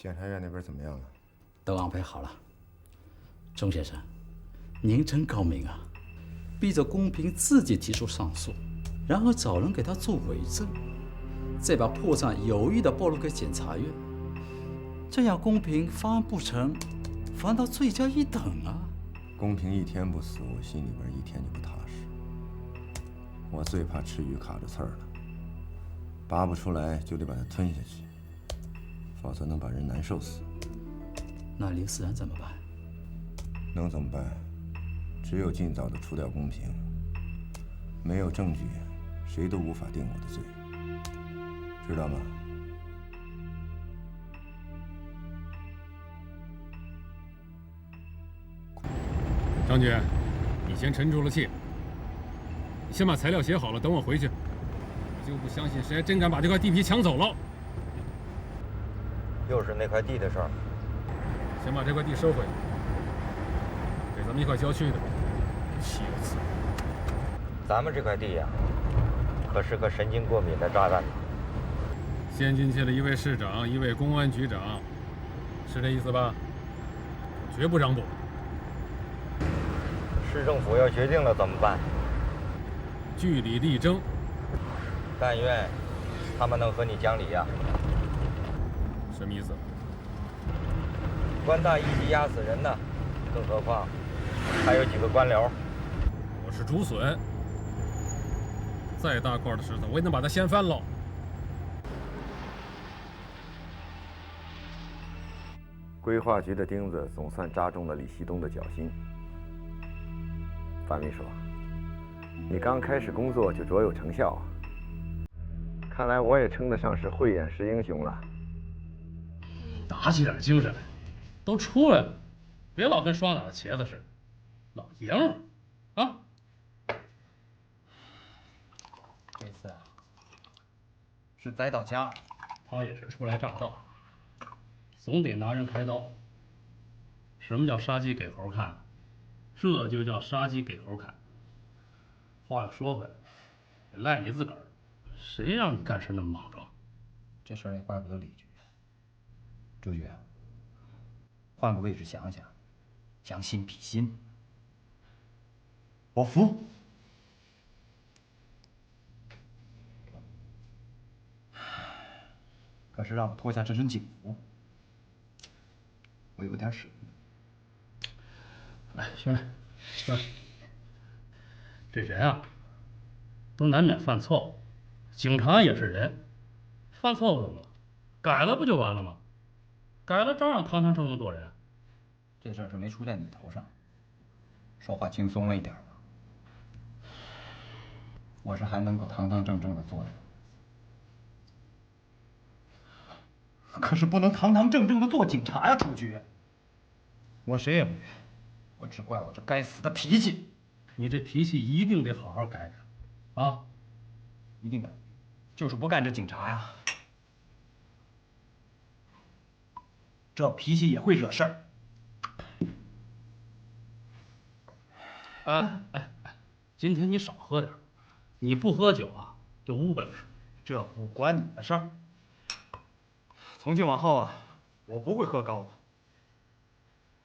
检察院那边怎么样了？都安排好了。钟先生，您真高明啊，逼着公平自己提出上诉，然后找人给他做伪证，再把破绽有意的暴露给检察院，这样公平方案不成，反倒罪加一等啊！公平一天不死，我心里边一天就不踏实。我最怕吃鱼卡着刺儿了，拔不出来就得把它吞下去，否则能把人难受死。那刘思然怎么办？能怎么办？只有尽早的除掉公平。没有证据，谁都无法定我的罪，知道吗？张局，你先沉住了气，你先把材料写好了，等我回去。我就不相信谁还真敢把这块地皮抢走了。又是那块地的事儿。先把这块地收回去，给咱们一块郊区的，岂有此理！咱们这块地呀，可是个神经过敏的炸弹。陷进去了一位市长，一位公安局长，是这意思吧？绝不让步。市政府要决定了怎么办？据理力争。但愿他们能和你讲理呀。什么意思？官大一级压死人呢，更何况还有几个官僚。我是竹笋，再大块的石头，我也能把它掀翻喽。规划局的钉子总算扎中了李希东的脚心。范秘书，你刚开始工作就卓有成效啊！看来我也称得上是慧眼识英雄了。打起点精神来，都出来了，别老跟双打的茄子似的，老爷们儿啊！这次啊，是栽到家，他也是初来乍到，总得拿人开刀。什么叫杀鸡给猴看？这就叫杀鸡给猴看。话又说回来，也赖你自个儿，谁让你干事那么莽撞？这事儿也怪不得李局。朱局，换个位置想想，将心比心，我服。可是让我脱下这身警服，我有点舍不得。哎，兄弟，这人啊，都难免犯错误，警察也是人，犯错误怎么了？改了不就完了吗？改了照样堂堂正正做人。这事儿是没出在你头上，说话轻松了一点吧。我是还能够堂堂正正的做人，可是不能堂堂正正的做警察呀，朱局。我谁也不怨，我只怪我这该死的脾气。你这脾气一定得好好改改，啊！一定的，就是不干这警察呀。这脾气也会惹事儿。今天你少喝点，你不喝酒啊就无本事。这不关你的事儿。从今往后啊，我不会喝高的。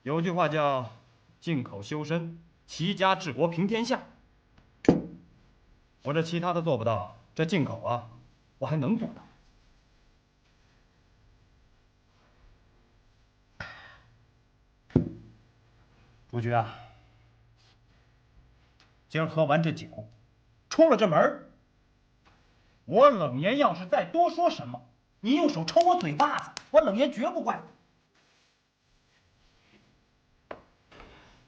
有句话叫“进口修身，齐家治国平天下”。我这其他的做不到，这进口啊，我还能做到。朱局啊，今儿喝完这酒，出了这门，我冷言要是再多说什么，你用手抽我嘴巴子，我冷言绝不怪。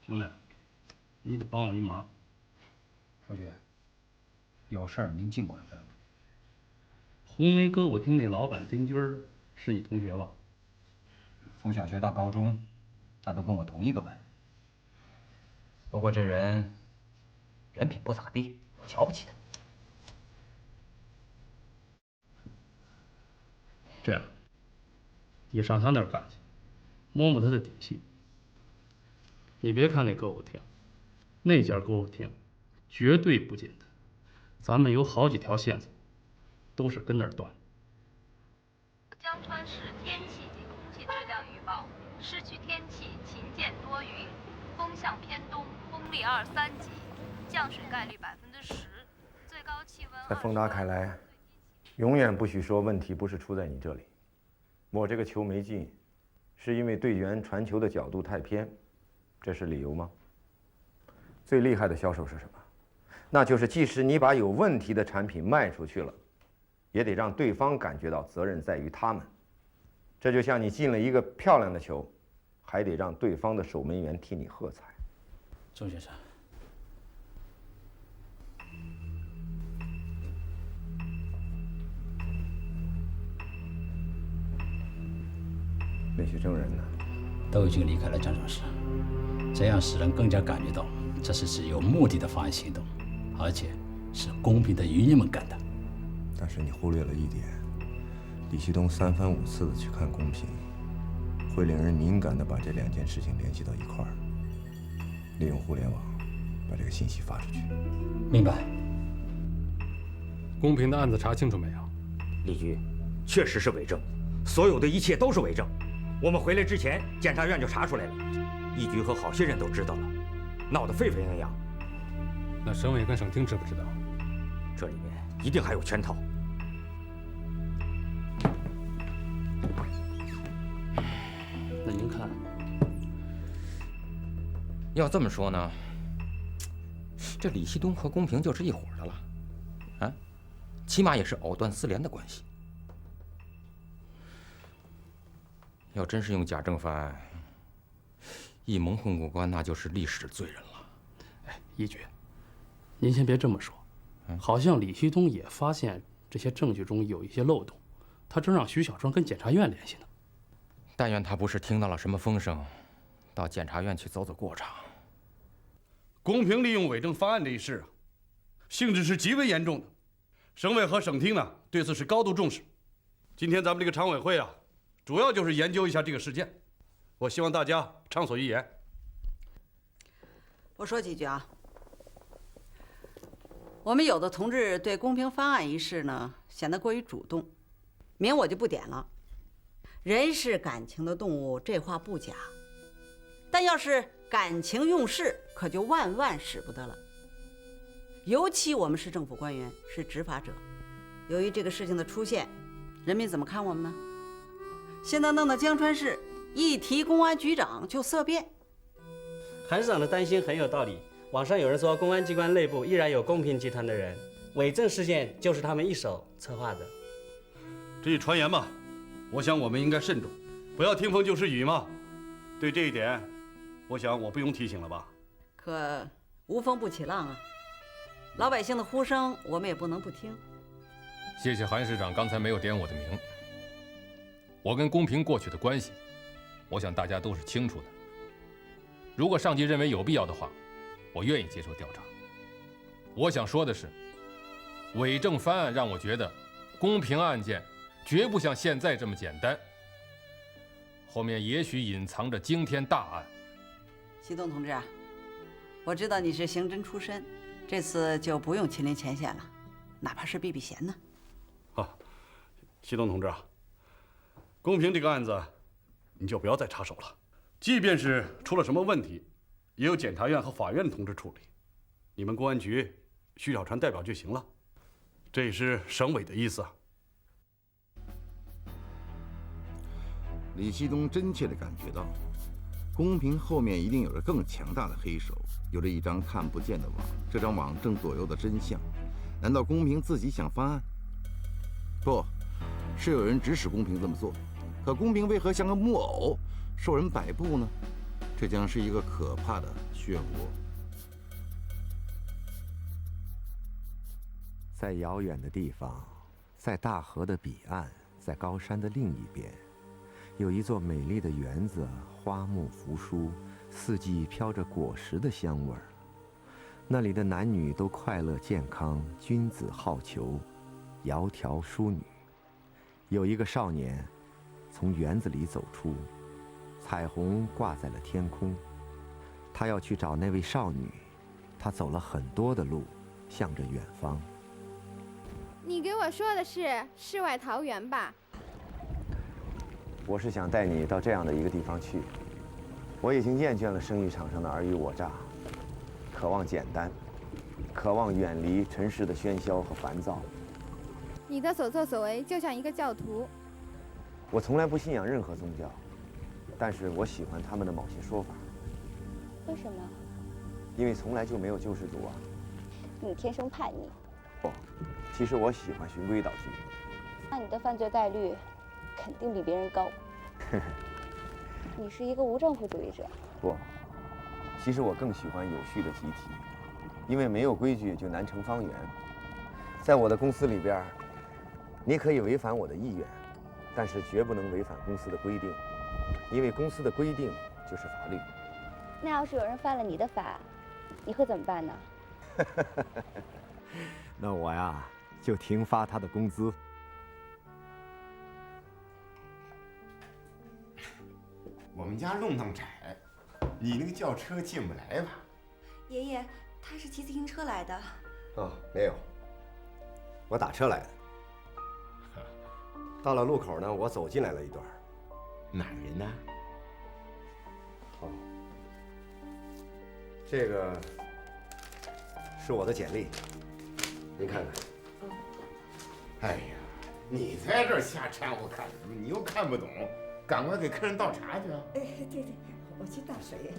兄弟，你得帮我一忙。朱局，有事儿您尽管问。红梅歌舞厅那老板丁军儿是你同学吧？从小学到高中，他都跟我同一个班。不过这人品不咋地，我瞧不起他。这样，你上他那儿干去，摸摸他的底细。你别看那歌舞厅，那家歌舞厅绝对不简单，咱们有好几条线索，都是跟那儿断。江川市天气及空气质量市区天气晴间多云，风向偏东，风力2、3级，降水概率10%，最高气温。在丰达看来，永远不许说问题不是出在你这里。我这个球没进，是因为队员传球的角度太偏，这是理由吗？最厉害的销售是什么？那就是即使你把有问题的产品卖出去了，也得让对方感觉到责任在于他们。这就像你进了一个漂亮的球，还得让对方的守门员替你喝彩。钟先生，那些证人呢？都已经离开了战场室，这样使人更加感觉到这是有目的的犯案行动，而且是公平的渔民们干的。但是你忽略了一点，李旭东3番5次的去看公平，会令人敏感的把这2件事情联系到一块儿，利用互联网把这个信息发出去。明白。公平的案子查清楚没有？李局，确实是伪证，所有的一切都是伪证。我们回来之前，检察院就查出来了，一局和好些人都知道了，闹得沸沸扬扬。那省委跟省厅知不知道？这里面一定还有圈套。那您看，要这么说呢，这李旭东和公平就是一伙的了，啊，起码也是藕断丝连的关系。要真是用假证犯，一蒙混过关，那就是历史罪人了。哎，一局，您先别这么说，好像李旭东也发现这些证据中有一些漏洞，他正让徐小川跟检察院联系呢。但愿他不是听到了什么风声，到检察院去走走过场。公平利用伪证方案这一事啊，性质是极为严重的，省委和省厅呢对此是高度重视。今天咱们这个常委会啊，主要就是研究一下这个事件，我希望大家畅所欲言。我说几句啊，我们有的同志对公平方案一事呢显得过于主动，名我就不点了。人是感情的动物，这话不假，但要是感情用事，可就万万使不得了。尤其我们是政府官员，是执法者，由于这个事情的出现，人民怎么看我们呢？现在弄到江川市，一提公安局长就色变。韩市长的担心很有道理。网上有人说，公安机关内部依然有公平集团的人，伪证事件就是他们一手策划的。这一传言嘛，我想我们应该慎重，不要听风就是雨嘛。对这一点，我想我不用提醒了吧？可无风不起浪啊，老百姓的呼声我们也不能不听。谢谢韩市长刚才没有点我的名。我跟公平过去的关系，我想大家都是清楚的。如果上级认为有必要的话，我愿意接受调查。我想说的是，伪证翻案让我觉得，公平案件绝不像现在这么简单，后面也许隐藏着惊天大案。习东同志啊，我知道你是刑侦出身，这次就不用亲临前线了，哪怕是避避嫌呢。习东同志啊，公平这个案子，你就不要再插手了。即便是出了什么问题，也有检察院和法院的同志处理，你们公安局徐小川代表就行了。这也是省委的意思啊。李旭东真切地感觉到，公平后面一定有着更强大的黑手，有着一张看不见的网，这张网正左右的真相。难道公平自己想翻案？不，是有人指使公平这么做。可公平为何像个木偶，受人摆布呢？这将是一个可怕的漩涡。在遥远的地方，在大河的彼岸，在高山的另一边，有一座美丽的园子，花木扶疏，四季飘着果实的香味儿。那里的男女都快乐健康，君子好逑，窈窕淑女。有一个少年从园子里走出，彩虹挂在了天空。他要去找那位少女，他走了很多的路，向着远方。你给我说的是世外桃源吧？我是想带你到这样的一个地方去。我已经厌倦了生意场上的尔虞我诈，渴望简单，渴望远离尘世的喧嚣和烦躁。你的所作所为就像一个教徒。我从来不信仰任何宗教，但是我喜欢他们的某些说法。为什么？因为从来就没有救世主啊。你天生叛逆。不，其实我喜欢循规蹈矩。那你的犯罪概率肯定比别人高。你是一个无政府主义者。不，其实我更喜欢有序的集体，因为没有规矩就难成方圆。在我的公司里边，你可以违反我的意愿，但是绝不能违反公司的规定，因为公司的规定就是法律。那要是有人犯了你的法，你会怎么办呢？那我呀，就停发他的工资。我们家路那么窄，你那个轿车进不来吧？爷爷，他是骑自行车来的。哦，没有，我打车来的。到了路口呢，我走进来了一段。哪人呢？哦，这个是我的简历，您看看。哎呀，你在这儿瞎掺和干什么？你又看不懂，赶快给客人倒茶去啊！哎，对对，我去倒水。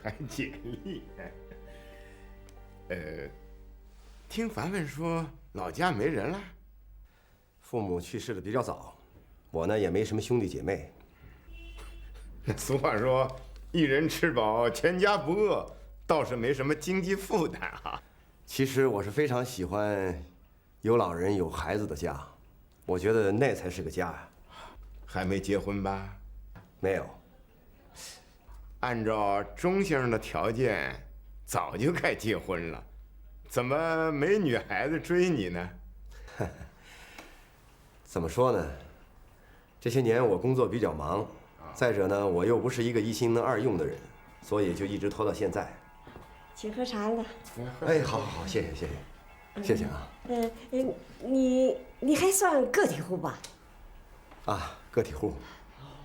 还简历？听凡凡说老家没人了。父母去世的比较早，我呢也没什么兄弟姐妹。俗话说，一人吃饱全家不饿，倒是没什么经济负担啊。其实我是非常喜欢有老人有孩子的家，我觉得那才是个家呀。还没结婚吧？没有。按照钟先生的条件，早就该结婚了，怎么没女孩子追你呢？怎么说呢？这些年我工作比较忙，再者呢，我又不是一个一心能二用的人，所以就一直拖到现在。请喝茶了。哎，好好好，谢谢谢谢，谢谢啊。你还算个体户吧？啊，个体户。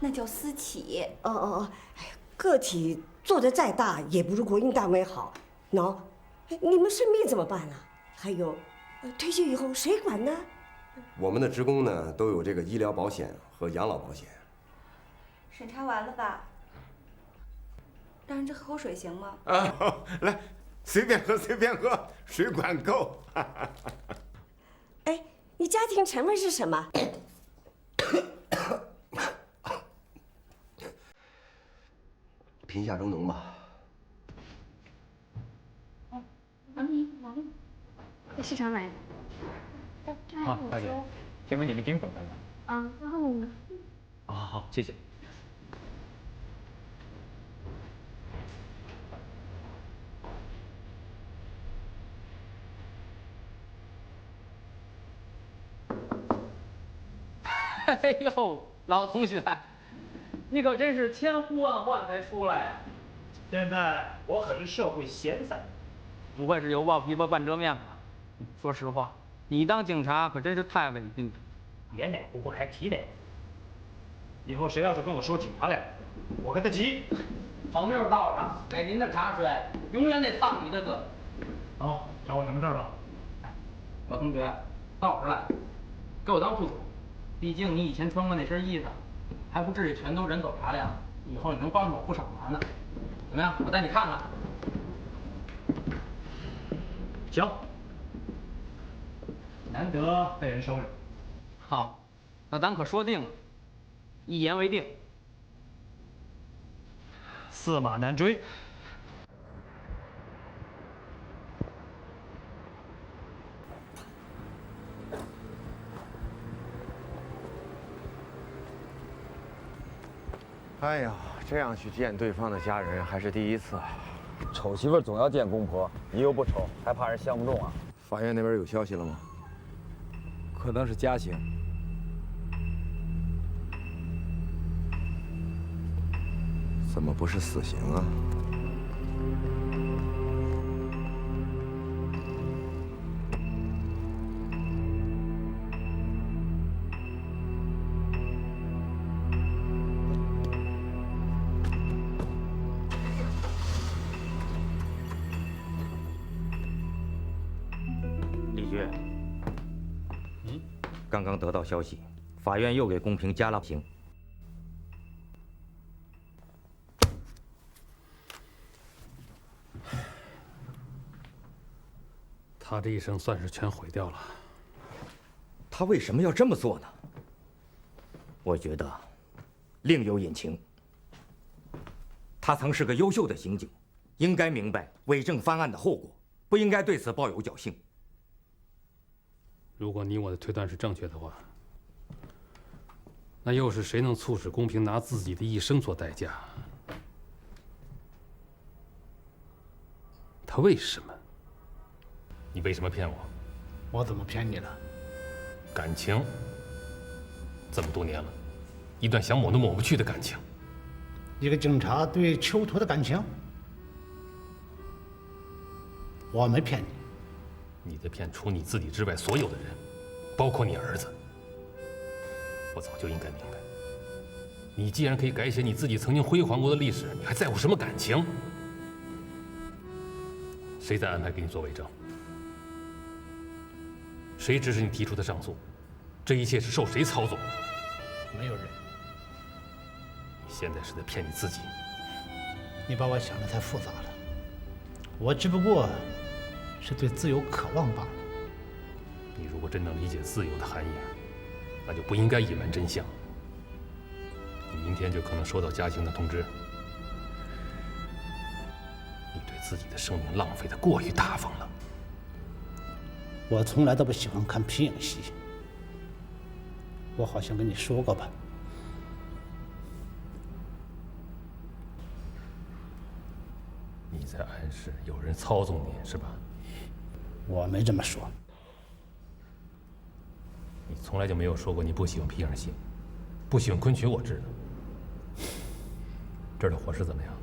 那叫私企。哦，哎，个体做得再大，也不如国营单位好。喏，你们生病怎么办啊？还有，退休以后谁管呢？我们的职工呢都有这个医疗保险和养老保险。审查完了吧？让人这喝口水行吗？啊，来，随便喝随便喝，水管够。哎，你家庭成分是什么？贫下中农吧。在市场买的。好，大姐，请问你们订粉了吗？啊，然后呢？好，谢谢。哎呦，老同学，你可真是千呼万唤才出来啊！现在我可是社会闲散，不会是油爆琵琶半遮面吧？说实话，你当警察可真是太稳定了。别哪壶不开提哪壶。以后谁要是跟我说警察来，我跟他急。朋友道上给您的茶水，永远得烫你的个。好，找我什么事儿吧？老同学，到时来，给我当副总。毕竟你以前穿过那身衣裳，还不至于全都人走茶凉。以后你能帮我不少忙呢。怎么样？我带你看看。行。难得被人收留。好，那咱可说定了，一言为定。驷马难追。哎呀，这样去见对方的家人还是第一次。丑媳妇总要见公婆，你又不丑，还怕人相不中啊？法院那边有消息了吗？可能是加刑。怎么不是死刑啊？决。刚刚得到消息，法院又给公平加了刑。他这一生算是全毁掉了。他为什么要这么做呢？我觉得另有隐情。他曾是个优秀的刑警，应该明白伪证翻案的后果，不应该对此抱有侥幸。如果你我的推断是正确的话，那又是谁能促使公平拿自己的一生做代价？他为什么？你为什么骗我？我怎么骗你了？感情，这么多年了，一段想抹都抹不去的感情。一个警察对囚徒的感情，我没骗你。你在骗除你自己之外所有的人，包括你儿子。我早就应该明白，你既然可以改写你自己曾经辉煌过的历史，你还在乎什么感情？谁在安排给你做伪证？谁指使你提出的上诉？这一切是受谁操纵？没有人。你现在是在骗你自己。你把我想的太复杂了，我只不过是对自由渴望罢了。你如果真能理解自由的含义，那就不应该隐瞒真相。你明天就可能收到加刑的通知。你对自己的生命浪费得过于大方了。我从来都不喜欢看皮影戏，我好像跟你说过吧。你在暗示有人操纵你是吧？我没这么说。你从来就没有说过你不喜欢皮影戏，不喜欢昆曲，我知道。这儿的伙食怎么样？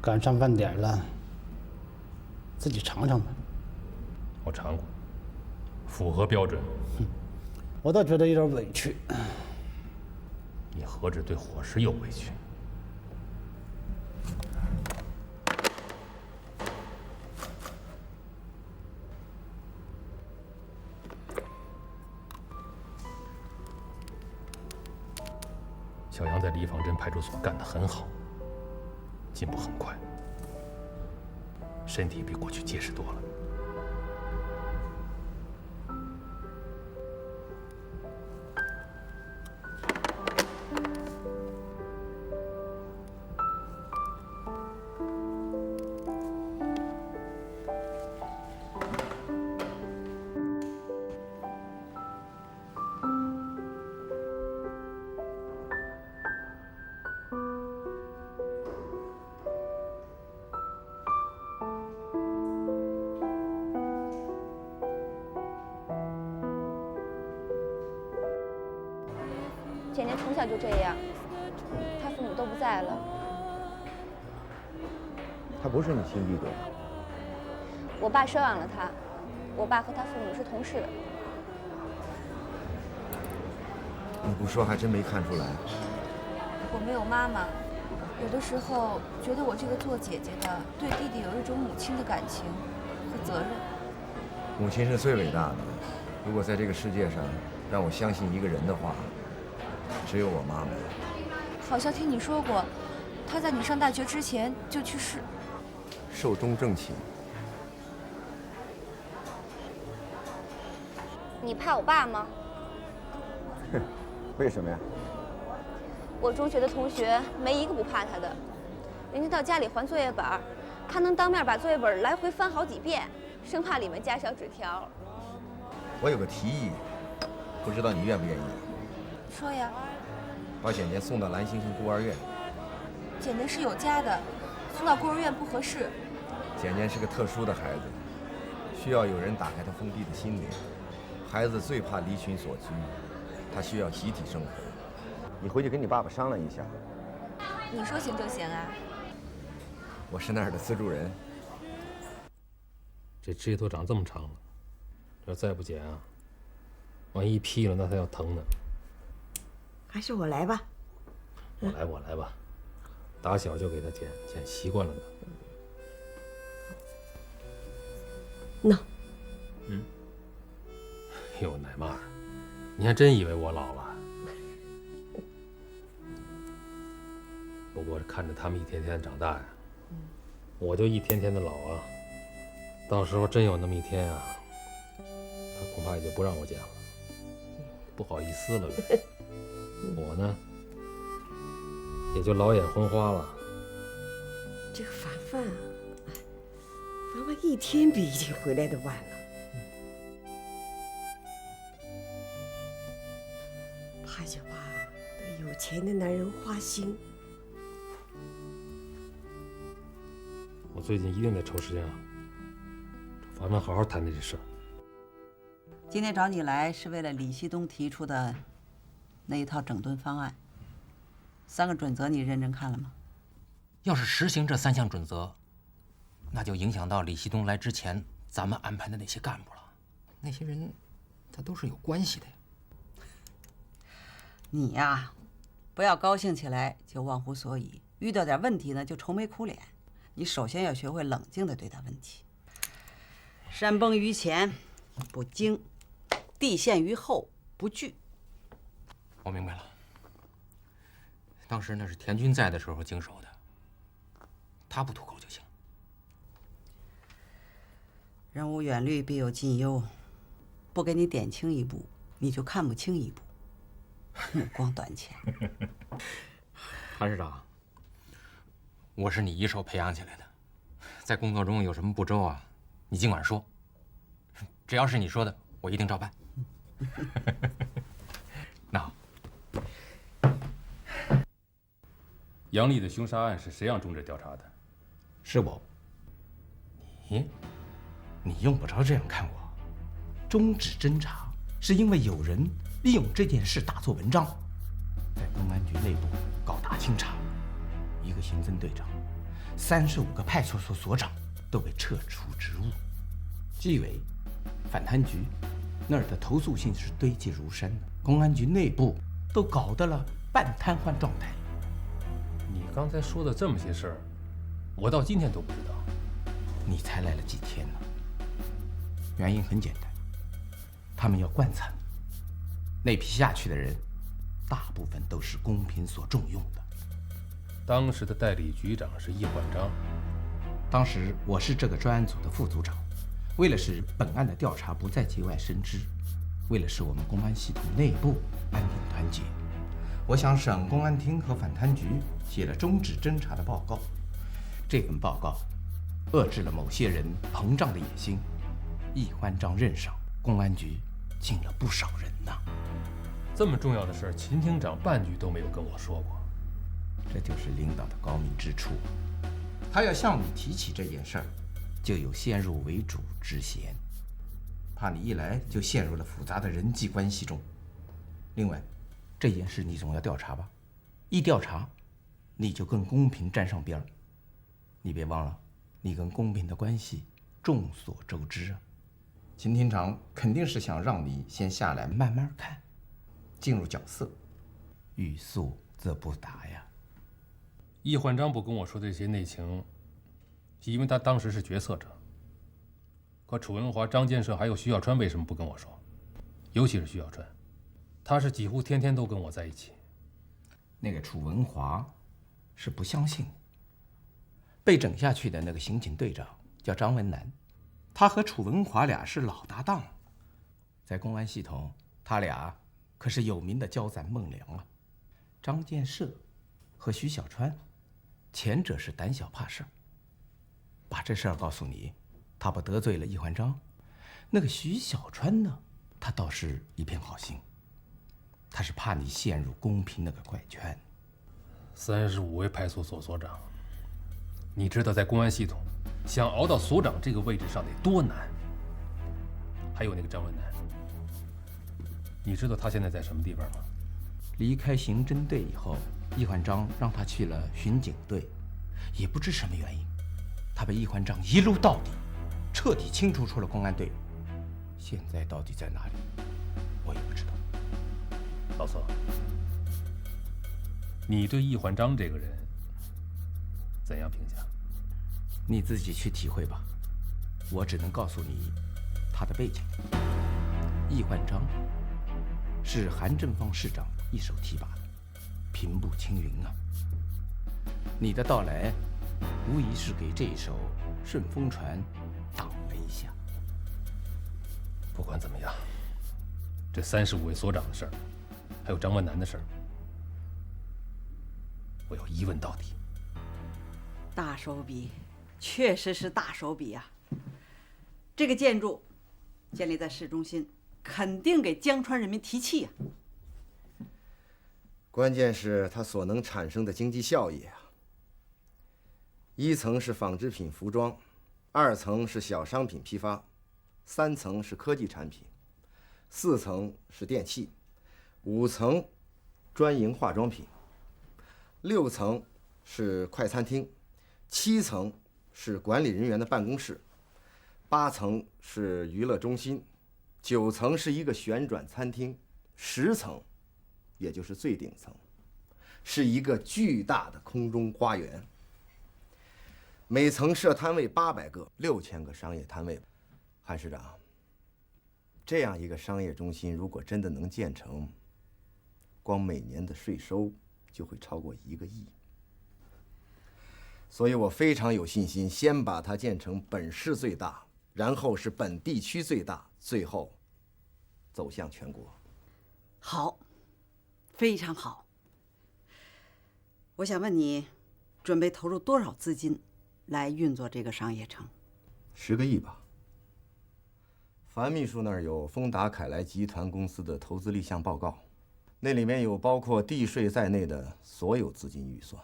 赶上饭点了，自己尝尝吧。我尝过，符合标准。我倒觉得有点委屈。你何止对伙食有委屈？小杨在李坊镇派出所干得很好，进步很快，身体比过去结实多了。姐姐从小就这样，她父母都不在了。他不是你亲弟弟。我爸收养了她，我爸和他父母是同事。你不说还真没看出来。我没有妈妈，有的时候觉得我这个做姐姐的对弟弟有一种母亲的感情和责任。母亲是最伟大的。如果在这个世界上让我相信一个人的话，只有我妈妈。好像听你说过，她在你上大学之前就去世。寿终正寝。你怕我爸吗？哼，为什么呀？我中学的同学没一个不怕他的，人家到家里还作业本，他能当面把作业本来回翻好几遍，生怕里面加小纸条。我有个提议，不知道你愿不愿意？说呀。把简简送到蓝星星孤儿院。简简是有家的，送到孤儿院不合适。简简是个特殊的孩子，需要有人打开他封闭的心灵。孩子最怕离群所居，他需要集体生活。你回去跟你爸爸商量一下。你说行就行啊。我是那儿的资助人。这指甲都长这么长了，要再不剪啊，万一劈了，那他要疼呢。还是我来吧。我来吧，打小就给他剪，剪习惯了呢。那，呦，奶妈，你还真以为我老了？不过看着他们一天天长大呀，我就一天天的老啊。到时候真有那么一天啊，他恐怕也就不让我见了，不好意思了呗。我呢，也就老眼昏花了。这个凡凡啊，凡凡一天比一天回来的晚了。怕就怕对有钱的男人花心。我最近一定得抽时间啊，找凡凡好好谈谈这事儿。今天找你来是为了李希东提出的那一套整顿方案。3个准则你认真看了吗？要是实行这3项准则，那就影响到李希东来之前咱们安排的那些干部了。那些人，他都是有关系的呀。你呀，不要高兴起来就忘乎所以，遇到点问题呢就愁眉苦脸。你首先要学会冷静地对待问题。山崩于前不惊，地陷于后不惧。我明白了，当时那是田军在的时候经手的，他不吐口就行。人无远虑，必有近忧。不给你点清一步，你就看不清一步。目光短浅。韩市长，我是你一手培养起来的，在工作中有什么不周啊，你尽管说，只要是你说的，我一定照办。那好。杨丽的凶杀案是谁让中指调查的？是我。你用不着这样看我。中指侦查是因为有人利用这件事大做文章，在公安局内部搞大清查，一个刑侦队长，35个派出所所长都被撤除职务，纪委、反贪局那儿的投诉信是堆积如山的，公安局内部都搞得了半瘫痪状态。你刚才说的这么些事儿，我到今天都不知道。你才来了几天呢？原因很简单，他们要灌参，那批下去的人，大部分都是公平所重用的。当时的代理局长是易焕章，当时我是这个专案组的副组长，为了使本案的调查不再节外生枝，为了使我们公安系统内部安定团结，我向省公安厅和反贪局写了中指侦查的报告。这份报告遏制了某些人膨胀的野心。易焕章任上，公安局进了不少人呐。这么重要的事儿，秦厅长半句都没有跟我说过。这就是领导的高明之处。他要向你提起这件事儿，就有先入为主之嫌，怕你一来就陷入了复杂的人际关系中。另外，这件事你总要调查吧？一调查，你就跟公平沾上边儿。你别忘了，你跟公平的关系众所周知啊。秦厅长肯定是想让你先下来慢慢看，进入角色，欲速则不达呀。易焕章不跟我说这些内情，是因为他当时是决策者。可楚文华、张建设还有徐小川为什么不跟我说？尤其是徐小川，他是几乎天天都跟我在一起。那个楚文华是不相信。被整下去的那个刑警队长叫张文南，他和楚文华俩是老搭档，在公安系统，他俩可是有名的交赞孟良啊。张建设和徐小川，前者是胆小怕事儿，把这事儿告诉你，他不得罪了易焕章。那个徐小川呢，他倒是一片好心，他是怕你陷入公平那个怪圈。35位派出所所长，你知道在公安系统想熬到所长这个位置上得多难？还有那个张文南，你知道他现在在什么地方吗？离开刑侦队以后，易焕章让他去了巡警队，也不知什么原因，他被易焕章一撸到底，彻底清除出了公安队。现在到底在哪里，我也不知道。老宋，你对易焕章这个人怎样评价？你自己去体会吧，我只能告诉你他的背景。易焕章是韩正芳市长一手提拔的，平步青云啊！你的到来，无疑是给这一艘顺风船挡了一下。不管怎么样，这35位所长的事儿，还有张万南的事儿，我要一问到底。大手笔，确实是大手笔啊！这个建筑建立在市中心，肯定给江川人民提气呀。关键是它所能产生的经济效益啊。1层是纺织品服装，2层是小商品批发，3层是科技产品，4层是电器，5层专营化妆品，6层是快餐厅，7层是管理人员的办公室，8层是娱乐中心，9层是一个旋转餐厅，10层，也就是最顶层，是一个巨大的空中花园。每层设摊位800个，6000个商业摊位。韩市长，这样一个商业中心，如果真的能建成，光每年的税收就会超过1个亿。所以我非常有信心，先把它建成本市最大，然后是本地区最大，最后走向全国。好，非常好。我想问你，准备投入多少资金来运作这个商业城？10个亿吧。樊秘书那儿有丰达凯莱集团公司的投资立项报告，那里面有包括地税在内的所有资金预算。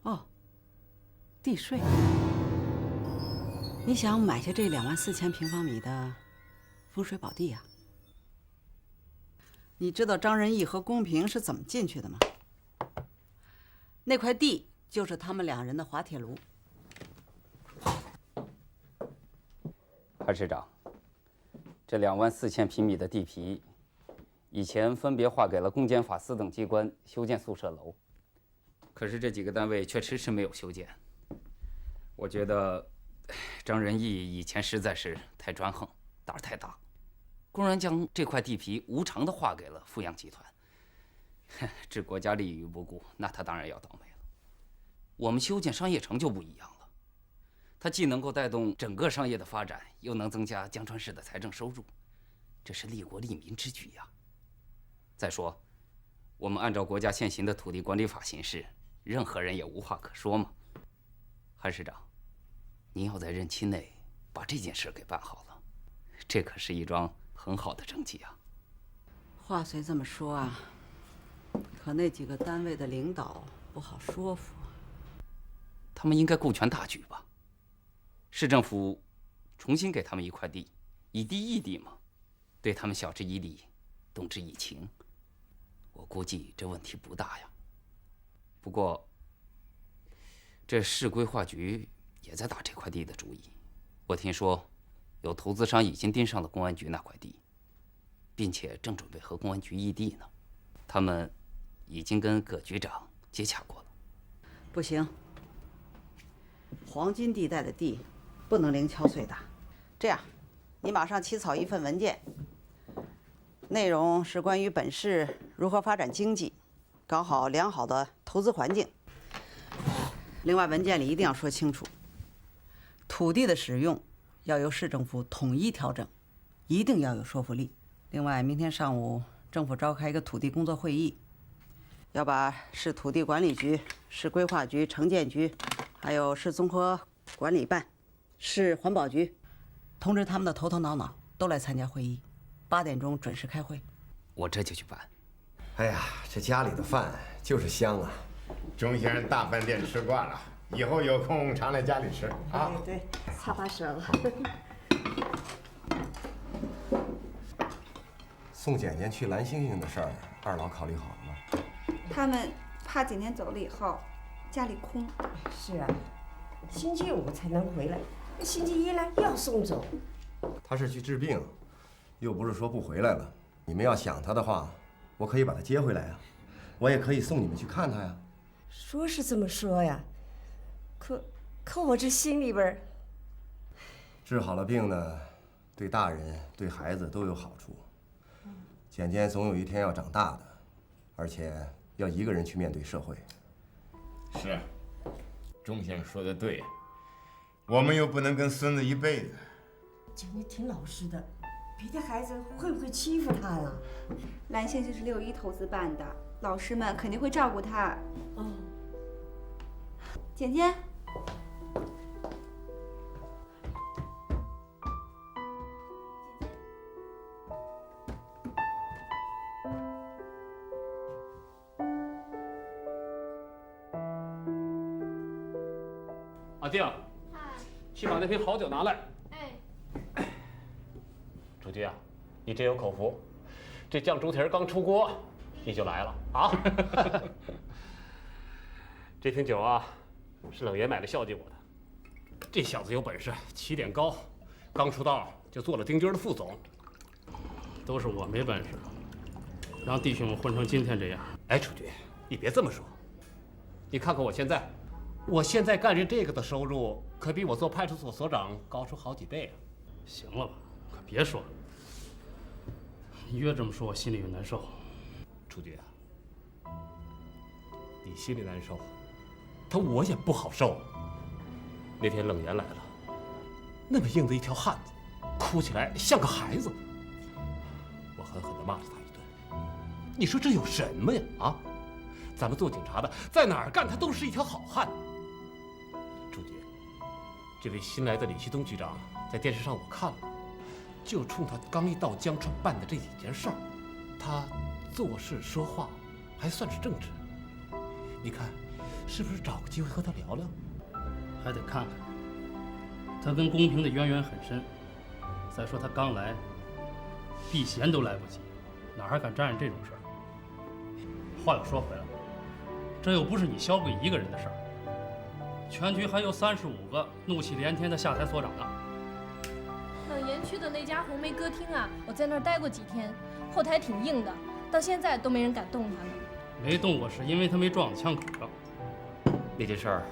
哦，地税。你想买下这24000平方米的风水宝地呀？你知道张仁义和龚平是怎么进去的吗？那块地就是他们2人的滑铁卢。韩市长，这24000平米的地皮，以前分别划给了公检法司等机关修建宿舍楼，可是这几个单位却迟迟没有修建。我觉得张仁义以前实在是太专横，胆儿太大，公然将这块地皮无偿地划给了富阳集团，置国家利益于不顾，那他当然要倒霉了。我们修建商业城就不一样了，它既能够带动整个商业的发展，又能增加江川市的财政收入，这是利国利民之举呀。再说，我们按照国家现行的土地管理法行事，任何人也无话可说嘛。韩市长，您要在任期内把这件事给办好了，这可是一桩很好的政绩啊。话虽这么说啊，可那几个单位的领导不好说服。他们应该顾全大局吧？市政府重新给他们一块地，以地易地嘛，对他们晓之以理，动之以情，我估计这问题不大呀。不过，这市规划局也在打这块地的主意。我听说，有投资商已经盯上了公安局那块地，并且正准备和公安局议地呢。他们已经跟葛局长接洽过了。不行，黄金地带的地不能零敲碎打。这样，你马上起草一份文件，内容是关于本市如何发展经济，搞好良好的投资环境。另外，文件里一定要说清楚，土地的使用要由市政府统一调整，一定要有说服力。另外，明天上午政府召开一个土地工作会议，要把市土地管理局、市规划局、城建局，还有市综合管理办、市环保局，通知他们的头头脑脑都来参加会议，8点钟准时开会。我这就去办。哎呀，这家里的饭就是香啊！钟先生大饭店吃惯了，以后有空常来家里吃啊。对，擦把手。宋简简去蓝星星的事儿，二老考虑好了吗？他们怕简简走了以后家里空。是啊，星期5才能回来，星期1了又要送走。他是去治病，又不是说不回来了。你们要想他的话，我可以把他接回来呀，我也可以送你们去看他呀。说是这么说呀，可我这心里边……治好了病呢，对大人、对孩子都有好处。简简总有一天要长大的，而且要一个人去面对社会。是，钟先生说的对，我们又不能跟孙子一辈子。简简挺老实的，别的孩子会不会欺负他呀？兰县是6·1投资办的，老师们肯定会照顾他。哦，简简。阿定，去把那瓶好酒拿来。哎，楚局啊，你真有口福，这酱猪蹄儿刚出锅，你就来了啊！这瓶酒啊，是冷爷买来孝敬我的。这小子有本事，起点高，刚出道就做了丁军的副总。都是我没本事，让弟兄们混成今天这样。哎，楚局，你别这么说，你看看我现在。我现在干着这个的收入，可比我做派出所所长高出好几倍啊！行了吧，可别说了。你越这么说，我心里越难受。楚局啊，你心里难受，我也不好受。那天冷言来了，那么硬的一条汉子，哭起来像个孩子。我狠狠地骂了他一顿。你说这有什么呀？啊，咱们做警察的，在哪儿干他都是一条好汉。楚局，这位新来的李希东局长，在电视上我看了，就冲他刚一到江川办的这几件事儿，他做事说话还算是正直。你看，是不是找个机会和他聊聊？还得看看，他跟公平的渊源很深。再说他刚来，避嫌都来不及，哪还敢沾染这种事儿？话又说回来，这又不是你肖贵一个人的事儿。全局还有35个怒气连天的下台所长呢。冷岩区的那家红梅歌厅啊，我在那儿待过几天，后台挺硬的，到现在都没人敢动他呢。没动过是因为他没撞枪口上。那件事儿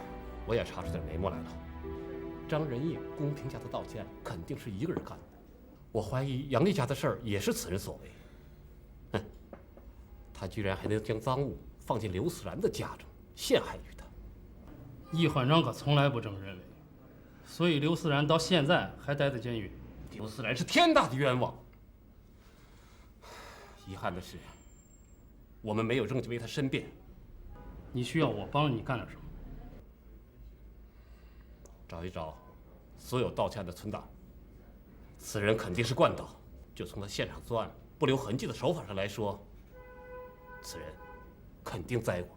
我也查出点眉目来了。张仁义、公平家的盗窃肯定是一个人干的，我怀疑杨丽家的事儿也是此人所为。哼，他居然还能将赃物放进刘思然的家中，陷害于他。易焕章可从来不这么认为，所以刘思然到现在还待在监狱里。刘思然是天大的冤枉。遗憾的是，我们没有证据为他申辩。你需要我帮你干点什么？找一找所有盗窃案的存档。此人肯定是惯盗，就从他现场作案不留痕迹的手法上来说，此人肯定栽过。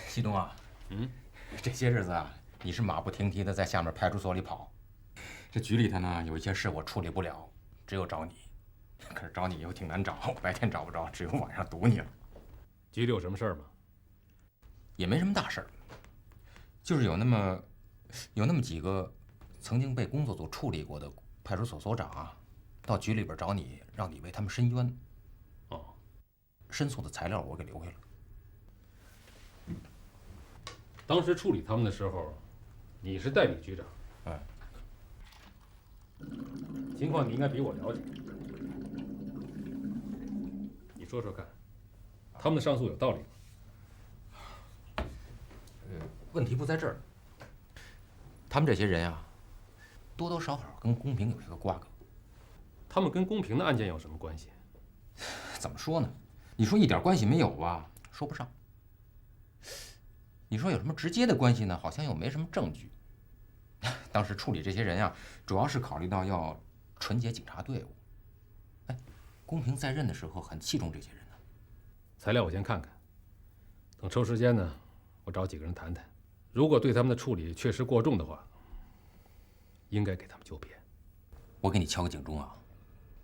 西东啊，这些日子啊，你是马不停蹄的在下面派出所里跑。这局里头呢，有一些事我处理不了，只有找你。可是找你又挺难找，白天找不着，只有晚上堵你了。局里有什么事儿吗？也没什么大事儿，就是有那么几个曾经被工作组处理过的派出所所长啊，到局里边找你，让你为他们申冤。哦，申诉的材料我给留下了。当时处理他们的时候，你是代理局长，情况你应该比我了解。你说说看，他们的上诉有道理吗？问题不在这儿。他们这些人呀，多多少少跟公平有一个瓜葛。他们跟公平的案件有什么关系？怎么说呢？你说一点关系没有吧，说不上。你说有什么直接的关系呢？好像又没什么证据。当时处理这些人呀，主要是考虑到要纯洁警察队伍。哎，公平在任的时候很器重这些人呢。材料我先看看，等抽时间呢，我找几个人谈谈。如果对他们的处理确实过重的话，应该给他们纠偏。我给你敲个警钟啊，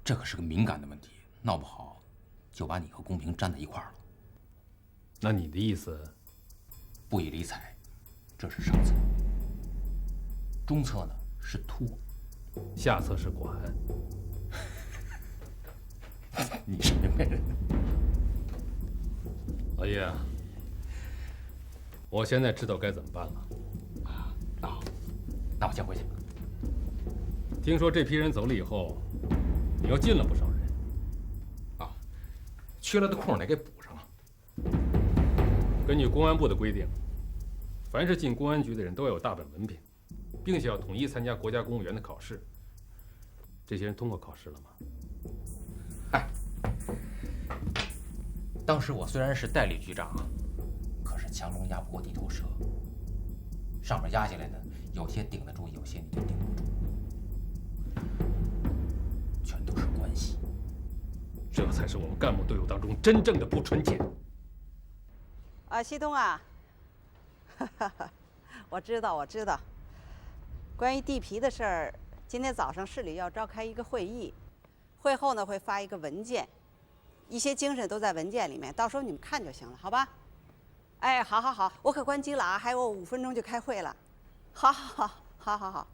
这可是个敏感的问题，闹不好就把你和公平粘在一块儿了。那你的意思？不予理睬，这是上策。中策呢是拖，下策是管。你是明白人。老叶，我现在知道该怎么办了。那我先回去。听说这批人走了以后，你又进了不少人。缺了的空得给补上啊。根据公安部的规定，凡是进公安局的人都要有大本文凭，并且要统一参加国家公务员的考试。这些人通过考试了吗？当时我虽然是代理局长，可是强龙压不过地头蛇，上面压下来的有些顶得住，有些你就顶不住，全都是关系。这才是我们干部队伍当中真正的不纯洁。西东啊，我知道。关于地皮的事儿，今天早上市里要召开一个会议，会后呢会发一个文件，一些精神都在文件里面，到时候你们看就行了，好吧？哎，好，我可关机了啊，还有5分钟就开会了。好。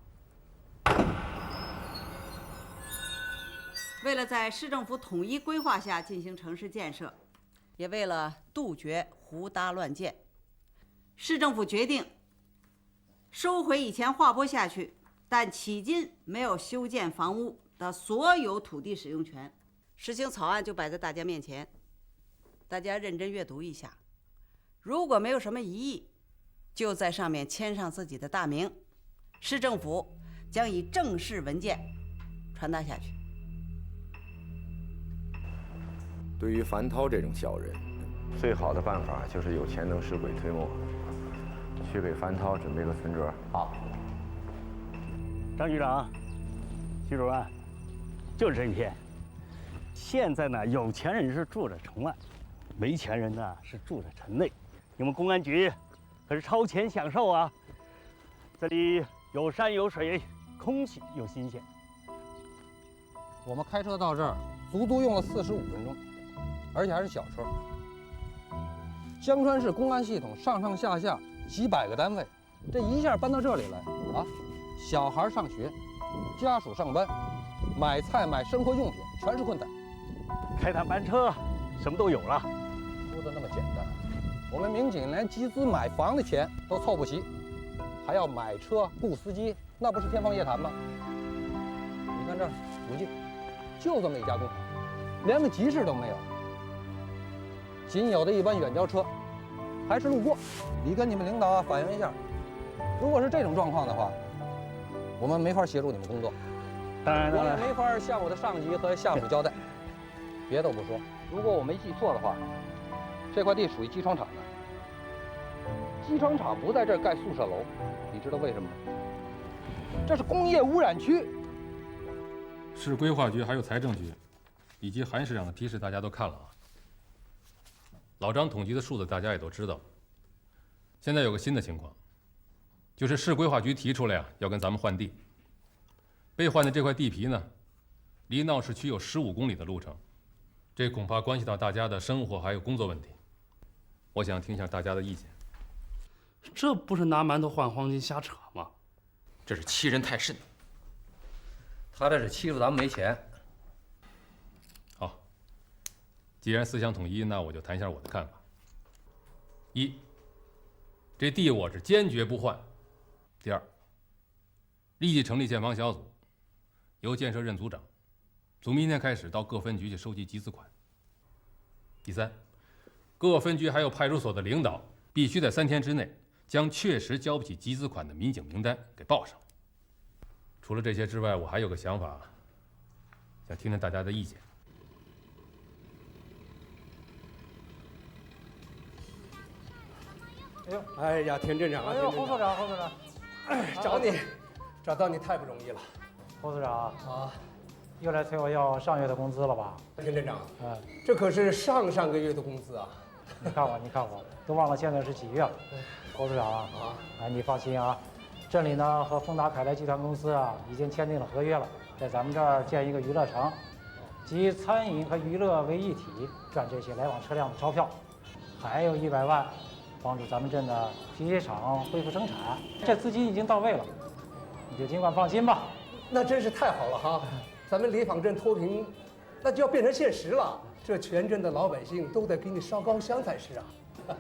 为了在市政府统一规划下进行城市建设，也为了杜绝胡搭乱建，市政府决定收回以前划拨下去但迄今没有修建房屋的所有土地使用权。实行草案就摆在大家面前，大家认真阅读一下，如果没有什么异议，就在上面签上自己的大名，市政府将以正式文件传达下去。对于樊涛这种小人，最好的办法就是有钱能使鬼推磨，去给樊涛准备个存折。好，张局长、徐主任，就是这一片。现在呢，有钱人是住在城外，没钱人呢是住在城内。你们公安局可是超前享受啊！这里有山有水，空气又新鲜。我们开车到这儿，足足用了45分钟，而且还是小车。江川市公安系统上上下下几百个单位，这一下搬到这里来啊！小孩上学，家属上班，买菜买生活用品全是困难。开趟班车，什么都有了。说的那么简单，我们民警连集资买房的钱都凑不齐，还要买车雇司机，那不是天方夜谭吗？你看这儿附近就这么一家工厂，连个集市都没有，仅有的一班远交车，还是路过。你跟你们领导反映一下，如果是这种状况的话，我们没法协助你们工作，当然我也没法向我的上级和下属交代。别的我不说，如果我没记错的话，这块地属于机床厂的。机床厂不在这儿盖宿舍楼，你知道为什么吗？这是工业污染区。市规划局还有财政局，以及韩市长的批示大家都看了啊。老张统计的数字大家也都知道。现在有个新的情况，就是市规划局提出来要跟咱们换地。被换的这块地皮呢，离闹市区有15公里的路程，这恐怕关系到大家的生活还有工作问题。我想听一下大家的意见。这不是拿馒头换黄金瞎扯吗？这是欺人太甚。他这是欺负咱们没钱。好，既然思想统一，那我就谈一下我的看法。一，这地我是坚决不换。第二，立即成立建房小组，由建设任组长，从明天开始到各分局去收集集资款。第三，各分局还有派出所的领导必须在3天之内将确实交不起集资款的民警名单给报上。除了这些之外，我还有个想法，想听听大家的意见。哎呀，田镇长啊，侯所长，侯所长，找到你太不容易了。侯所长啊，又来催我要上月的工资了吧？田镇长，这可是上上个月的工资啊！你看我，都忘了现在是几月了。侯所长啊，你放心啊，镇里呢和丰达凯莱集团公司已经签订了合约了，在咱们这儿建一个娱乐城，集餐饮和娱乐为一体，赚这些来往车辆的钞票，还有100万帮助咱们镇的机械厂恢复生产。这资金已经到位了，你就尽管放心吧。那真是太好了哈！咱们里坊镇脱贫，那就要变成现实了。这全镇的老百姓都得给你烧高香才是啊！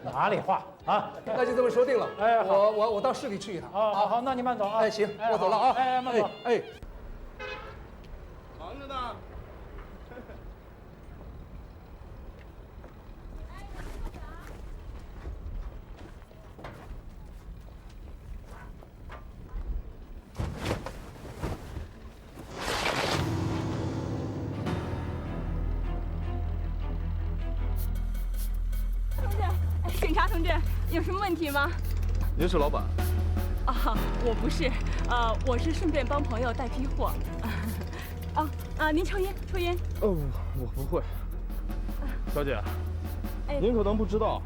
哪里话啊？那就这么说定了。哎，我到市里去一趟。好，那你慢走啊。哎，行，我走了啊。哎，慢走。哎，忙着呢。警察同志，有什么问题吗？您是老板？啊，我不是，我是顺便帮朋友带批货。您抽烟？抽烟？哦，我不会。小姐，您可能不知道，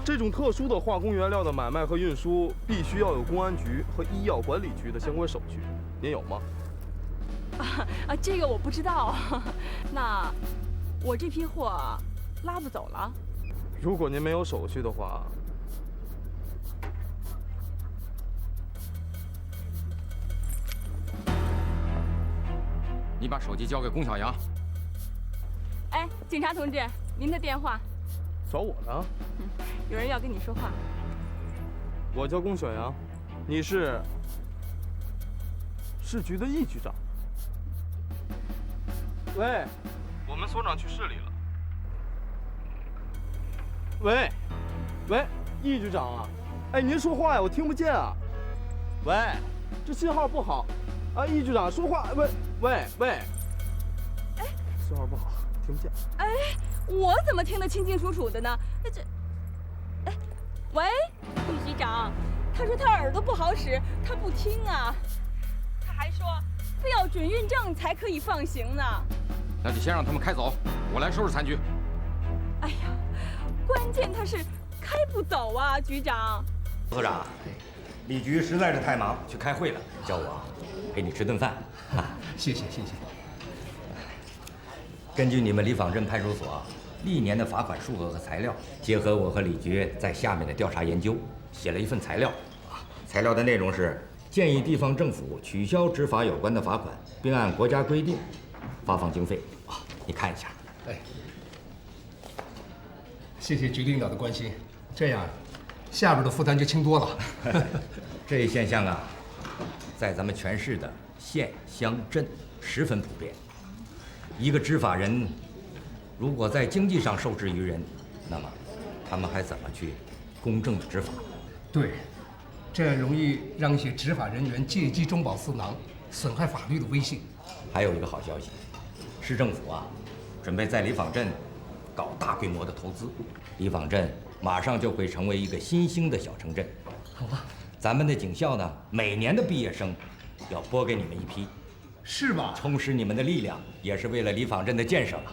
这种特殊的化工原料的买卖和运输，必须要有公安局和医药管理局的相关手续。您有吗？这个我不知道。那我这批货拉不走了。如果您没有手续的话，你把手机交给龚小杨。哎，警察同志，您的电话。找我呢？有人要跟你说话。我叫龚小杨，你是市局的易局长。喂，我们所长去市里了。喂，易局长啊，哎，您说话呀，我听不见啊。喂，这信号不好啊，易局长说话，喂，哎，信号不好，听不见。哎，我怎么听得清清楚楚的呢？哎，喂，易局长，他说他耳朵不好使，他不听啊，他还说非要准孕证才可以放行呢。那就先让他们开走，我来收拾残局。哎呀，关键他是开不走啊，局长。所长，李局实在是太忙，去开会了，叫我陪你吃顿饭。谢谢。根据你们里坊镇派出所历年的罚款数额和材料，结合我和李局在下面的调查研究，写了一份材料。材料的内容是建议地方政府取消执法有关的罚款，并按国家规定发放经费。你看一下。哎，谢谢局领导的关心，这样下边的负担就轻多了。这一现象啊，在咱们全市的县乡镇十分普遍。一个执法人如果在经济上受制于人，那么他们还怎么去公正的执法？对，这样容易让一些执法人员借机中饱私囊，损害法律的威信。还有一个好消息，市政府啊，准备在里坊镇搞大规模的投资，里坊镇马上就会成为一个新兴的小城镇。好吧，咱们的警校呢，每年的毕业生要拨给你们一批，是吧？充实你们的力量，也是为了里坊镇的建设嘛。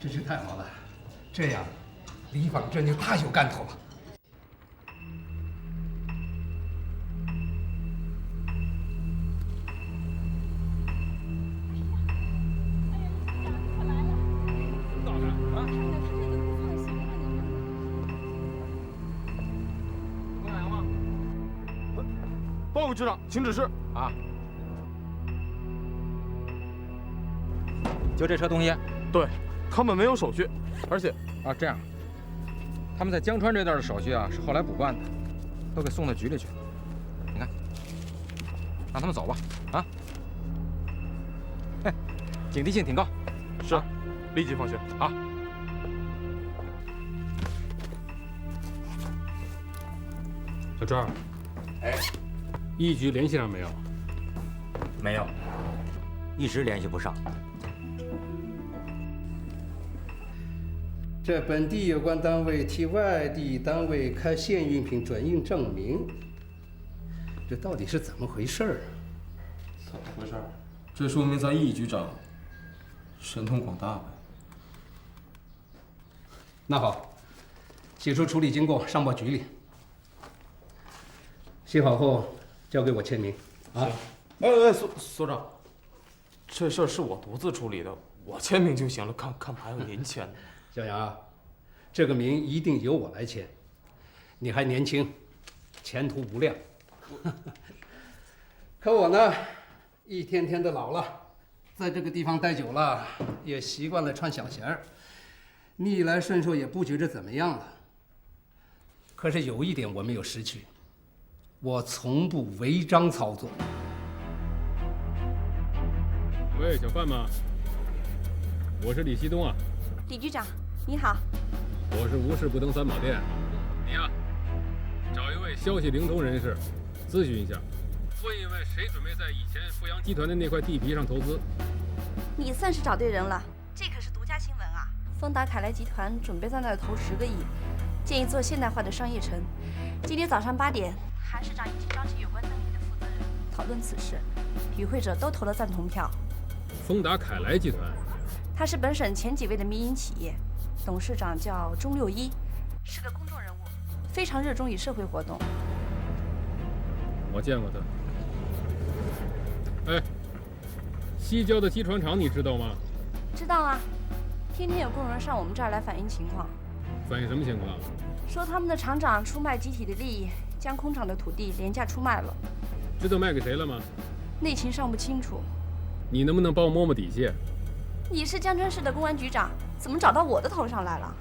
真是太好了，这样里坊镇就大有干头了。报告局长，请指示。啊，就这车东西？对，他们没有手续，而且啊，这样，他们在江川这段的手续啊是后来补办的，都给送到局里去。你看，让他们走吧。啊，嘿，警惕性挺高。是，立即放学。好。小赵。哎。一局联系上没有？没有，一时联系不上。这本地有关单位替外地单位开县运品转运证明，这到底是怎么回事儿？怎么回事？这说明咱易局长神通广大呗。那好，写出处理经过上报局里，写好后交给我签名。啊！所长，这事儿是我独自处理的，我签名就行了，干嘛要您签呢？小杨啊，这个名一定由我来签。你还年轻，前途无量。可我呢，一天天的老了，在这个地方待久了，也习惯了穿小鞋儿，逆来顺受也不觉着怎么样了。可是有一点我没有失去，我从不违章操作。喂，小范吗？我是李希东啊。李局长，你好。我是无事不登三宝殿。你呀，找一位消息灵通人士，咨询一下，问一问谁准备在以前富阳集团的那块地皮上投资。你算是找对人了，这可是独家新闻啊！丰达凯莱集团准备在那儿投10个亿，建议做现代化的商业城。今天早上8点，韩市长已经召集有关登记的负责人讨论此事，与会者都投了赞同票。丰达凯莱集团，它是本省前几位的民营企业，董事长叫钟六一，是个公众人物，非常热衷于社会活动。我见过他。哎，西郊的机船厂你知道吗？知道啊，天天有工人上我们这儿来反映情况。反映什么情况？说他们的厂长出卖集体的利益，将工厂的土地廉价出卖了。知道卖给谁了吗？内情尚不清楚。你能不能帮我摸摸底线？你是江川市的公安局长，怎么找到我的头上来了？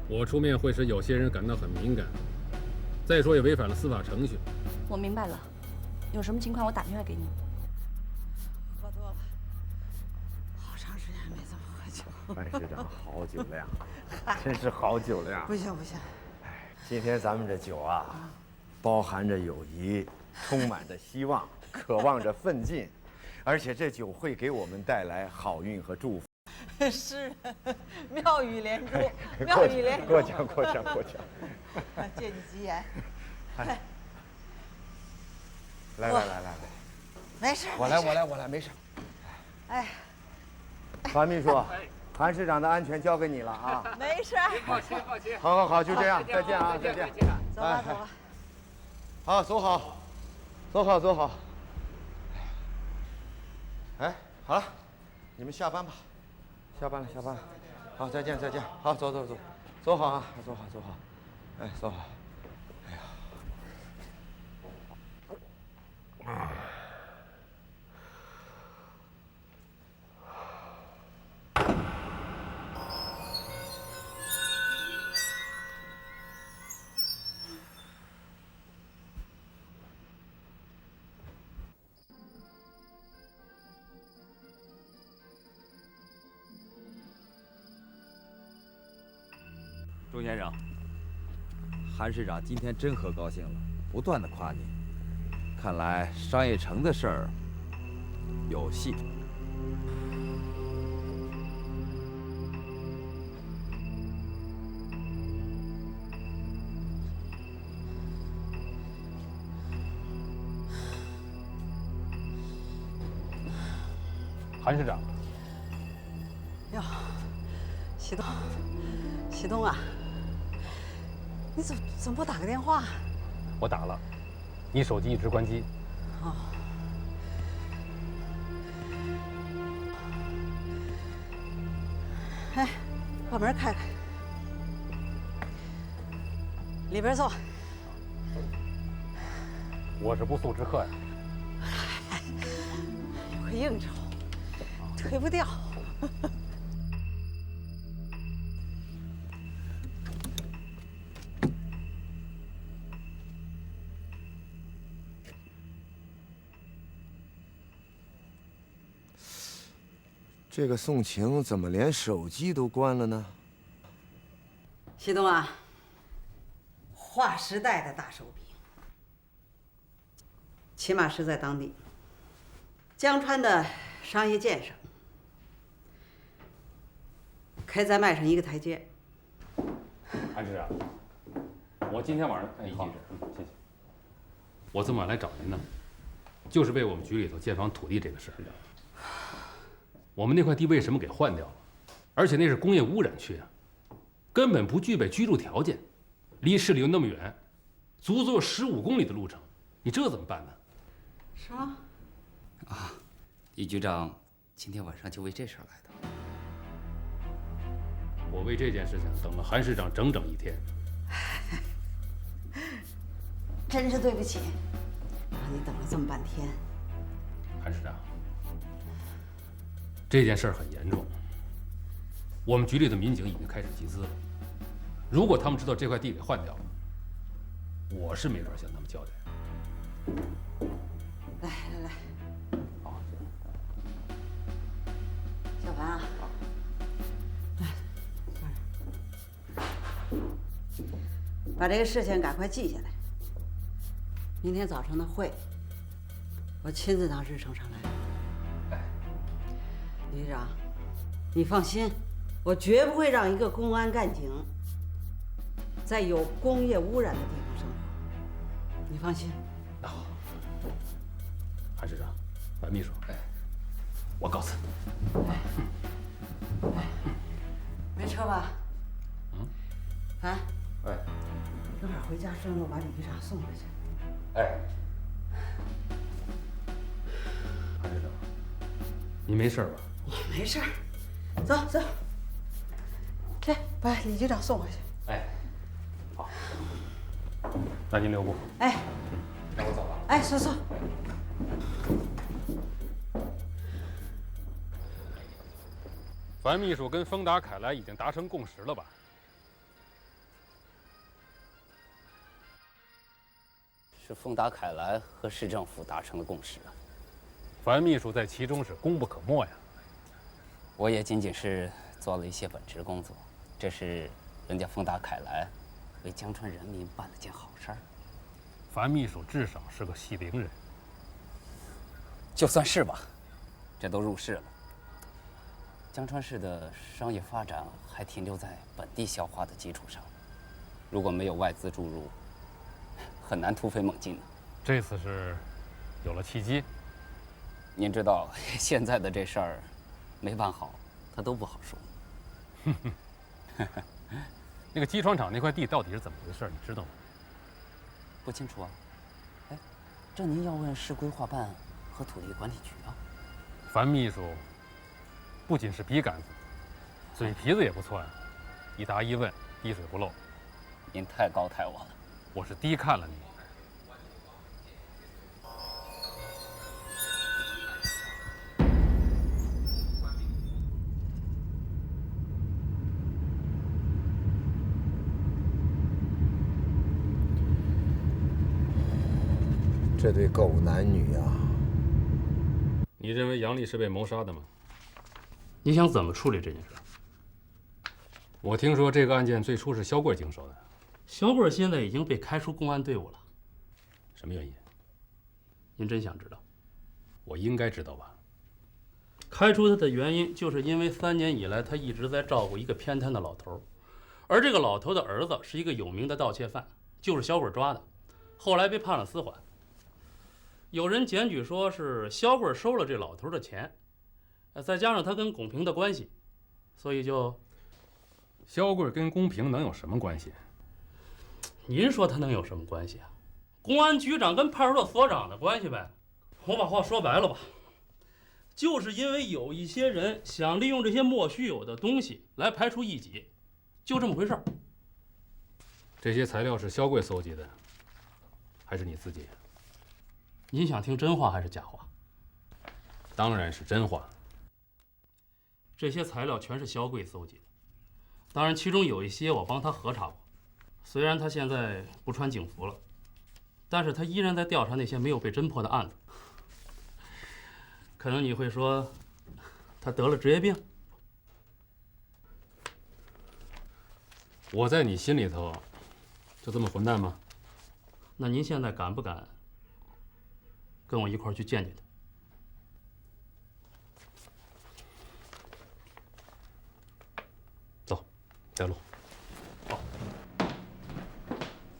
我出面会使有些人感到很敏感，再说也违反了司法程序。我明白了，有什么情况我打电话给你。喝多了，好长时间没这么喝酒。范市长好酒量，真是好酒量。不行不行，今天咱们这酒啊，包含着友谊，充满着希望，渴望着奋进，而且这酒会给我们带来好运和祝福。是，妙语连珠，妙语连珠。过奖过奖过奖。借你吉言。来，没事。我来，没事。哎，樊秘书，韩市长的安全交给你了啊。没事。放心。好，就这样，再见啊，再见。走吧。好，走好。哎，好了，你们下班吧。下班了。好，再见。好，走好啊，走好。哎，走好。哎呀。钟先生，韩市长今天真喝高兴了，不断的夸你。看来商业城的事儿有戏。韩市长。哟，启东啊，你怎么不打个电话？我打了，你手机一直关机。哦。哎，把门开开，里边坐。我是不速之客呀。有个应酬，推不掉。这个宋晴怎么连手机都关了呢？西东啊，划时代的大手笔，起码是在当地江川的商业建设可以再迈上一个台阶。韩市长，我今天晚上李记者，谢谢。我这么晚来找您呢，就是为我们局里头建房土地这个事儿。我们那块地为什么给换掉了？而且那是工业污染区啊，根本不具备居住条件，离市里又那么远，足足有15公里的路程，你这怎么办呢？是吗？啊，李局长今天晚上就为这事儿来的。我为这件事情等了韩市长整整1天。真是对不起，让你等了这么半天。韩市长，这件事儿很严重，我们局里的民警已经开始集资了。如果他们知道这块地给换掉了，我是没法向他们交代。来，小凡啊，来，把这个事情赶快记下来。明天早上的会，我亲自到日城上来。李局长，你放心，我绝不会让一个公安干警在有工业污染的地方生活。你放心。那好，韩市长，樊秘书，我告辞。没车吧？樊。哎。等会儿回家顺路把李局长送回去。哎。韩市长，你没事吧？我没事儿。走走。来，把李局长送回去。哎。好。那您留步。哎。那我走了。哎，走走。樊秘书跟丰达凯莱已经达成共识了吧？是丰达凯莱和市政府达成了共识啊。樊秘书在其中是功不可没呀。我也仅仅是做了一些本职工作，这是人家丰达凯莱为江川人民办了件好事儿。樊秘书至少是个系灵人。就算是吧，这都入市了。江川市的商业发展还停留在本地消化的基础上，如果没有外资注入，很难突飞猛进的。这次是有了契机。您知道现在的这事儿没办好，它都不好说。那个机床厂那块地到底是怎么回事？你知道吗？不清楚啊。哎，这您要问市规划办和土地管理局啊。樊秘书不仅是笔杆子，嘴皮子也不错呀，一答一问，滴水不漏。您太高抬我了，我是低看了你。这对狗男女啊！你认为杨丽是被谋杀的吗？你想怎么处理这件事？我听说这个案件最初是肖贵经手的。肖贵现在已经被开除公安队伍了。什么原因？您真想知道？我应该知道吧。开除他的原因就是因为3年以来他一直在照顾一个偏瘫的老头，而这个老头的儿子是一个有名的盗窃犯，就是肖贵抓的，后来被判了死缓。有人检举说是肖贵收了这老头的钱，再加上他跟龚平的关系，所以就……肖贵跟龚平能有什么关系？您说他能有什么关系啊？公安局长跟派出所所长的关系呗。我把话说白了吧，就是因为有一些人想利用这些莫须有的东西来排除异己，就这么回事儿。这些材料是肖贵搜集的，还是你自己？您想听真话还是假话？当然是真话。这些材料全是肖贵搜集的，当然其中有一些我帮他核查过。虽然他现在不穿警服了，但是他依然在调查那些没有被侦破的案子。可能你会说，他得了职业病。我在你心里头就这么混蛋吗？那您现在敢不敢跟我一块儿去见见他？走，带路。好。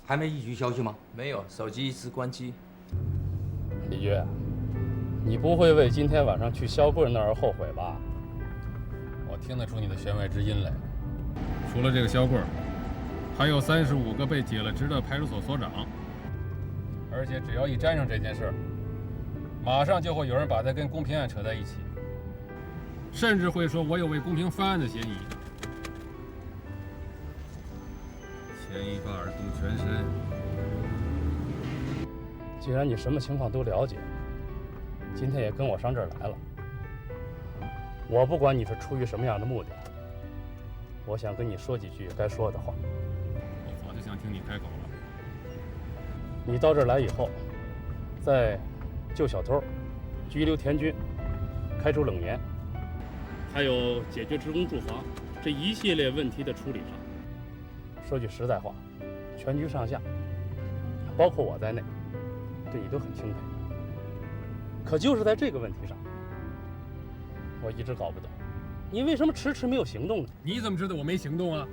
还没一局消息吗？没有，手机一直关机。李月，你不会为今天晚上去肖贵那儿后悔吧？我听得出你的弦外之音来。除了这个肖贵，还有35个被解了职的派出所所长，而且只要一沾上这件事儿，马上就会有人把他跟龚平案扯在一起，甚至会说我有为龚平翻案的嫌疑。牵一发而动全身，既然你什么情况都了解，今天也跟我上这儿来了，我不管你是出于什么样的目的，我想跟你说几句该说的话。我早就想听你开口了。你到这儿来以后，在救小偷、拘留田军、开除冷言，还有解决职工住房这一系列问题的处理上，说句实在话，全局上下，包括我在内，对你都很钦佩。可就是在这个问题上，我一直搞不懂，你为什么迟迟没有行动呢？你怎么知道我没行动啊？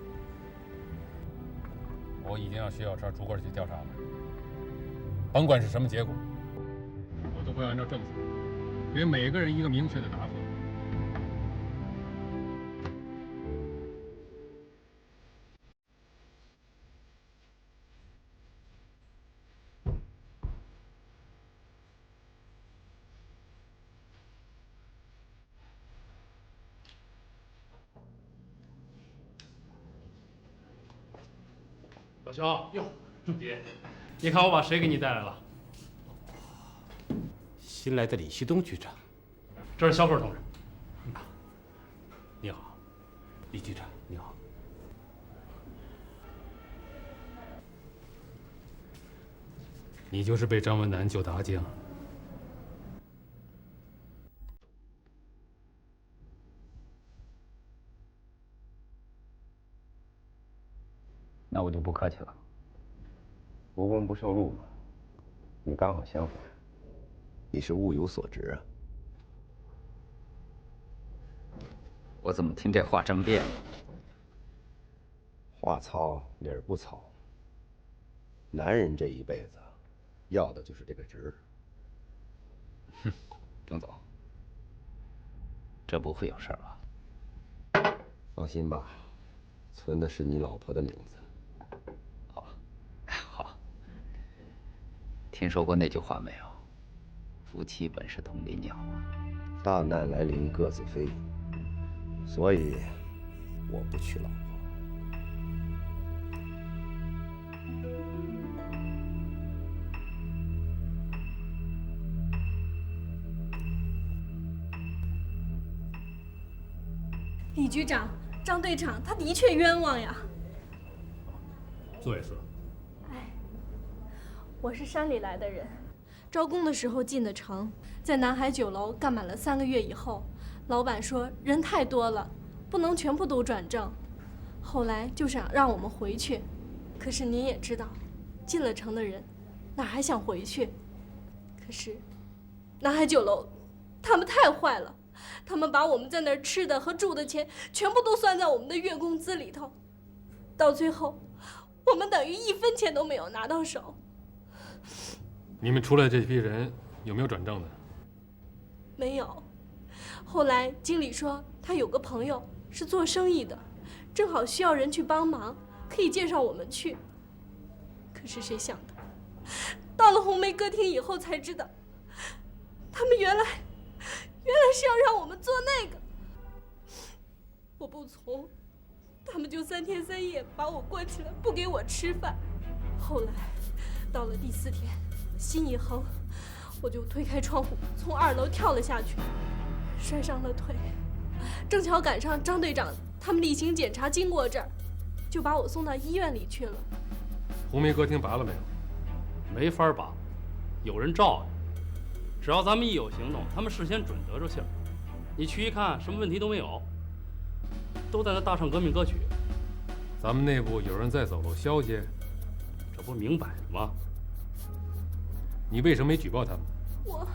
我已经让薛小川逐个去调查了，甭管是什么结果，我都会按照政策给每个人一个明确的答复。老肖，哟，爹，你看我把谁给你带来了？新来的李旭东局长。这是小贺同志。你好，李局长，你好。你就是被张文南救的阿江。那我就不客气了。无功不受禄嘛，你刚好相反。你是物有所值啊。我怎么听这话这么别扭？话糙理儿不糙。男人这一辈子，要的就是这个值儿。哼，董总，这不会有事儿吧？放心吧，存的是你老婆的名字。好。听说过那句话没有？夫妻本是同林鸟啊。大难来临各自飞，所以我不娶老婆。李局长、张队长，他的确冤枉呀。坐一次。我是山里来的人，招工的时候进的城，在南海酒楼干满了3个月以后，老板说人太多了，不能全部都转正，后来就想让我们回去。可是您也知道，进了城的人哪还想回去？可是南海酒楼他们太坏了，他们把我们在那儿吃的和住的钱全部都算在我们的月工资里头，到最后我们等于1分钱都没有拿到手。你们出来这批人有没有转正的？没有。后来经理说他有个朋友是做生意的，正好需要人去帮忙，可以介绍我们去。可是谁想的，到了红梅歌厅以后才知道，他们原来是要让我们做那个。我不从，他们就3天3夜把我关起来，不给我吃饭。后来到了第4天，心一横，我就推开窗户，从2楼跳了下去，摔伤了腿。正巧赶上张队长他们例行检查经过这儿，就把我送到医院里去了。红梅歌厅拔了没有？没法拔，有人罩着。只要咱们一有行动，他们事先准得着信儿。你去一看，什么问题都没有，都在那大唱革命歌曲。咱们内部有人在走漏消息，这不明摆的吗？你为什么没举报他们？我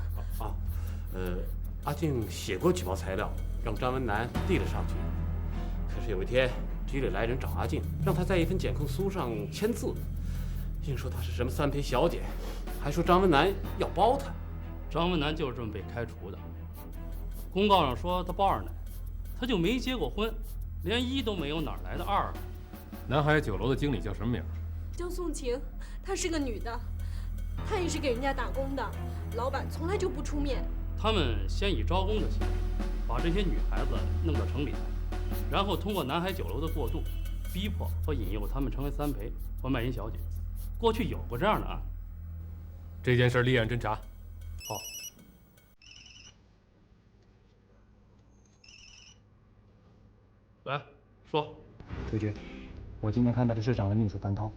阿静写过举报材料，让张文南递了上去。可是有一天，局里来人找阿静，让他在一份检控书上签字，硬说她是什么3陪小姐，还说张文南要包她。张文南就是这么被开除的。公告上说他包2奶，他就没结过婚，连1都没有，哪来的2啊？南海酒楼的经理叫什么名？叫宋晴，她是个女的，她也是给人家打工的，老板从来就不出面。他们先以招工的形式，把这些女孩子弄到城里来，然后通过南海酒楼的过渡，逼迫和引诱他们成为3陪或卖淫小姐。过去有过这样的案。这件事立案侦查。好。来说，推举，我今天看到的市长的秘书樊涛，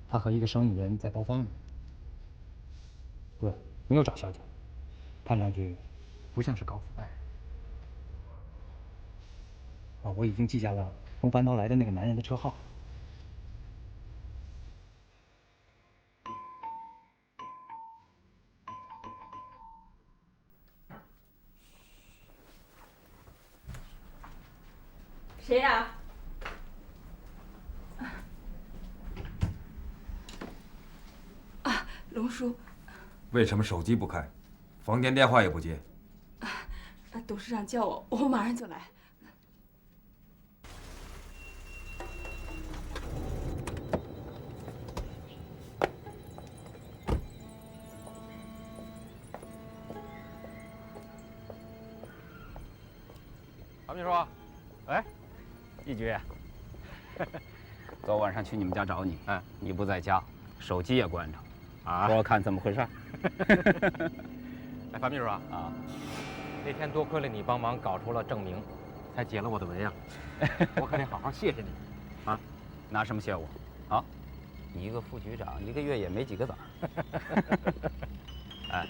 他和一个生意人在包房呢。对，没有找小姐，看上去不像是搞腐败。啊，我已经记下了从樊涛来的那个男人的车号。谁呀？啊，龙叔。为什么手机不开，房间电话也不接？董事长叫我，我马上就来。韩秘书，哎，一局，昨晚上去你们家找你，你不在家，手机也关着，说说看怎么回事？哎，樊秘书啊，那天多亏了你帮忙搞出了证明，才解了我的围啊，我可得好好谢谢你。啊，拿什么谢我？啊，你一个副局长，一个月也没几个子儿。哎，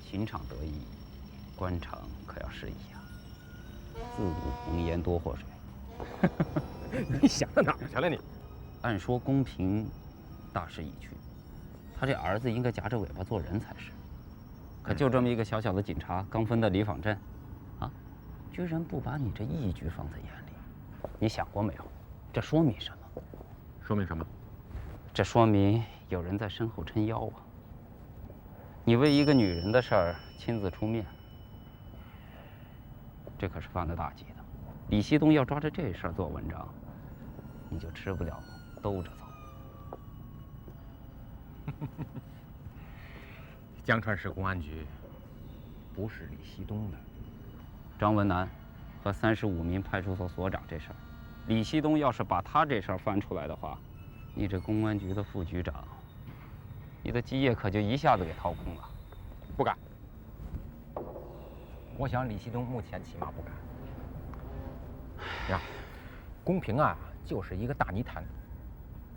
情场得意，官场可要失意啊。自古红颜多祸水。你想到哪儿去了你？按说公平大势已去，他这儿子应该夹着尾巴做人才是。可就这么一个小小的警察，刚分的里坊镇，啊，居然不把你这义举放在眼里。你想过没有？这说明什么？说明什么？这说明有人在身后撑腰啊！你为一个女人的事儿亲自出面，这可是犯了大忌的。李希东要抓着这事儿做文章，你就吃不了兜着走。江川市公安局不是李希东的。张文南和35名派出所所长这事儿，李希东要是把他这事儿翻出来的话，你这公安局的副局长，你的基业可就一下子给掏空了。不敢。我想李希东目前起码不敢。呀，公平啊，就是一个大泥潭，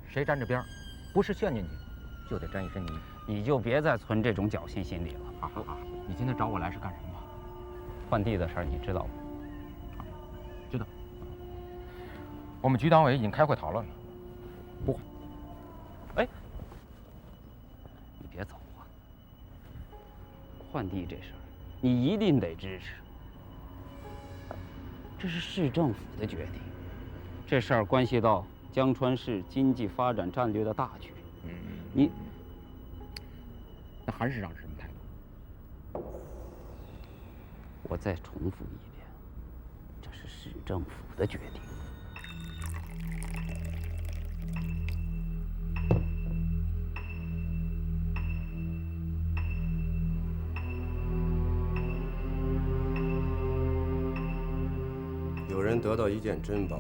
谁沾着边儿，不是陷进去，就得沾一身泥。你就别再存这种侥幸心理了。好，你今天找我来是干什么？换地的事儿你知道吗？知道。我们局党委已经开会讨论了，不换。哎，你别走啊！换地这事儿，你一定得支持。这是市政府的决定，这事儿关系到江川市经济发展战略的大局。你，那韩市长是什么态度？我再重复一遍，这是市政府的决定。有人得到一件珍宝，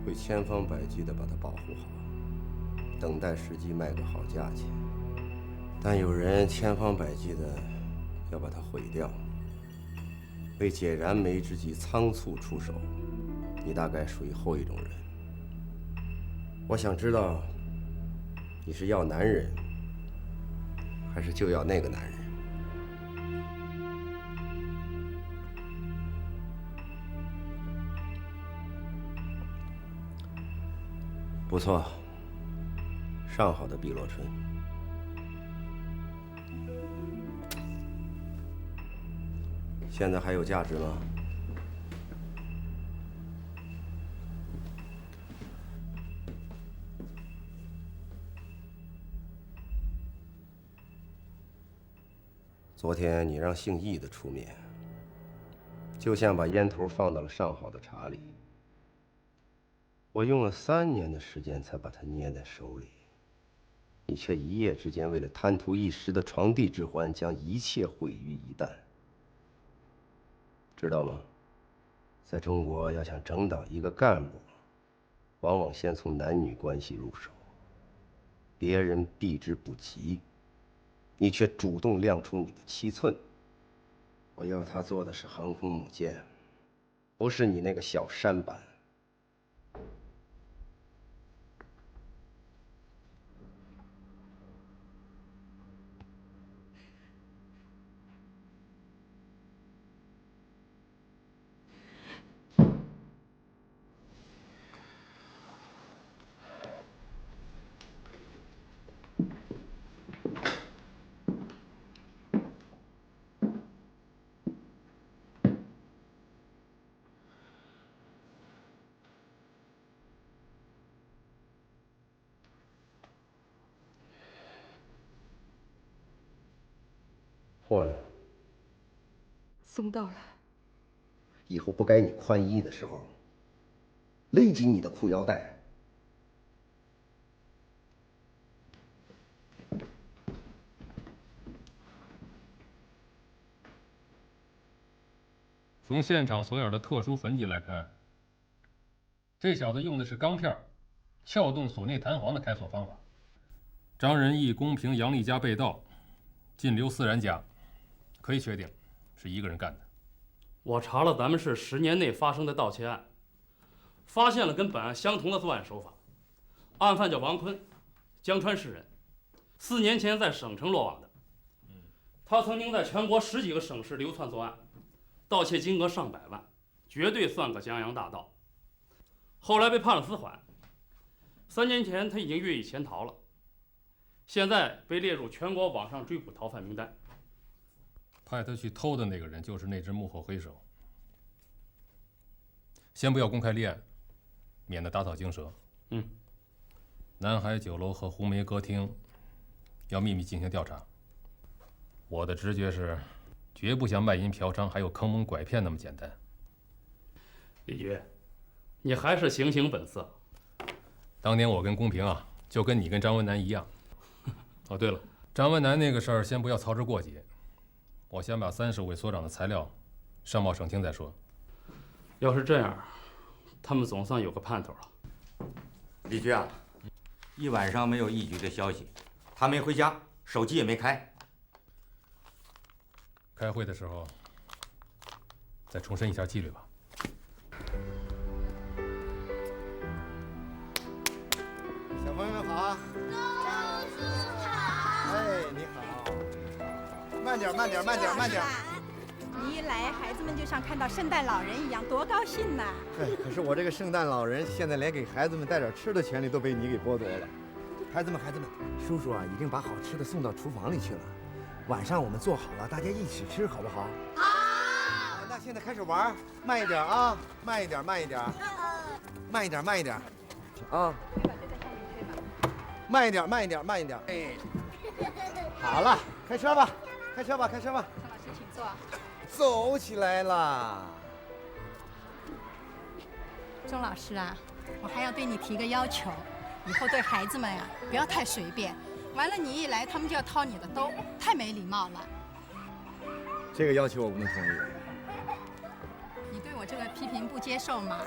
会千方百计地把它保护好，等待时机卖个好价钱。但有人千方百计地要把它毁掉，为解燃眉之急仓促出手。你大概属于后一种人。我想知道，你是要男人，还是就要那个男人？不错，上好的碧螺春。现在还有价值吗？昨天你让姓易的出面，就像把烟头放到了上好的茶里。我用了3年的时间才把它捏在手里，你却一夜之间为了贪图一时的床笫之欢，将一切毁于一旦。知道吗？在中国，要想整倒一个干部，往往先从男女关系入手。别人避之不及，你却主动亮出你的7寸。我要他做的是横弓母箭，不是你那个小舢板。破了，松到了。以后不该你宽衣的时候，勒紧你的裤腰带。从现场所有的特殊痕迹来看，这小子用的是钢片撬动锁内弹簧的开锁方法。张仁义、公平、杨丽家被盗，进刘思然家，可以确定是一个人干的。我查了咱们市10年内发生的盗窃案，发现了跟本案相同的作案手法。案犯叫王坤，江川市人，4年前在省城落网的。他曾经在全国10几个省市流窜作案，盗窃金额上百万，绝对算个江洋大盗。后来被判了死缓。3年前他已经越狱潜逃了，现在被列入全国网上追捕逃犯名单。派他去偷的那个人就是那只幕后黑手。先不要公开立案，免得打草惊蛇。南海酒楼和红梅歌厅要秘密进行调查。我的直觉是，绝不像卖淫嫖娼还有坑蒙拐骗那么简单。李局，你还是形形本色。当年我跟公平啊，就跟你跟张文南一样。哦，对了，张文南那个事儿先不要操之过急，我先把30位所长的材料上报省厅再说。要是这样，他们总算有个盼头了。李局啊，一晚上没有一局的消息，他没回家，手机也没开。开会的时候再重申一下纪律吧。小朋友们好。哎，你好。慢点，慢点，慢点，慢点。你一来，孩子们就像看到圣诞老人一样，多高兴呐！可是我这个圣诞老人现在连给孩子们带点吃的权利都被你给剥夺了。孩子们，叔叔啊，已经把好吃的送到厨房里去了。晚上我们做好了，大家一起吃，好不好？好。那现在开始玩，慢一点啊，慢一点，慢一点，慢一点，慢一点，啊。慢一点，慢一点，慢一点。哎，好了，开车吧，开车吧，开车吧。张老师，请坐。走起来了。钟老师啊，我还要对你提个要求，以后对孩子们呀，不要太随便。完了，你一来，他们就要掏你的兜，太没礼貌了。这个要求我不能同意。你对我这个批评不接受吗？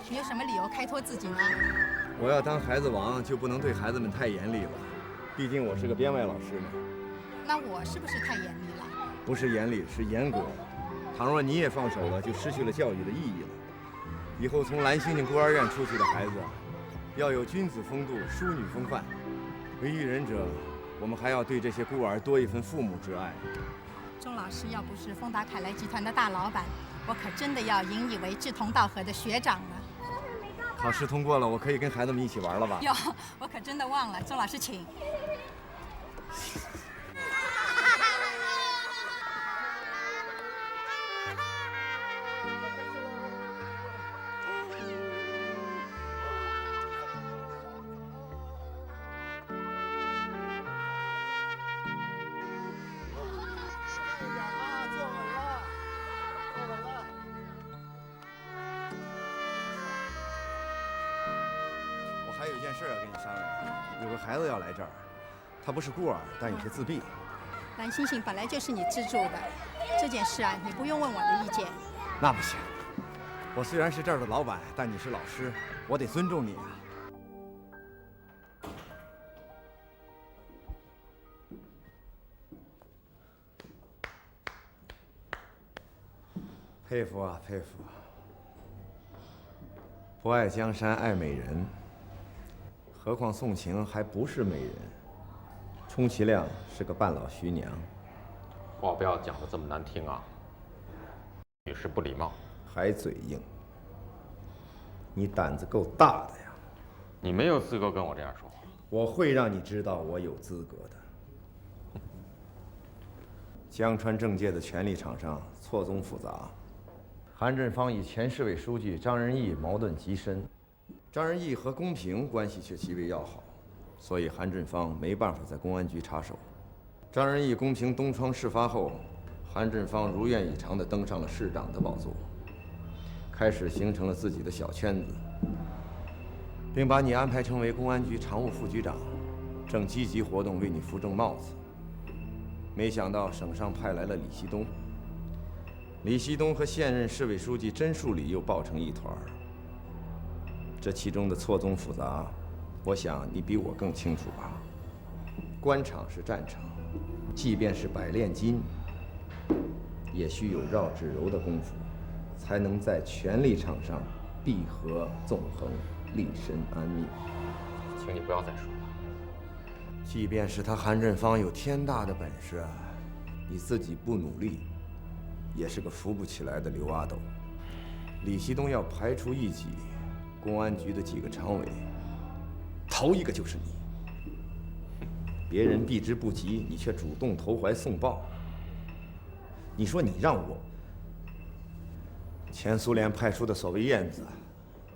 你有什么理由开脱自己吗？我要当孩子王，就不能对孩子们太严厉了，毕竟我是个编外老师嘛。那我是不是太严厉了？不是严厉，是严格。倘若你也放手了，就失去了教育的意义了。以后从蓝星星孤儿院出去的孩子，要有君子风度、淑女风范。为育人者，我们还要对这些孤儿多一份父母之爱。钟老师要不是丰达凯莱集团的大老板，我可真的要引以为志同道合的学长了。考试通过了，我可以跟孩子们一起玩了吧？哟，我可真的忘了，钟老师请。还有一件事要跟你商量，有个孩子要来这儿，他不是孤儿，但有些自闭。蓝星星本来就是你资助的，这件事啊，你不用问我的意见。那不行，我虽然是这儿的老板，但你是老师，我得尊重你啊。佩服啊，佩服！不爱江山爱美人，何况宋晴还不是美人，充其量是个半老徐娘。话不要讲的这么难听啊，女士不礼貌。还嘴硬，你胆子够大的呀！你没有资格跟我这样说话。我会让你知道我有资格的。江川政界的权力场上错综复杂，韩振芳与前市委书记张仁义矛盾极深，张仁义和龚平关系却极为要好，所以韩振芳没办法在公安局插手。张仁义、龚平东窗事发后，韩振芳如愿以偿地登上了市长的宝座，开始形成了自己的小圈子，并把你安排成为公安局常务副局长，正积极活动为你扶正帽子。没想到省上派来了李希东，李希东和现任市委书记甄树礼又抱成一团儿。这其中的错综复杂，我想你比我更清楚吧。官场是战场，即便是百炼金，也需有绕指柔的功夫，才能在权力场上闭合纵横，立身安命。请你不要再说了。即便是他韩振芳有天大的本事，你自己不努力，也是个扶不起来的刘阿斗。李希东要排除异己，公安局的几个常委，头一个就是你。别人避之不及，你却主动投怀送抱。你说你让我，前苏联派出的所谓燕子，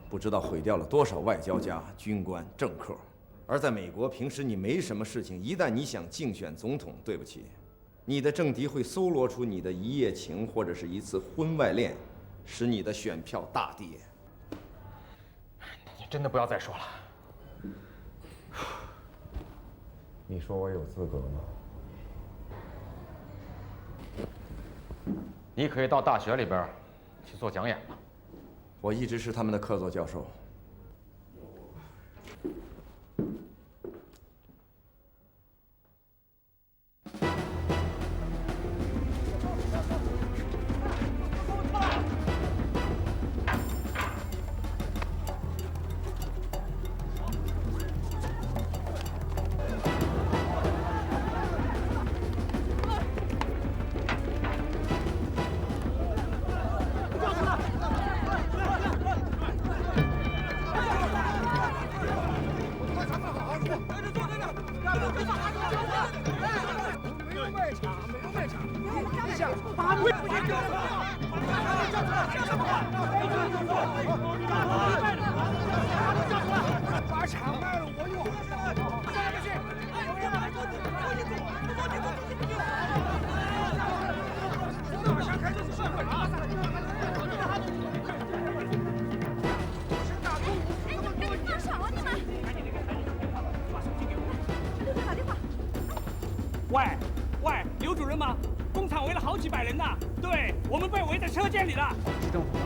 不知道毁掉了多少外交家、军官、政客。而在美国，平时你没什么事情，一旦你想竞选总统，对不起，你的政敌会搜罗出你的一夜情或者是一次婚外恋，使你的选票大跌。你真的不要再说了。你说我有资格吗？你可以到大学里边去做讲演了。我一直是他们的客座教授。把场卖了，我又马上开车去上课。放手啊你们！刘队打电话。喂，刘主任吗？工厂围了好几百人呢。对，我们被围在车间里了。市政府的，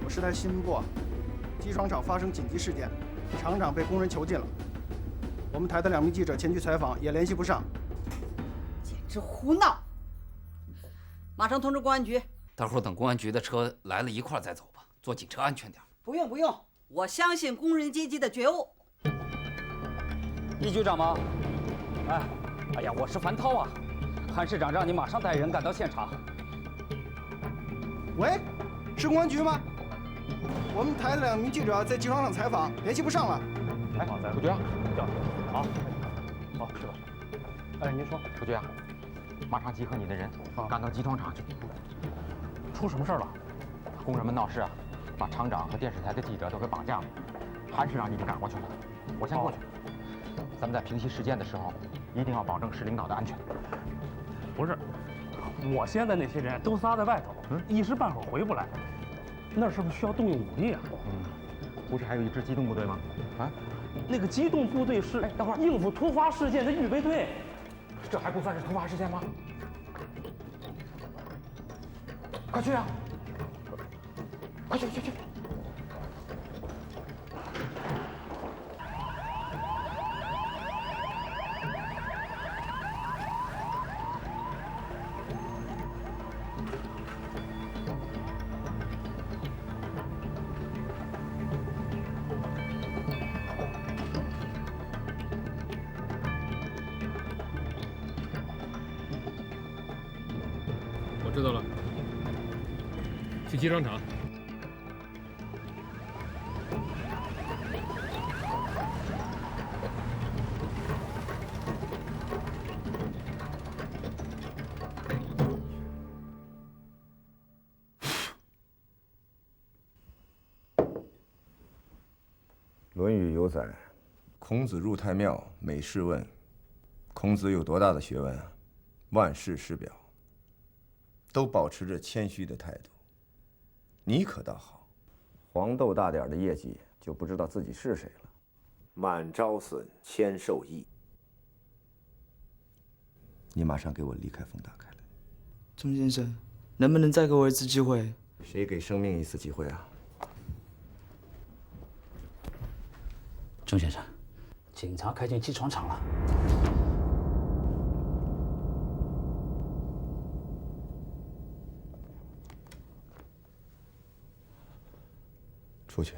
我是台新闻部，机床厂发生紧急事件，厂长被工人囚禁了。我们台的2名记者前去采访，也联系不上。简直胡闹！马上通知公安局。待会儿等公安局的车来了，一块儿再走吧，坐警车安全点。不用，我相信工人阶级的觉悟。易局长吗？哎呀，我是樊涛啊，韩市长让你马上带人赶到现场。喂，是公安局吗？我们台的2名记者在机床厂采访，联系不上了。哎，楚局啊，好，是吧？哎，您说，楚局啊，马上集合你的人，赶到机床厂去。出什么事了？工人们闹事啊，把厂长和电视台的记者都给绑架了。韩市长已经赶过去了，我先过去。咱们在平息事件的时候，一定要保证市领导的安全。不是，我现在那些人都撒在外头，一时半会儿回不来。那是不是需要动用武力啊？不是还有一支机动部队吗？那个机动部队是等会儿应付突发事件的预备队。这还不算是突发事件吗？快去啊！快去！知道了，去机装厂。《论语》有载：“孔子入太庙，每事问。”孔子有多大的学问啊？万事师表，都保持着谦虚的态度。你可倒好，黄豆大点的业绩就不知道自己是谁了。满招损，谦受益。你马上给我离开丰大开来。钟先生，能不能再给我一次机会？谁给生命一次机会啊？钟先生，警察开进机床厂了。出去。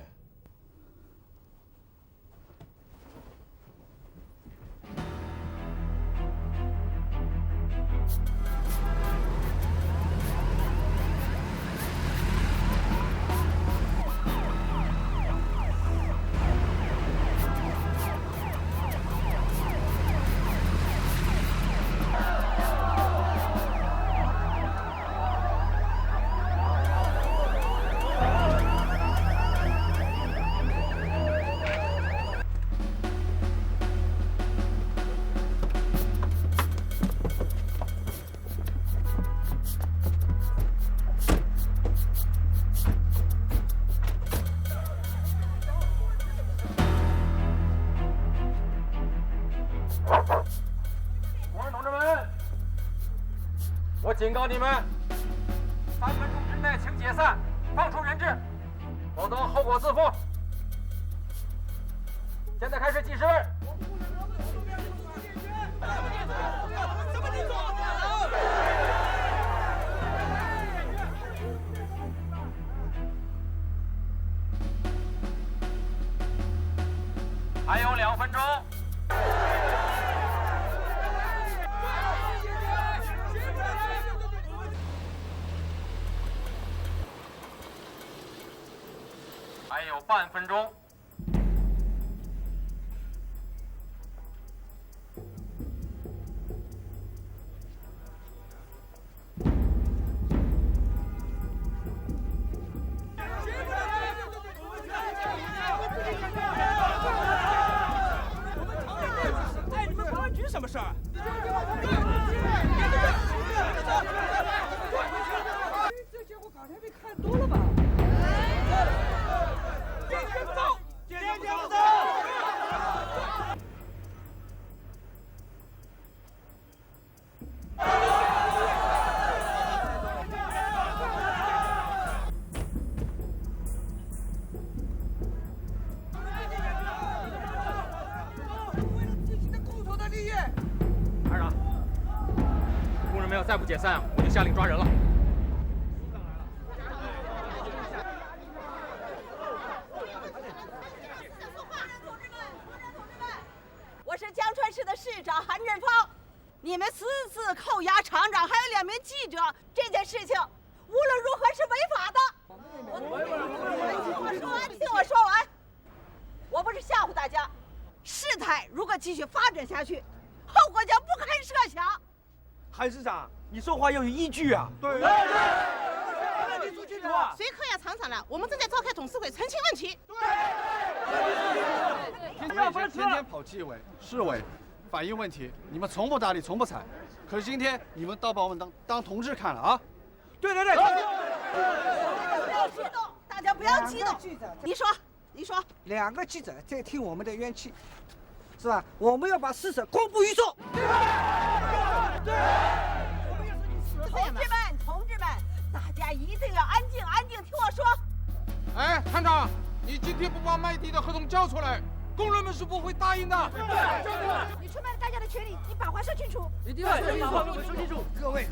警告你们，3分钟之内请解散，放出人质，否则后果自负。现在开始计时。还有2分钟。还有半分钟。哎，你们保安局什么事儿？这家伙刚才被看多了吧？坚决不走！坚决不走！为了自己的共同的利益。排长，工人们要再不解散，我就下令抓人了。我是江川市的市长韩振芳，你们私自扣押厂长还有2名记者，这件事情无论如何是违法的。听我说完，我不是吓唬大家，事态如果继续发展下去，后果将不堪设想。韩市长，你说话要有依据啊！对。你说清楚啊！谁扣押厂长了？我们正在召开董事会澄清问题。天天跑纪委、市委，反映问题，你们从不搭理，从不睬。可是今天你们倒把我们当同志看了啊！对。不要激动，大家不要激动。你说，2个记者在听我们的怨气，是吧？我们要把事实公布于众。对。同志们，大家一定要安静，听我说。哎，厂长，你今天不把卖地的合同交出来，工人们是不会答应的。你出卖了大家的权利，你把话说清楚。一定要说清楚。各位，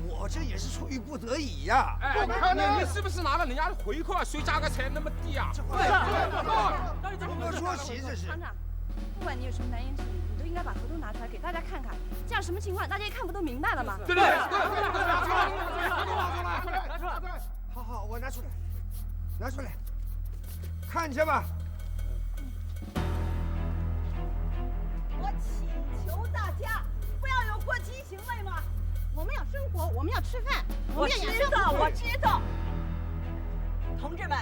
我这也是出于不得已呀。我看你是不是拿了人家的回扣啊？谁家个财那么低啊？到底怎么说起这是？厂长，不管你有什么难言之隐，你都应该该把合同拿出来给大家看看，这样什么情况大家一看不都明白了吗？对，拿出来！好，我拿出来，看去吧。我请求大家不要有过激行为嘛！我们要生活，我们要吃饭，我知道。同志们，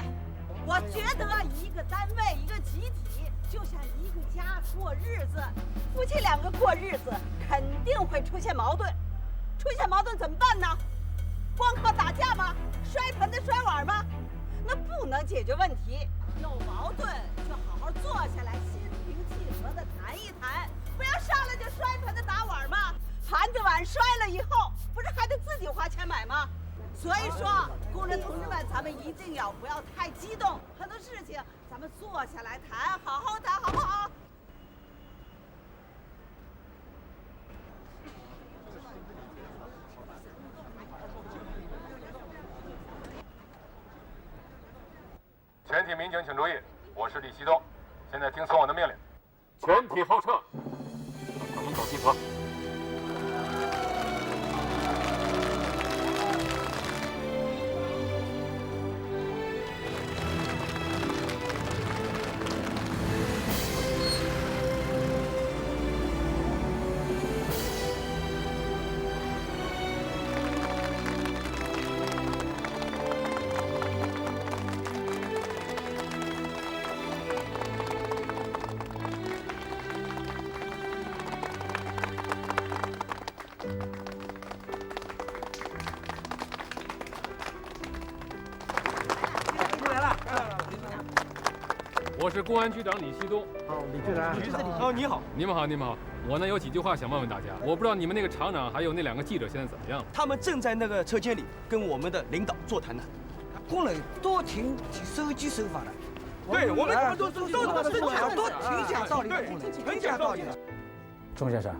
我觉得一个单位、一个集体就像一个家过日子，夫妻两个过日子肯定会出现矛盾，怎么办呢？光靠打架吗？摔盆子摔碗吗？那不能解决问题。有矛盾就好好坐下来，心平气和地谈一谈，不要上来就摔盆子打碗嘛。盘子碗摔了以后，不是还得自己花钱买吗？所以说，工人同志们，咱们一定要不要太激动，很多事情咱们坐下来谈，好好谈，好不好？全体民警请注意，我是李希东，现在听从我的命令，全体后撤，往门口集合。我是公安局长李希东。李局长。你好。你们好。我呢有几句话想问问大家。我不知道你们那个厂长还有那2个记者现在怎么样？他们正在那个车间里跟我们的领导座谈呢。工人多听手机手法的。对，我们都多听讲道理的工人，很讲道理的。钟先生，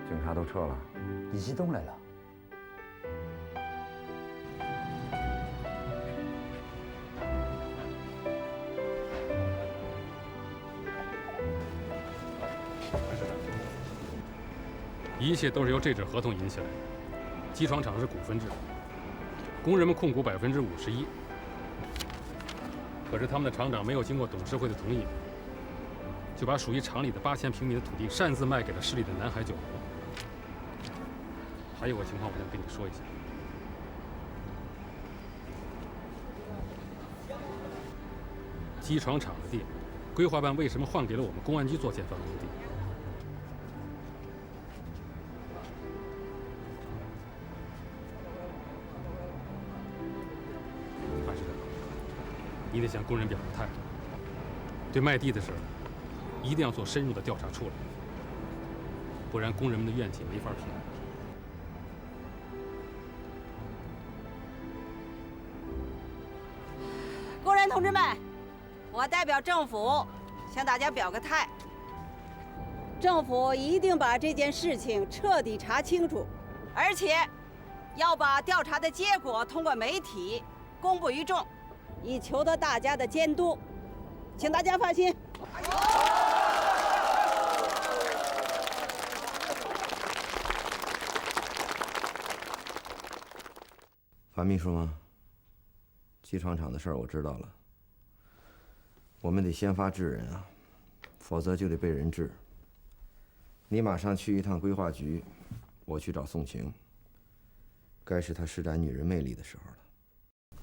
警察都撤了，李希东来了。一切都是由这纸合同引起来的。机床厂是股份制，工人们控股51%，可是他们的厂长没有经过董事会的同意，就把属于厂里的8000平米的土地擅自卖给了市里的南海酒楼。还有个情况，我想跟你说一下。机床厂的地，规划办为什么换给了我们公安局做建房用地？你得向工人表个态，对卖地的事儿，一定要做深入的调查处理，不然工人们的怨气没法平。工人同志们，我代表政府向大家表个态，政府一定把这件事情彻底查清楚，而且要把调查的结果通过媒体公布于众。以求得大家的监督，请大家放心。樊秘书吗？机床厂的事儿我知道了，我们得先发制人啊，否则就得被人治。你马上去一趟规划局，我去找宋晴。该是她施展女人魅力的时候了。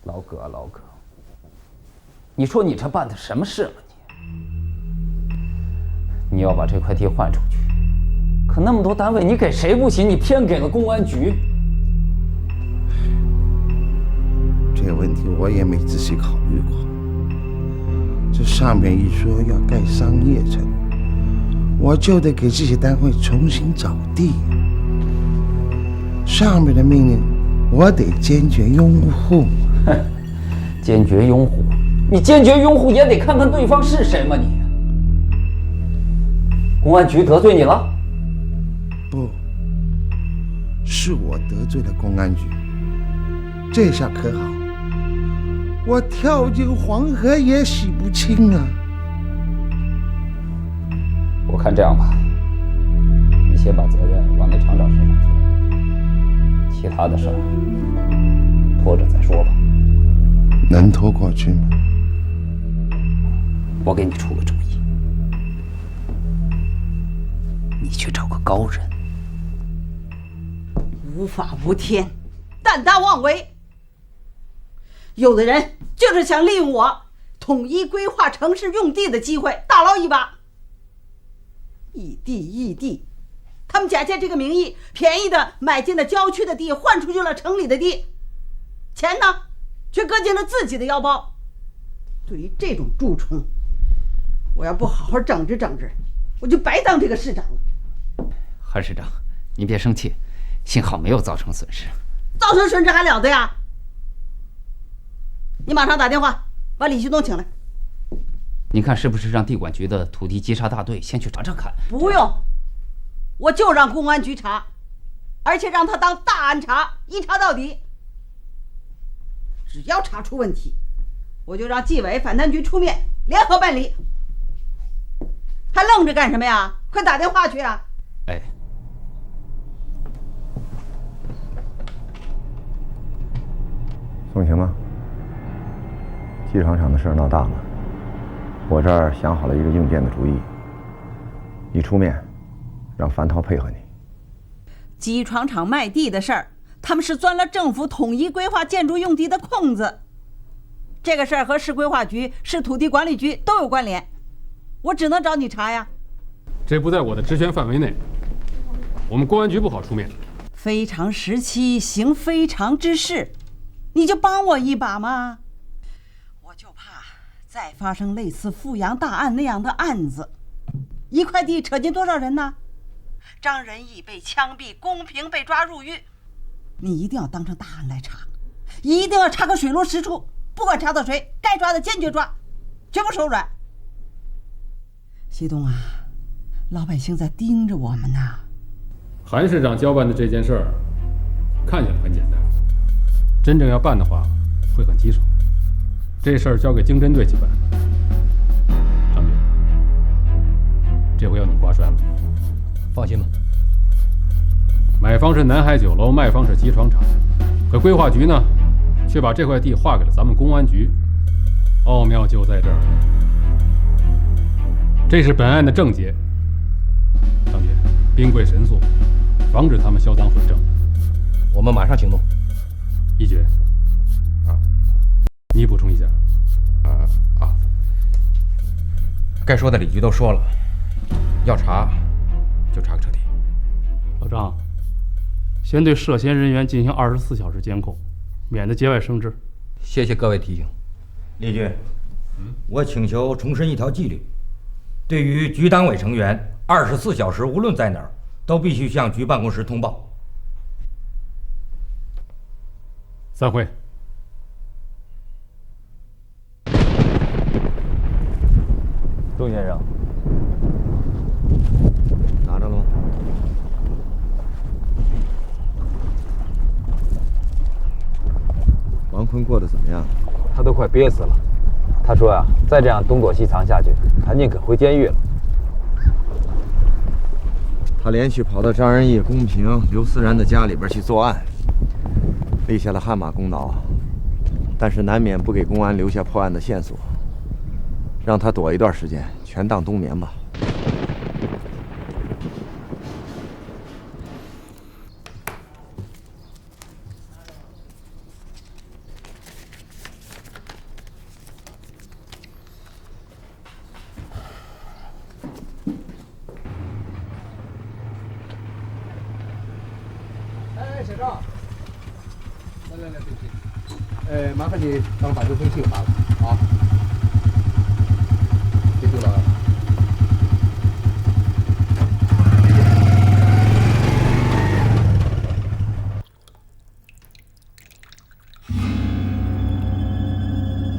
老葛。你说你这办的什么事了你要把这块地换出去，可那么多单位你给谁不行，你偏给了公安局。这个问题我也没仔细考虑过。这上面一说要盖商业城，我就得给这些单位重新找地。上面的命令我得坚决拥护。坚决拥护？你坚决拥护也得看看对方是谁嘛你。公安局得罪你了？不，是我得罪了公安局。这下可好，我跳进黄河也洗不清啊。我看这样吧，你先把责任往那厂长身上推，其他的事儿拖着再说吧。能拖过去吗？我给你出个主意，你去找个高人。无法无天，胆大妄为。有的人就是想利用我统一规划城市用地的机会大捞一把。异地，他们假借这个名义，便宜的买进了郊区的地，换出去了城里的地，钱呢，却搁进了自己的腰包。对于这种蛀虫，我要不好好整治整治，我就白当这个市长了。韩市长，您别生气，幸好没有造成损失。造成损失还了得呀！你马上打电话把李旭东请来。您看是不是让地管局的土地稽查大队先去查查看？不用，我就让公安局查，而且让他当大案查，一查到底。只要查出问题，我就让纪委反贪局出面联合办理。还愣着干什么呀？快打电话去啊！哎，送行吗？机场厂的事儿闹大了，我这儿想好了一个应变的主意。你出面，让樊涛配合你。机床厂卖地的事儿，他们是钻了政府统一规划建筑用地的空子。这个事儿和市规划局、市土地管理局都有关联，我只能找你查呀。这不在我的职权范围内，我们公安局不好出面。非常时期行非常之事，你就帮我一把嘛。我就怕再发生类似富阳大案那样的案子，一块地扯进多少人呢？张仁义被枪毙，公平被抓入狱，你一定要当成大案来查，一定要查个水落石出，不管查到谁，该抓的坚决抓，绝不手软。西东啊，老百姓在盯着我们呢。韩市长交办的这件事儿，看起来很简单，真正要办的话，会很棘手。这事儿交给经侦队去办。张局，这回要你挂帅了。放心吧。买方是南海酒楼，卖方是机床厂，可规划局呢，却把这块地划给了咱们公安局。奥妙就在这儿，这是本案的症结。张局，兵贵神速，防止他们销赃毁证。我们马上行动。一决，你补充一下。该说的李局都说了，要查就查个彻底。老张，先对涉嫌人员进行24小时监控，免得节外生枝。谢谢各位提醒。李局，我请求重申一条纪律：对于局党委成员，24小时无论在哪儿，都必须向局办公室通报。散会。钟先生，拿着了吗？王坤过得怎么样？他都快憋死了。他说呀，再这样东躲西藏下去，他宁可回监狱了。他连续跑到张仁义、公平、刘思然的家里边去作案，立下了汗马功劳，但是难免不给公安留下破案的线索。让他躲一段时间，全当冬眠吧。哎，小赵，来，对不起，麻烦你帮把这封信发了啊。记住了啊。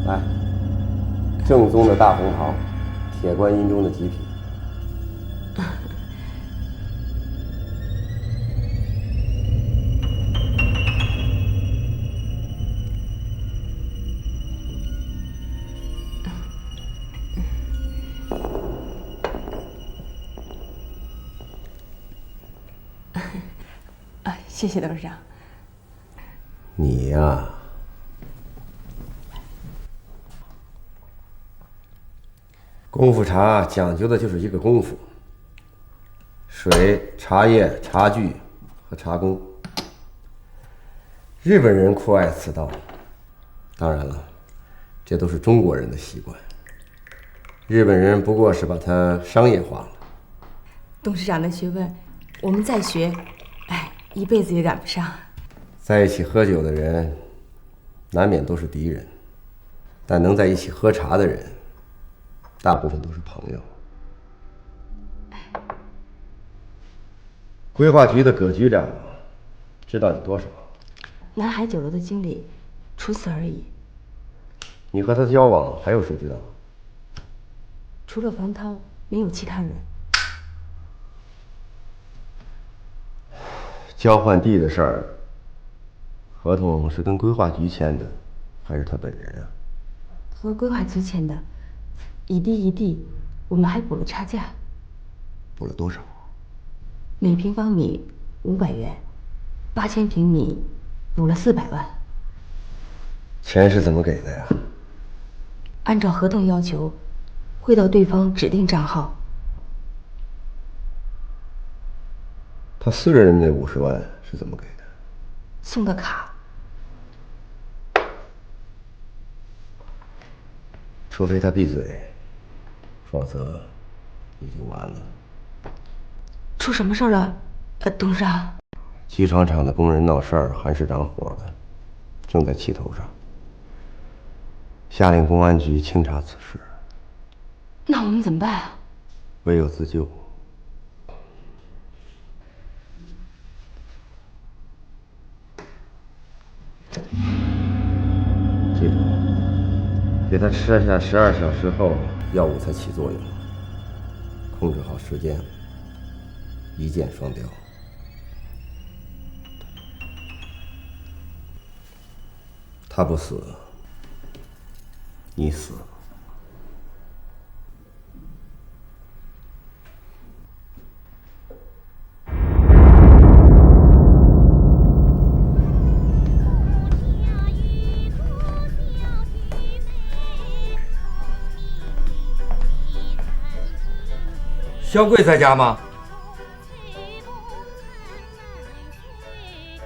来，正宗的大红袍，铁观音中的极品。谢谢董事长。你呀，功夫茶讲究的就是一个功夫：水、茶叶、茶具和茶工。日本人酷爱此道，当然了，这都是中国人的习惯。日本人不过是把它商业化了。董事长的学问，我们再学，一辈子也赶不上。在一起喝酒的人，难免都是敌人，但能在一起喝茶的人，大部分都是朋友。规划局的葛局长知道你多少？南海酒楼的经理，除此而已。你和他交往还有谁知道？除了房涛，没有其他人。交换地的事儿，合同是跟规划局签的，还是他本人啊？和规划局签的，一地一地，我们还补了差价。补了多少？每平方米500元，8000平米补了400万。钱是怎么给的呀？按照合同要求，汇到对方指定账号。他私人的那50万是怎么给的？送的卡。除非他闭嘴，否则你就完了。出什么事儿了，董事长？机床厂的工人闹事儿，韩市长火了，正在气头上，下令公安局清查此事。那我们怎么办啊？唯有自救。记住，给他吃下12小时后，药物才起作用。控制好时间，一箭双雕。他不死，你死。肖贵在家吗？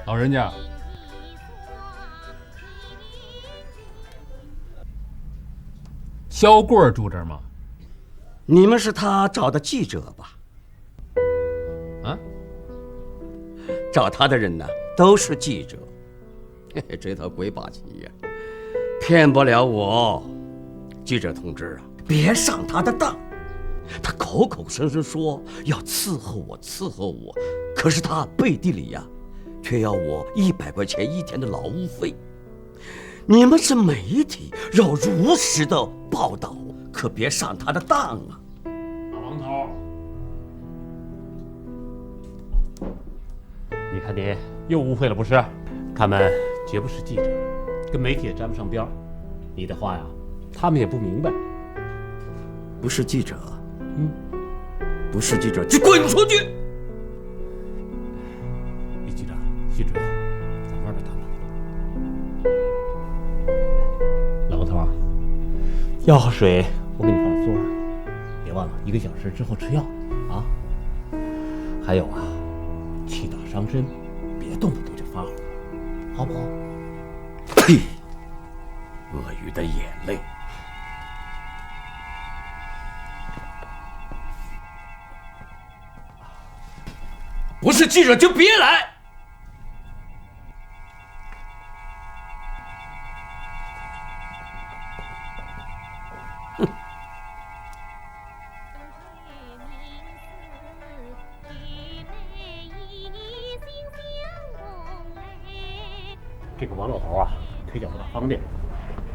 老人家，肖贵住这儿吗？你们是他找的记者吧？啊？找他的人呢，都是记者。嘿嘿，这套鬼把戏呀，骗不了我。记者同志啊，别上他的当。他口口声声说要伺候我，伺候我，可是他背地里呀，却要我100块钱一天的劳务费。你们是媒体，要如实的报道，可别上他的当啊！老王头，你看你又误会了不是？他们绝不是记者，跟媒体也沾不上边儿。你的话呀，他们也不明白。不是记者。不是记者，就滚出去！李局长，徐主任，咱慢点谈吧。老头啊，药和水我给你放桌上，别忘了1个小时之后吃药啊。还有啊，气大伤身，别动不动就发火，好不好？呸！鳄鱼的眼泪。不是记者就别来！哼！这个王老头啊，腿脚不大方便，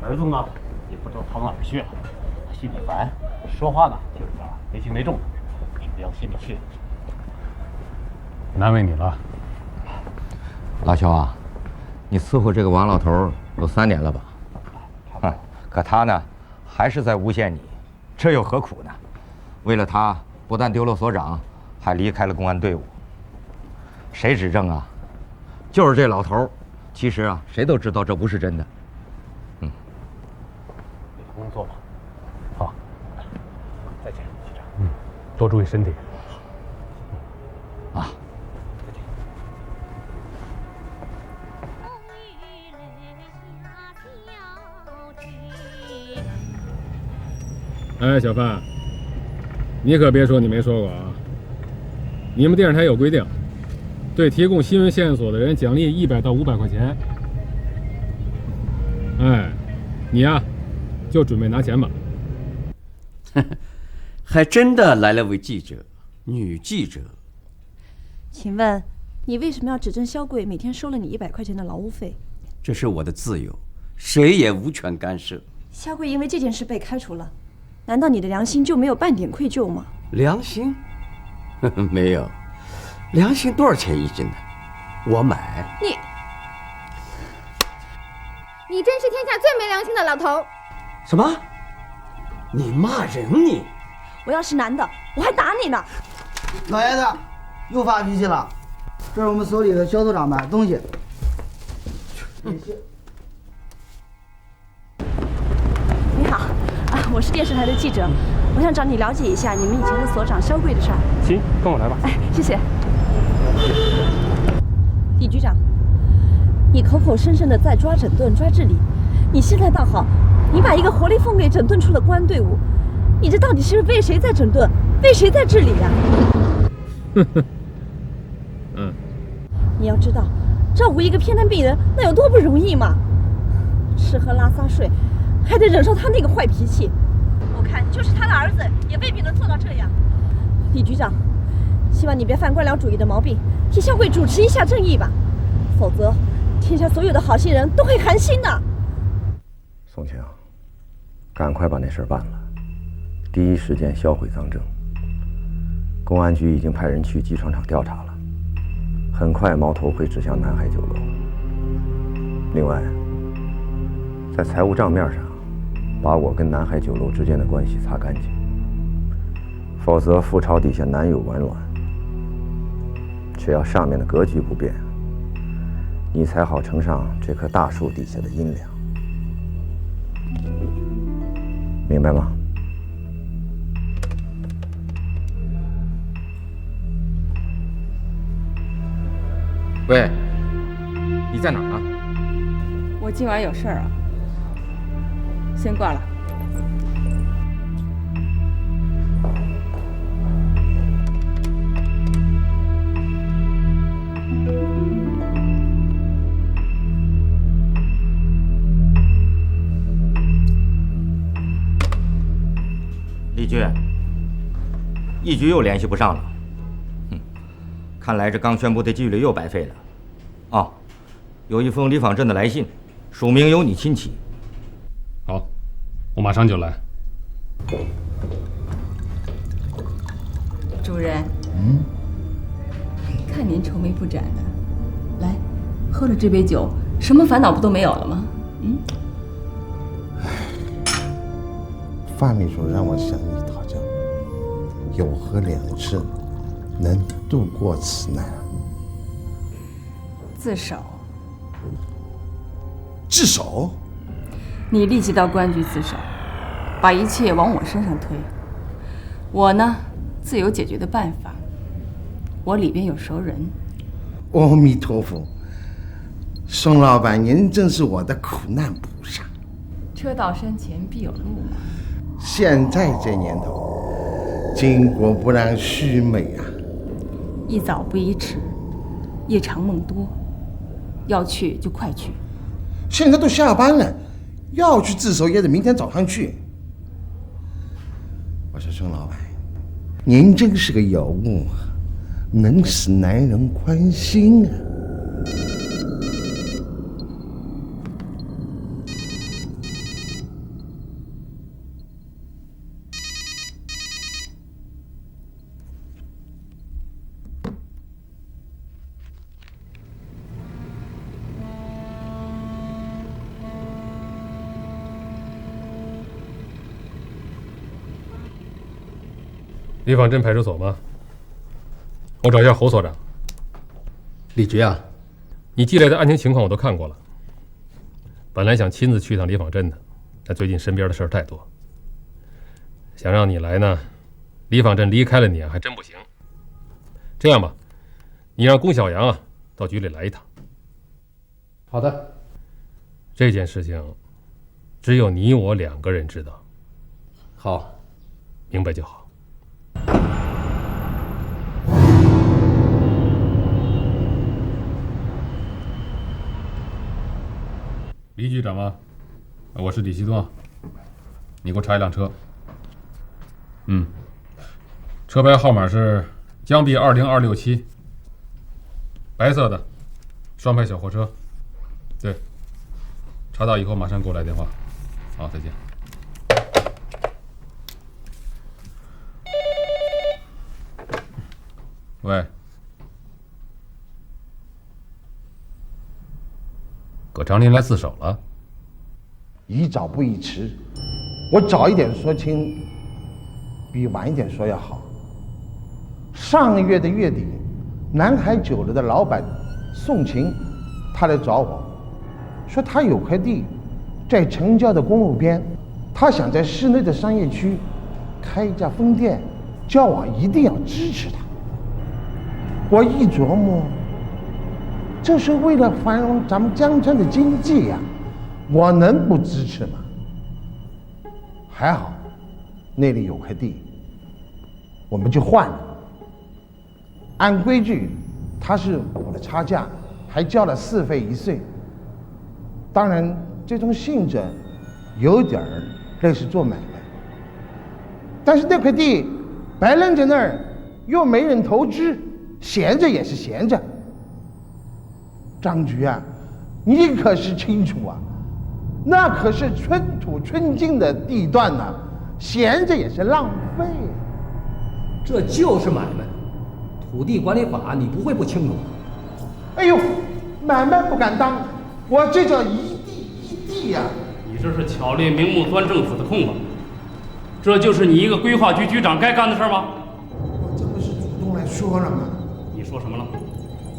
儿子呢也不知道跑哪儿去了，心里烦，说话呢就是没轻没重的，你不要心里去。难为你了，老肖啊，你伺候这个王老头有3年了吧？可他呢，还是在诬陷你，这又何苦呢？为了他，不但丢了所长，还离开了公安队伍。谁指证啊？就是这老头儿。其实啊，谁都知道这不是真的。工作吧。好，再见，局长。多注意身体。啊。哎，小范，你可别说你没说过啊！你们电视台有规定，对提供新闻线索的人奖励100到500块钱。哎，你呀，就准备拿钱吧。还真的来了位记者，女记者。请问，你为什么要指证肖贵每天收了你100块钱的劳务费？这是我的自由，谁也无权干涉。肖贵因为这件事被开除了。难道你的良心就没有半点愧疚吗？良心？没有，良心多少钱一斤呢？我买。你真是天下最没良心的老头！什么？你骂人你？我要是男的，我还打你呢！老爷子，又发脾气了。这是我们所里的肖所长买的东西。你好。我是电视台的记者，我想找你了解一下你们以前的所长肖贵的事儿。行，跟我来吧。哎，谢谢。李局长，你口口声声的在抓整顿、抓治理，你现在倒好，你把一个活力凤给整顿出了公安队伍，你这到底是为谁在整顿，为谁在治理呀？你要知道，照顾一个偏瘫病人那有多不容易嘛，吃喝拉撒睡。还得忍受他那个坏脾气，我看就是他的儿子也未必能做到这样。李局长，希望你别犯官僚主义的毛病，替肖贵主持一下正义吧，否则天下所有的好心人都会寒心的。宋强，赶快把那事儿办了，第一时间销毁赃证。公安局已经派人去机床厂调查了，很快矛头会指向南海酒楼。另外，在财务账面上，把我跟南海酒楼之间的关系擦干净，否则覆巢底下难有完卵。只要上面的格局不变，你才好乘上这棵大树底下的阴凉，明白吗？喂，你在哪儿呢？我今晚有事儿啊，先挂了。李局，一局又联系不上了。看来这刚宣布的纪律又白费了。哦，有一封李坊镇的来信，署名有你亲戚。好，我马上就来。主人，看您愁眉不展的，来，喝了这杯酒，什么烦恼不都没有了吗？范秘书让我向你讨教，有何良策能度过此难？自首。自首？你立即到公安局自首，把一切往我身上推。我呢，自有解决的办法。我里边有熟人。阿弥陀佛，宋老板，您真是我的苦难菩萨。车到山前必有路嘛。现在这年头，巾帼不让须眉啊。一早不宜迟，夜长梦多。要去就快去。现在都下班了，要去自首也得明天早上去。我说宋老板，您真是个尤物啊，能使男人宽心啊。李坊镇派出所吗？我找一下侯所长。李局啊，你寄来的案情情况我都看过了。本来想亲自去趟李坊镇的，但最近身边的事儿太多，想让你来呢，李坊镇离开了你啊，还真不行。这样吧，你让龚小杨啊到局里来一趟。好的。这件事情只有你我2个人知道。好，明白就好。李局长吗？我是李希东，你给我查一辆车。车牌号码是江 B 20267，白色的，双排小货车。对，查到以后马上给我来电话。好，再见。喂，葛长林来自首了。宜早不宜迟，我早一点说清，比晚一点说要好。上个月的月底，南海酒楼的老板宋琴，他来找我，说他有块地，在城郊的公路边，他想在市内的商业区开一家分店，叫我一定要支持他。我一琢磨，这是为了繁荣咱们江川的经济呀，我能不支持吗？还好，那里有块地，我们就换了。按规矩，他是我的差价，还交了4费1税。当然，这种性质有点类似做买卖，但是那块地白扔在那儿，又没人投资。闲着也是闲着，张局啊，你可是清楚啊，那可是寸土寸金的地段呐，闲着也是浪费。这就是买卖，土地管理法你不会不清楚。哎呦，买卖不敢当，我这叫一地一地呀。你这是巧立名目钻政府的空子，这就是你一个规划局局长该干的事吗？我这不是主动来说了吗？你说什么了？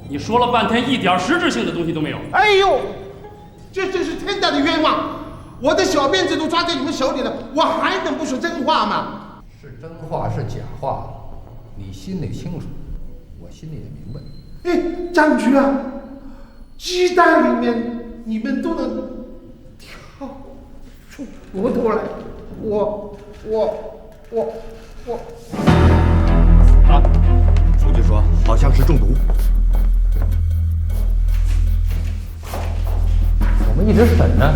你说了半天，一点实质性的东西都没有。哎呦，这真是天大的冤枉！我的小辫子都抓在你们手里了，我还能不说真话吗？是真话是假话，你心里清楚，我心里也明白。哎，张局啊，鸡蛋里面你们都能挑出骨头来，我。啊，书记说好像是中毒。我们一直审着，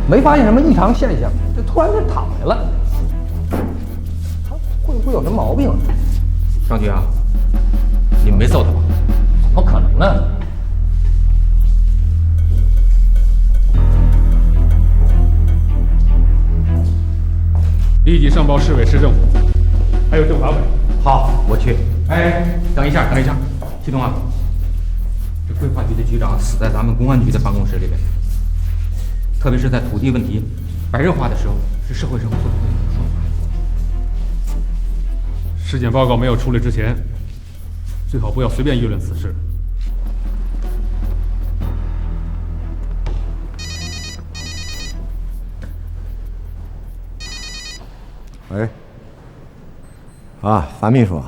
没发现什么异常现象，这突然就躺下了，他会不会有什么毛病啊？张局啊，你们没揍他吧？怎么可能呢？立即上报市委、市政府，还有政法委。好，我去。哎，等一下，西东啊，这规划局的局长死在咱们公安局的办公室里边，特别是在土地问题白热化的时候，是社会上会不会有说法？尸检报告没有出来之前，最好不要随便议论此事。喂，樊秘书，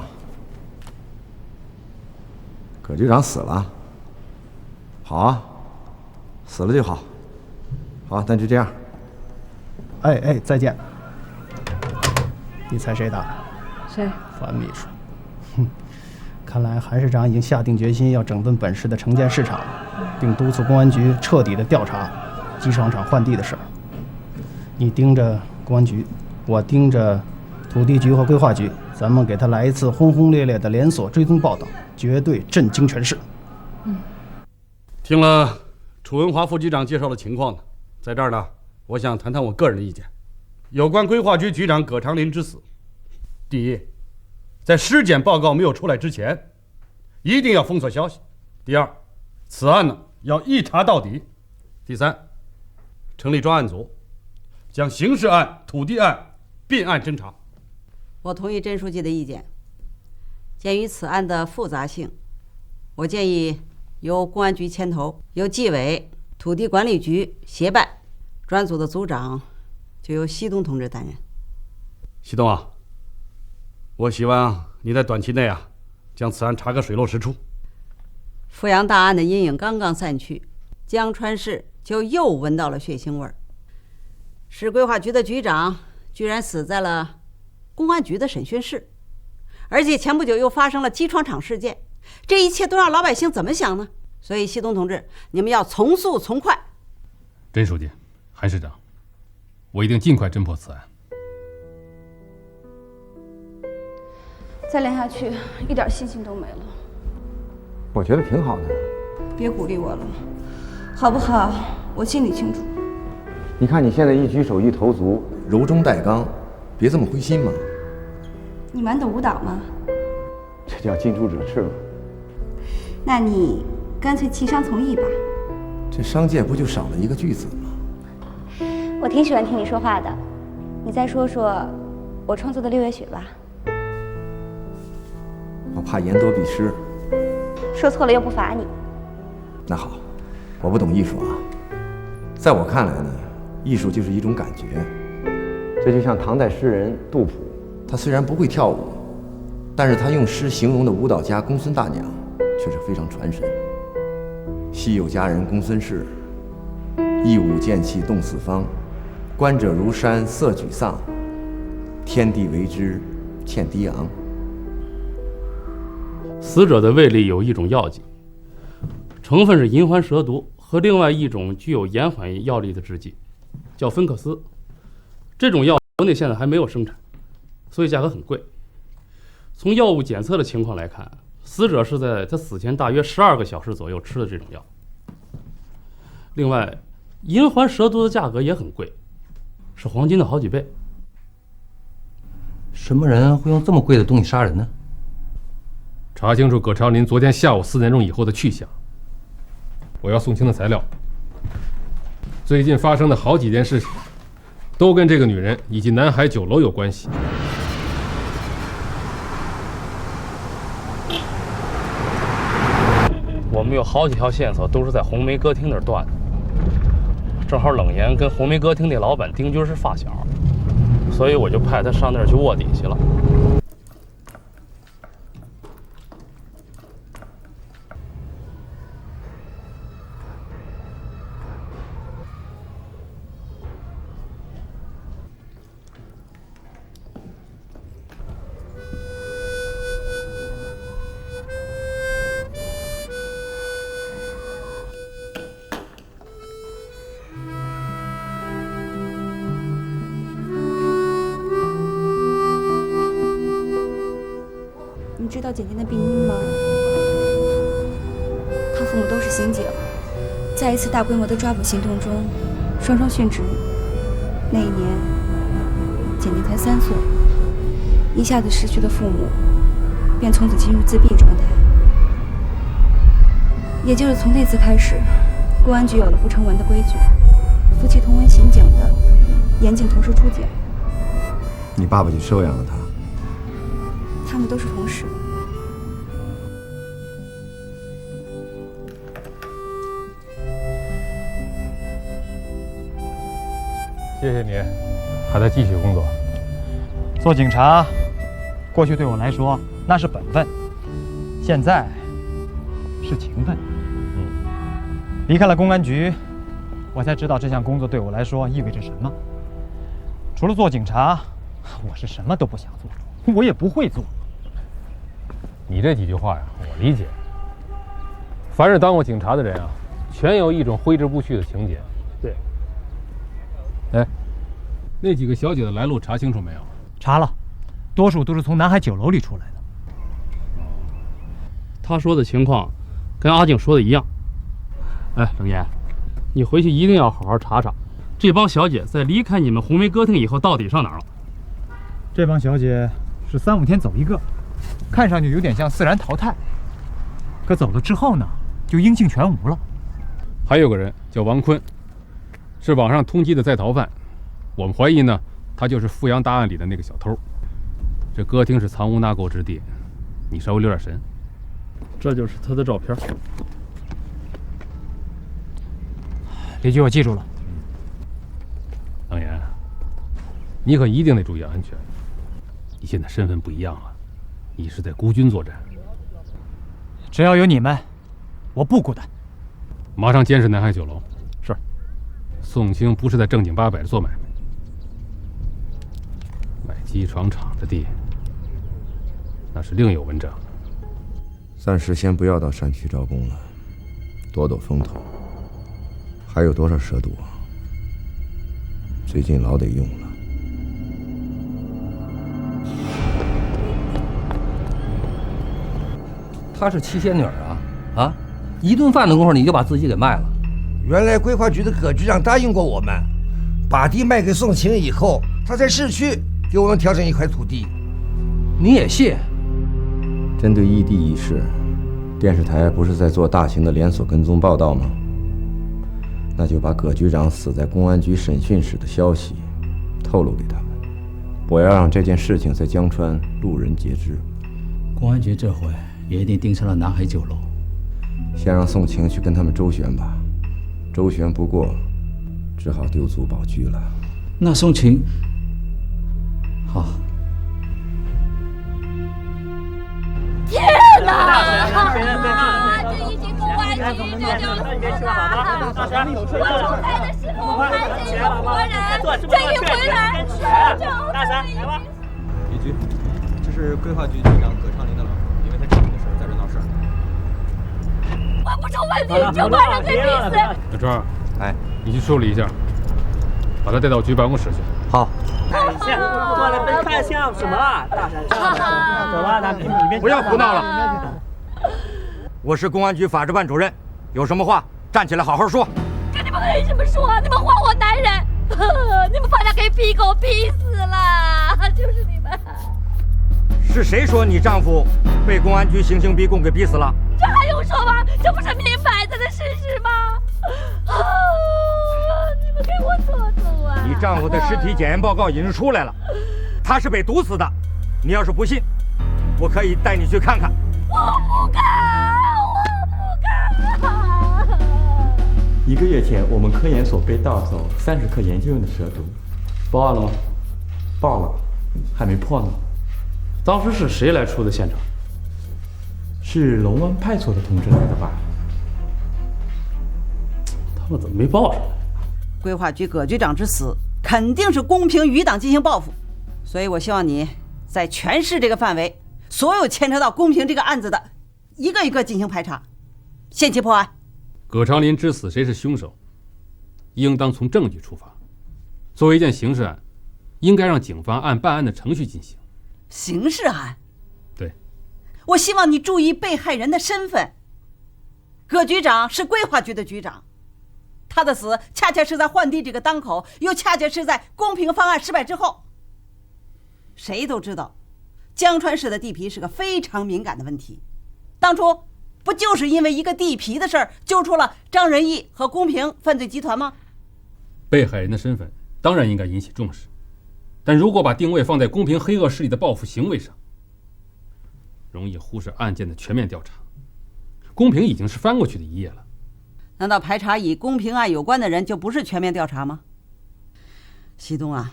葛局长死了。好啊，死了就好。好，那就这样。哎，再见。你猜谁打的？谁？樊秘书。哼，看来韩市长已经下定决心要整顿本市的城建市场，并督促公安局彻底的调查机床厂换地的事儿。你盯着公安局，我盯着土地局和规划局，咱们给他来一次轰轰烈烈的连锁追踪报道，绝对震惊全市。听了楚文华副局长介绍的情况呢，在这儿呢，我想谈谈我个人的意见。有关规划局局长葛长林之死，第一，在尸检报告没有出来之前，一定要封锁消息；第二，此案呢要一查到底；第三，成立专案组，将刑事案、土地案并案侦查。我同意甄书记的意见。鉴于此案的复杂性，我建议由公安局牵头，由纪委、土地管理局协办，专组的组长就由西东同志担任。西东啊，我希望你在短期内将此案查个水落石出。阜阳大案的阴影刚刚散去，江川市就又闻到了血腥味儿。市规划局的局长居然死在了公安局的审讯室，而且前不久又发生了机床厂事件，这一切都让老百姓怎么想呢？所以西东同志，你们要从速从快。甄书记、韩市长，我一定尽快侦破此案。再连下去，一点信心都没了。我觉得挺好的。别鼓励我了，好不好？我心里清楚。你看你现在一举手一投足，柔中带刚，别这么灰心嘛。你玩的舞蹈吗？这叫近朱者赤嘛。那你干脆弃商从艺吧。这商界不就少了一个巨子吗？我挺喜欢听你说话的，你再说说我创作的《六月雪》吧。我怕言多必失。说错了又不罚你。那好，我不懂艺术啊。在我看来呢，艺术就是一种感觉。这就像唐代诗人杜甫，他虽然不会跳舞，但是他用诗形容的舞蹈家公孙大娘却是非常传神。昔有佳人公孙氏，一舞剑气动四方，观者如山色沮丧，天地为之欠低昂。死者的胃里有一种药剂，成分是银环蛇毒和另外一种具有延缓药力的制剂，叫芬克斯。这种药国内现在还没有生产，所以价格很贵。从药物检测的情况来看，死者是在他死前大约12个小时左右吃的这种药。另外，银环蛇毒的价格也很贵，是黄金的好几倍。什么人会用这么贵的东西杀人呢？查清楚葛长林昨天下午4点钟以后的去向。我要送清的材料，最近发生的好几件事情，都跟这个女人以及南海酒楼有关系。我们有好几条线索都是在红梅歌厅那儿断的，正好冷岩跟红梅歌厅那老板丁军是发小，所以我就派他上那儿去卧底去了。你知道简简的病因吗？他父母都是刑警，在一次大规模的抓捕行动中，双双殉职。那一年，简简才3岁，一下子失去了父母，便从此进入自闭状态。也就是从那次开始，公安局有了不成文的规矩，夫妻同为刑警的，严禁同时出警。你爸爸就收养了他。他们都是同事。谢谢你，还在继续工作。做警察，过去对我来说那是本分，现在是情分。离开了公安局，我才知道这项工作对我来说意味着什么。除了做警察，我是什么都不想做，我也不会做。你这几句话呀，我理解。凡是当过警察的人啊，全有一种挥之不去的情节。对。哎，那几个小姐的来路查清楚没有？查了，多数都是从南海酒楼里出来的。他说的情况跟阿静说的一样。哎，冷岩，你回去一定要好好查查，这帮小姐在离开你们红梅歌厅以后到底上哪儿了？这帮小姐是3、5天走一个，看上去有点像自然淘汰，可走了之后呢，就音信全无了。还有个人叫王坤，是网上通缉的在逃犯，我们怀疑呢，他就是阜阳大案里的那个小偷。这歌厅是藏污纳垢之地，你稍微留点神。这就是他的照片。李局，我记住了。唐岩，你可一定得注意安全。你现在身份不一样了，你是在孤军作战。只要有你们，我不孤单。马上监视南海酒楼。是。宋清不是在正经八百的做买卖，买机床厂的地，那是另有文章。暂时先不要到山区招工了，躲躲风头。还有多少蛇毒啊？最近老得用了。她是七仙女啊！一顿饭的功夫你就把自己给卖了。原来规划局的葛局长答应过我们，把地卖给宋晴以后，他在市区给我们调整一块土地。你也信？针对异地一事，电视台不是在做大型的连锁跟踪报道吗？那就把葛局长死在公安局审讯室的消息透露给他们，我要让这件事情在江川路人皆知。公安局这回也一定盯上了南海酒楼。先让宋晴去跟他们周旋吧，周旋不过，只好丢卒保车了。那宋晴，好。天哪！这已经公安局这就是了！仲裁的时候还得有活人，这一回来大山来吧。李局，这是规划局局长葛长林的老婆，因为他家里的事在这闹事儿。问不出问题就把人给逼死。小川，你去处理一下，把他带到局办公室去。好。看过来奔看像什么？大山上走吧，咱们里面不要胡闹了。我是公安局法制办主任，有什么话站起来好好说。跟你们为什么说？你们还我男人！你们把他给逼狗逼死了，就是你们。是谁说你丈夫被公安局行刑逼供给逼死了？这还用说吗？这不是明摆着的事实吗？你们给我做主啊！你丈夫的尸体检验报告已经出来了，他是被毒死的。你要是不信，我可以带你去看看。我不敢！1个月前，我们科研所被盗走30克研究用的蛇毒，报案了吗？报了，还没破呢。当时是谁来出的现场？是龙湾派出所的同志来的吧？他们怎么没报上来？规划局葛局长之死肯定是公平余党进行报复，所以我希望你在全市这个范围，所有牵扯到公平这个案子的，一个一个进行排查，限期破案。葛长林之死谁是凶手，应当从证据出发。作为一件刑事案，应该让警方按办案的程序进行。刑事案？对。我希望你注意被害人的身份。葛局长是规划局的局长，他的死恰恰是在换地这个当口，又恰恰是在公平方案失败之后。谁都知道，江川市的地皮是个非常敏感的问题。当初不就是因为一个地皮的事儿，揪出了张仁义和公平犯罪集团吗？被害人的身份当然应该引起重视，但如果把定位放在公平黑恶势力的报复行为上，容易忽视案件的全面调查。公平已经是翻过去的一页了。难道排查与公平案有关的人就不是全面调查吗？西东啊，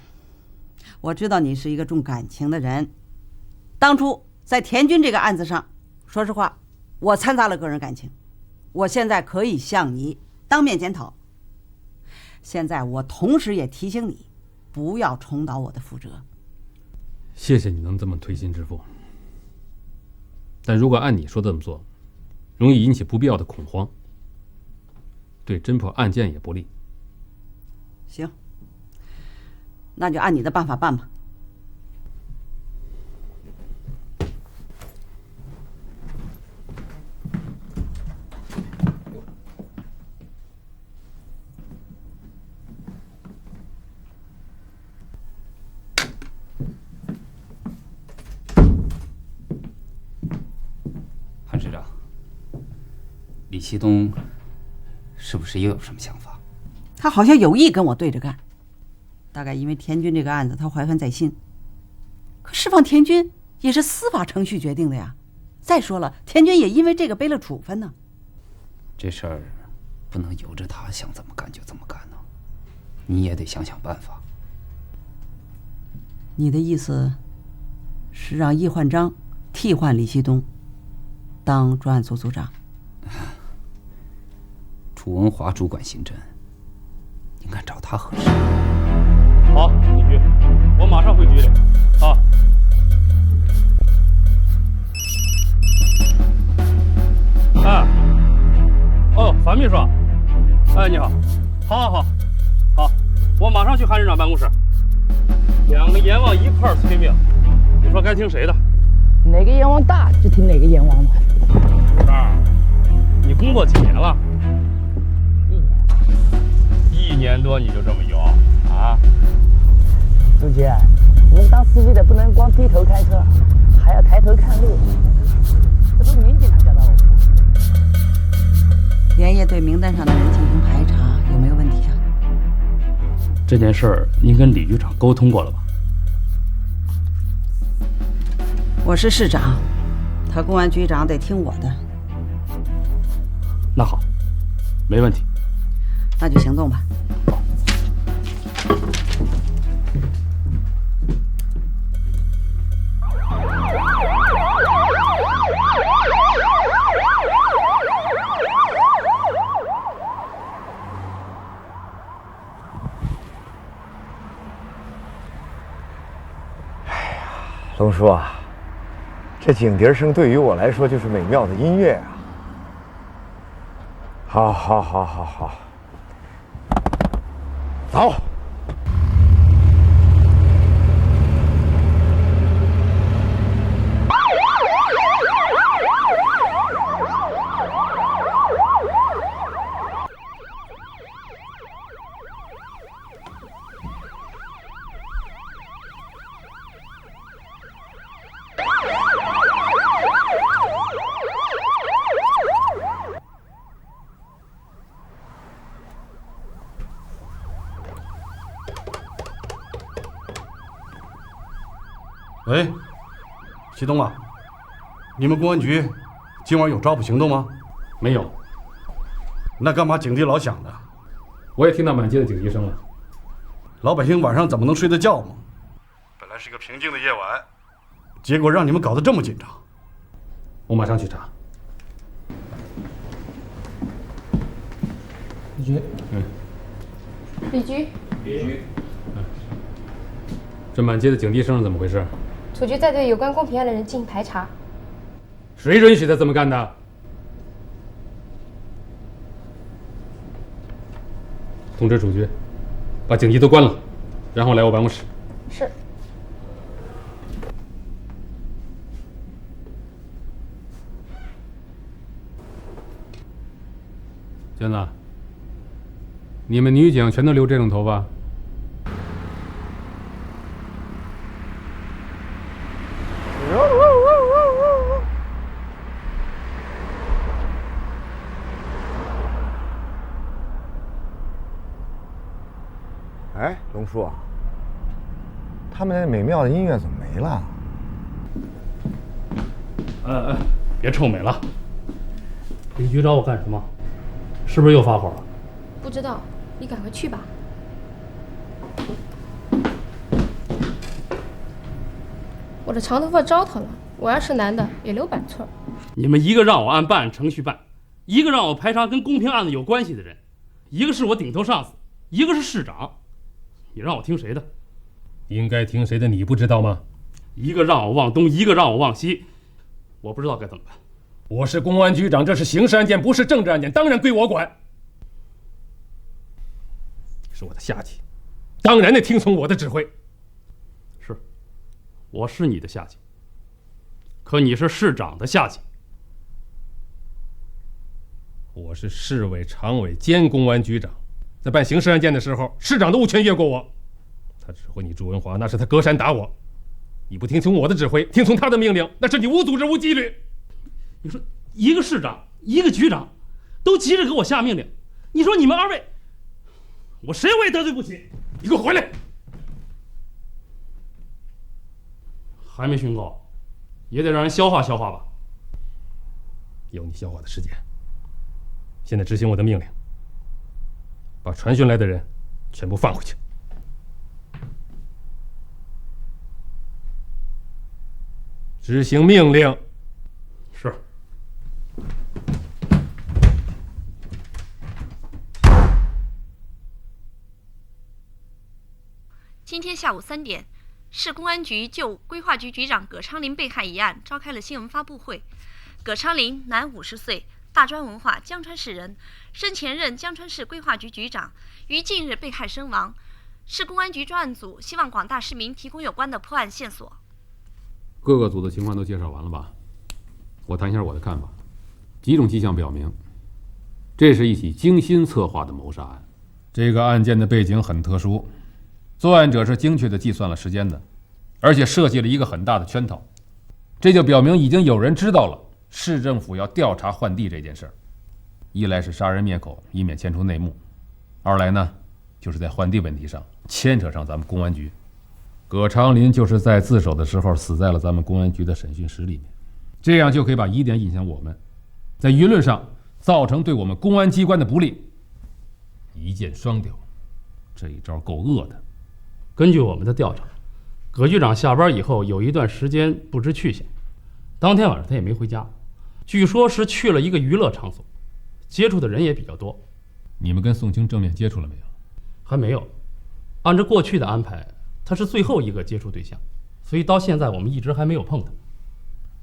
我知道你是一个重感情的人，当初在田军这个案子上，说实话，我掺杂了个人感情，我现在可以向你当面检讨。现在我同时也提醒你，不要重蹈我的覆辙。谢谢你能这么推心置腹，但如果按你说的这么做，容易引起不必要的恐慌，对侦破案件也不利。行，那就按你的办法办吧。韩市长，李希东是不是又有什么想法？他好像有意跟我对着干，大概因为田军这个案子他怀恨在心。可释放田军也是司法程序决定的呀。再说了，田军也因为这个背了处分呢。这事儿不能由着他想怎么干就怎么干呢？你也得想想办法。你的意思是让易焕章替换李希东当专案组组长？楚文华主管刑侦，应该找他合适。好，李局，我马上回局里。啊。哎，哦，樊秘书，哎，你好，好，我马上去韩市长办公室。2个阎王一块儿催命，你说该听谁的？哪个阎王大就听哪个阎王的。老张，你工作几年了？1年多你就这么摇啊？朱杰，我们当司机的不能光低头开车，还要抬头看路。这不是您经常教导我们吗？连夜对名单上的人进行排查，有没有问题啊？这件事儿您跟李局长沟通过了吧？我是市长，他公安局长得听我的。那好，没问题。那就行动吧。龙叔啊，这警笛声对于我来说就是美妙的音乐啊！好，走。喂，西东啊，你们公安局今晚有抓捕行动吗？没有。那干嘛警笛老响的？我也听到满街的警笛声了。老百姓晚上怎么能睡得觉吗？本来是个平静的夜晚，结果让你们搞得这么紧张。我马上去查。李局，李局，这满街的警笛声是怎么回事？楚局在对有关公平案的人进行排查。谁允许他这么干的？通知楚局，把警笛都关了，然后来我办公室。是。娟子，你们女警全都留这种头发？哎，龙叔啊，他们那美妙的音乐怎么没了？别臭美了。李局找我干什么？是不是又发火了？不知道，你赶快去吧。我的长头发糟蹋了，我要是男的也留板寸。你们一个让我按办案程序办，一个让我排查跟公平案子有关系的人，一个是我顶头上司，一个是市长。你让我听谁的？应该听谁的你不知道吗？一个让我往东，一个让我往西，我不知道该怎么办。我是公安局长，这是刑事案件，不是政治案件，当然归我管。你是我的下级，当然得听从我的指挥。是，我是你的下级，可你是市长的下级。我是市委常委兼公安局长，在办刑事案件的时候，市长的物权越过我。他指挥你朱文华，那是他隔山打我。你不听从我的指挥，听从他的命令，那是你无组织无纪律。你说一个市长，一个局长，都急着给我下命令，你说你们二位，我谁我也得罪不起。你给我回来！还没训够，也得让人消化消化吧。有你消化的时间。现在执行我的命令，把传讯来的人全部放回去。执行命令。是。今天下午3点，市公安局就规划局局长葛昌林被害一案召开了新闻发布会。葛昌林，男，50岁，大专文化，江川市人，生前任江川市规划局局长，于近日被害身亡。市公安局专案组希望广大市民提供有关的破案线索。各个组的情况都介绍完了吧？我谈一下我的看法。几种迹象表明，这是一起精心策划的谋杀案。这个案件的背景很特殊，作案者是精确地计算了时间的，而且设计了一个很大的圈套。这就表明已经有人知道了市政府要调查换地这件事儿。一来是杀人灭口，以免牵出内幕；二来呢，就是在换地问题上牵扯上咱们公安局。葛昌林就是在自首的时候死在了咱们公安局的审讯室里面，这样就可以把疑点引向我们，在舆论上造成对我们公安机关的不利。一箭双雕，这一招够恶的。根据我们的调查，葛局长下班以后有一段时间不知去向，当天晚上他也没回家，据说是去了一个娱乐场所，接触的人也比较多。你们跟宋清正面接触了没有？还没有。按照过去的安排，他是最后一个接触对象，所以到现在我们一直还没有碰他。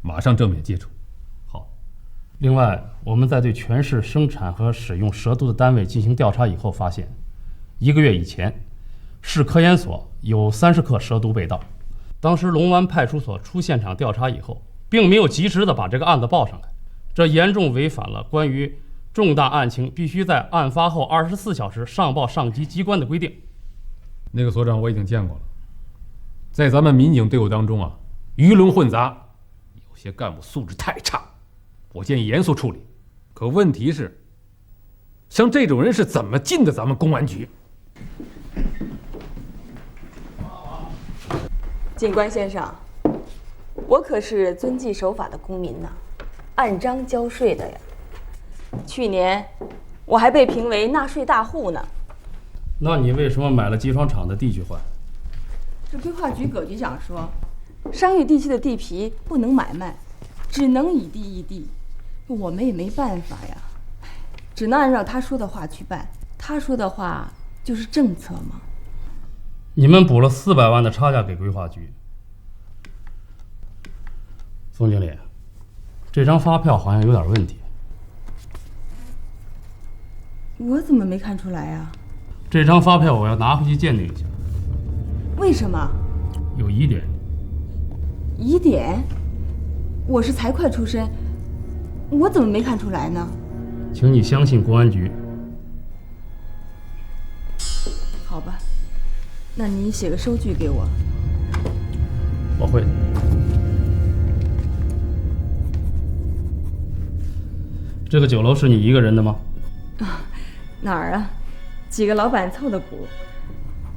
马上正面接触。好。另外，我们在对全市生产和使用蛇毒的单位进行调查以后，发现1个月以前，市科研所有30克蛇毒被盗。当时龙湾派出所出现场调查以后，并没有及时的把这个案子报上来，这严重违反了关于重大案情必须在案发后24小时上报上级机关的规定。那个所长我已经见过了，在咱们民警队伍当中啊，鱼龙混杂，有些干部素质太差，我建议严肃处理。可问题是，像这种人是怎么进的咱们公安局？警官先生，我可是遵纪守法的公民呐，按章交税的呀。去年我还被评为纳税大户呢。那你为什么买了集装厂的地去换？这规划局葛局长说，商业地区的地皮不能买卖，只能以地易地。我们也没办法呀，只能按照他说的话去办。他说的话就是政策嘛。你们补了400万的差价给规划局。宋经理，这张发票好像有点问题。我怎么没看出来呀？这张发票我要拿回去鉴定一下。为什么？有疑点。疑点？我是财会出身，我怎么没看出来呢？请你相信公安局。好吧，那你写个收据给我。我会。这个酒楼是你一个人的吗？哪儿啊？几个老板凑的股。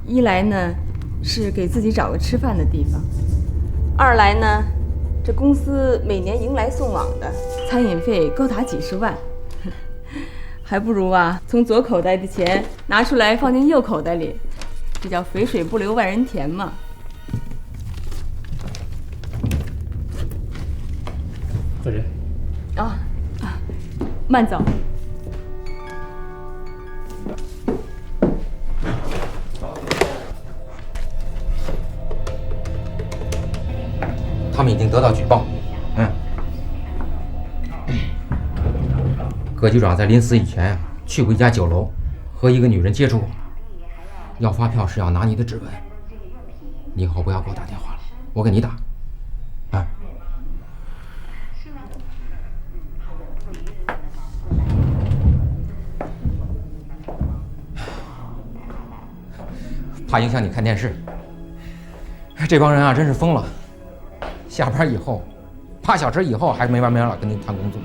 一来呢，是给自己找个吃饭的地方；二来呢，这公司每年迎来送往的，餐饮费高达几十万，还不如啊，从左口袋的钱拿出来放进右口袋里，这叫肥水不流外人田嘛。再见。慢走。他们已经得到举报。葛局长在临死以前去过一家酒楼，和一个女人接触过。要发票是要拿你的指纹。你以后不要给我打电话了，我给你打。怕影响你看电视。这帮人啊，真是疯了。下班以后，8小时以后还没完没了跟你谈工作。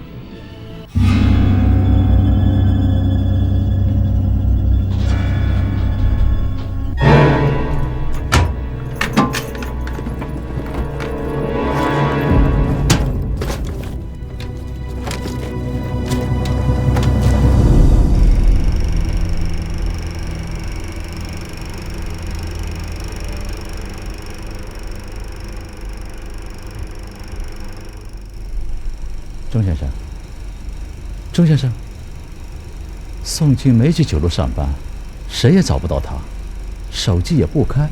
钟先生，宋清没去酒楼上班，谁也找不到他，手机也不开。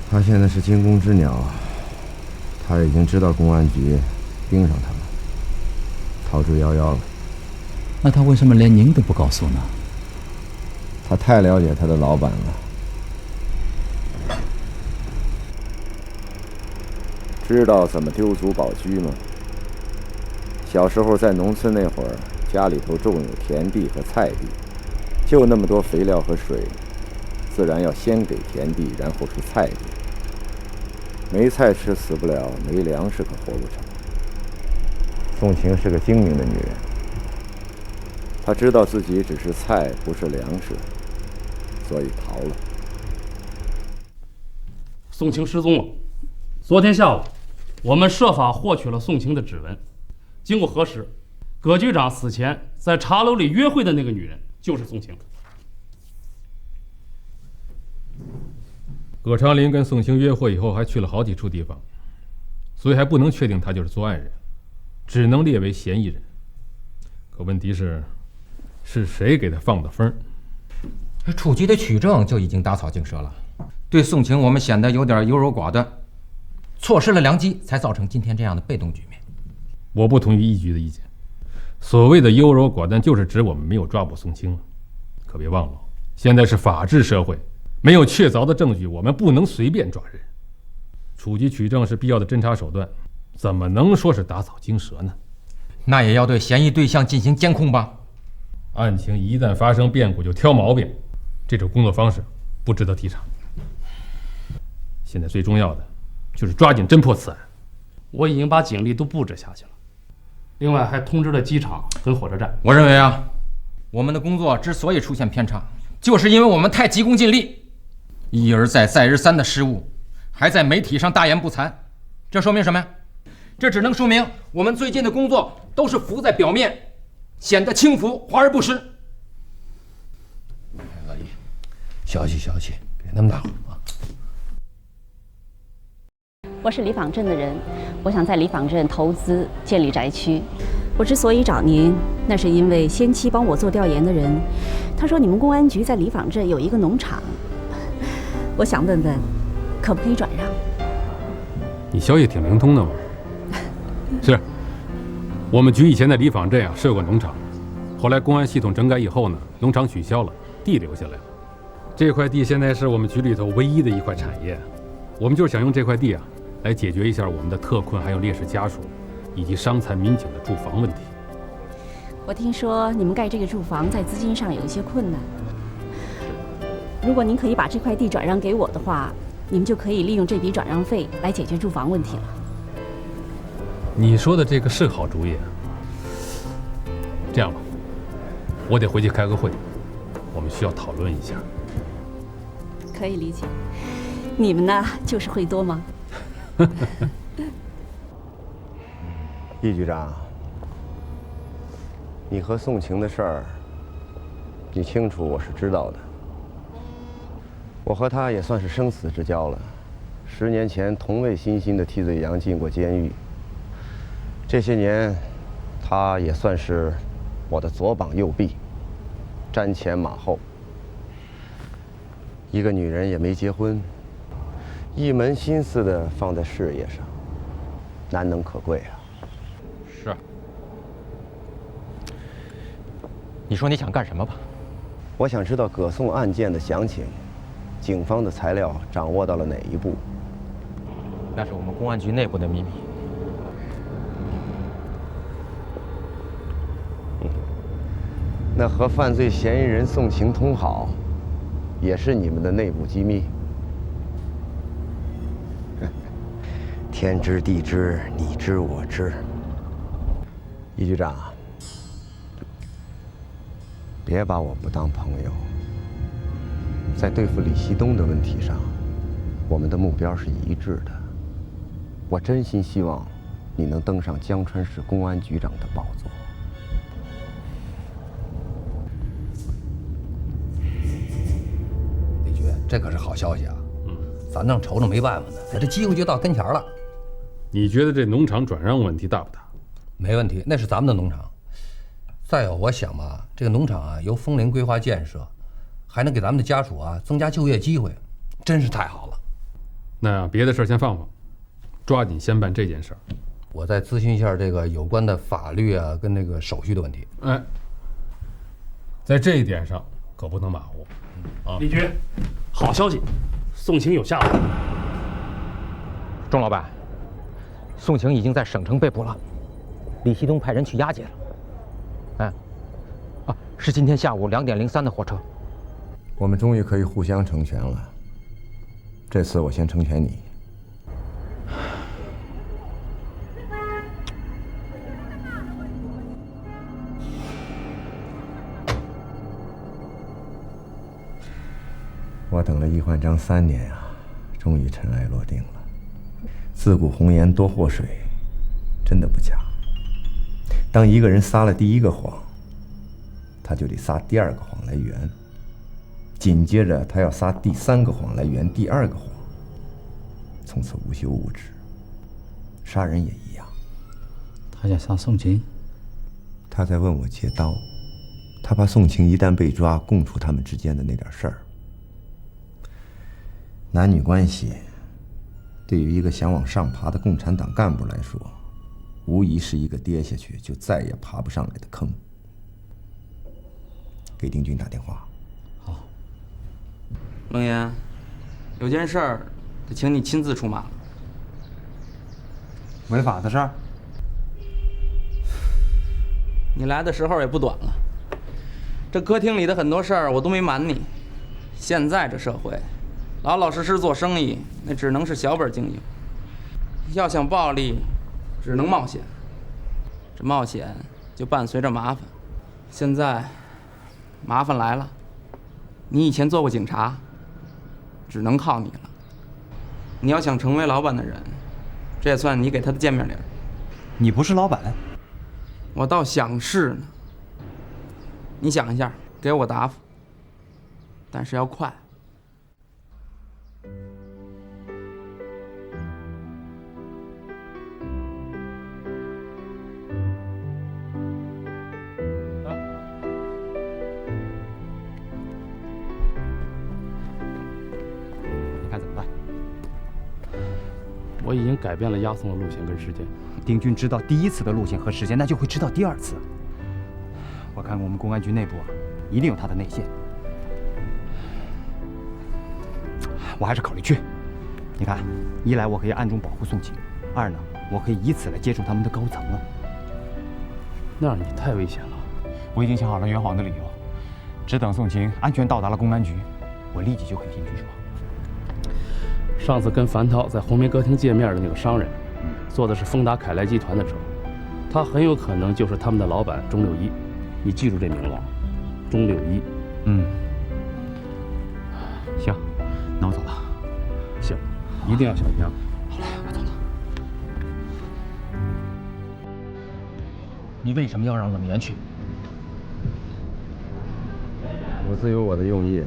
他现在是惊弓之鸟，他已经知道公安局盯上他了，逃之夭夭了。那他为什么连您都不告诉呢？他太了解他的老板了。知道怎么丢足宝驹吗？小时候在农村那会儿，家里头种有田地和菜地，就那么多肥料和水，自然要先给田地，然后是菜地。没菜吃死不了，没粮食可活不成。宋晴是个精明的女人，她知道自己只是菜，不是粮食，所以逃了。宋晴失踪了。昨天下午，我们设法获取了宋晴的指纹。经过核实，葛局长死前在茶楼里约会的那个女人就是宋晴。葛长林跟宋晴约会以后，还去了好几处地方，所以还不能确定他就是作案人，只能列为嫌疑人。可问题是谁给他放的风？处局的取证就已经打草惊蛇了，对宋晴我们显得有点优柔寡断，错失了良机，才造成今天这样的被动局面。我不同意一局的意见。所谓的优柔寡断，就是指我们没有抓捕宋清。可别忘了，现在是法治社会，没有确凿的证据，我们不能随便抓人。处局取证是必要的侦查手段，怎么能说是打草惊蛇呢？那也要对嫌疑对象进行监控吧。案情一旦发生变故就挑毛病，这种工作方式不值得提倡。现在最重要的就是抓紧侦破此案。我已经把警力都布置下去了，另外还通知了机场跟火车站。我认为啊，我们的工作之所以出现偏差，就是因为我们太急功近利，一而再再而三的失误，还在媒体上大言不惭。这说明什么呀？这只能说明我们最近的工作都是浮在表面，显得轻浮，华而不实。老李，消气消气，别那么大火啊！我是里坊镇的人，我想在里坊镇投资建立宅区。我之所以找您，那是因为先期帮我做调研的人，他说你们公安局在里坊镇有一个农场，我想问问，可不可以转让？你消息挺灵通的嘛。是，我们局以前在里坊镇设过农场，后来公安系统整改以后呢，农场取消了，地留下来了。这块地现在是我们局里头唯一的一块产业，我们就是想用这块地来解决一下我们的特困还有烈士家属以及伤残民警的住房问题。我听说你们盖这个住房在资金上有一些困难，如果您可以把这块地转让给我的话，你们就可以利用这笔转让费来解决住房问题了。你说的这个是好主意。这样吧，我得回去开个会，我们需要讨论一下。可以理解，你们呢就是会多吗？易局长，你和宋晴的事儿，你清楚我是知道的。我和他也算是生死之交了，10年前同为新兴的替罪羊进过监狱。这些年，他也算是我的左膀右臂，瞻前马后。一个女人也没结婚，一门心思的放在事业上，难能可贵啊。是。你说你想干什么吧？我想知道葛宋案件的详情，警方的材料掌握到了哪一步？那是我们公安局内部的秘密。那和犯罪嫌疑人宋晴通好，也是你们的内部机密？天知地知，你知我知。易局长，别把我不当朋友。在对付李希东的问题上，我们的目标是一致的。我真心希望你能登上江川市公安局长的宝座。李局，这可是好消息啊！咱正愁着没办法呢，这机会就到跟前了。你觉得这农场转让问题大不大？没问题，那是咱们的农场。再有，我想吧，这个农场啊，由枫林规划建设，还能给咱们的家属啊增加就业机会，真是太好了。那别的事儿先放放，抓紧先办这件事儿。我再咨询一下这个有关的法律啊跟那个手续的问题。哎，在这一点上可不能马虎啊！李局，好消息，宋晴有下落。钟老板，宋晴已经在省城被捕了，李希东派人去押解了。是今天下午2点03的火车。我们终于可以互相成全了。这次我先成全你。我等了易焕章3年啊，终于尘埃落定了。自古红颜多祸水，真的不假。当一个人撒了第一个谎，他就得撒第2个谎来圆，紧接着他要撒第3个谎来圆第2个谎，从此无休无止。杀人也一样。他想杀宋晴？他在问我借刀，他怕宋晴一旦被抓，供出他们之间的那点事儿。男女关系，对于一个想往上爬的共产党干部来说，无疑是一个跌下去就再也爬不上来的坑。给丁军打电话。好。冷言，有件事儿得请你亲自出马了。违法的事儿？你来的时候也不短了，这歌厅里的很多事儿我都没瞒你。现在这社会，老老实实做生意，那只能是小本经营。要想暴利，只能冒险。这冒险就伴随着麻烦。现在，麻烦来了。你以前做过警察，只能靠你了。你要想成为老板的人，这也算你给他的见面礼。你不是老板？我倒想是呢。你想一下，给我答复。但是要快。你看怎么办？我已经改变了押送的路线跟时间。丁军知道第1次的路线和时间，那就会知道第2次。我看我们公安局内部啊，一定有他的内线。我还是考虑去。你看，一来我可以暗中保护宋晴，2呢，我可以以此来接触他们的高层了。那样你太危险了。我已经想好了圆谎的理由，只等宋晴安全到达了公安局，我立即就跟丁军说。上次跟樊涛在红梅歌厅见面的那个商人，坐的是丰达凯莱集团的车，他很有可能就是他们的老板钟六一。你记住这名了，钟六一。行，那我走了。行，一定要小心啊。好嘞，我走了。你为什么要让冷言去？我自有我的用意。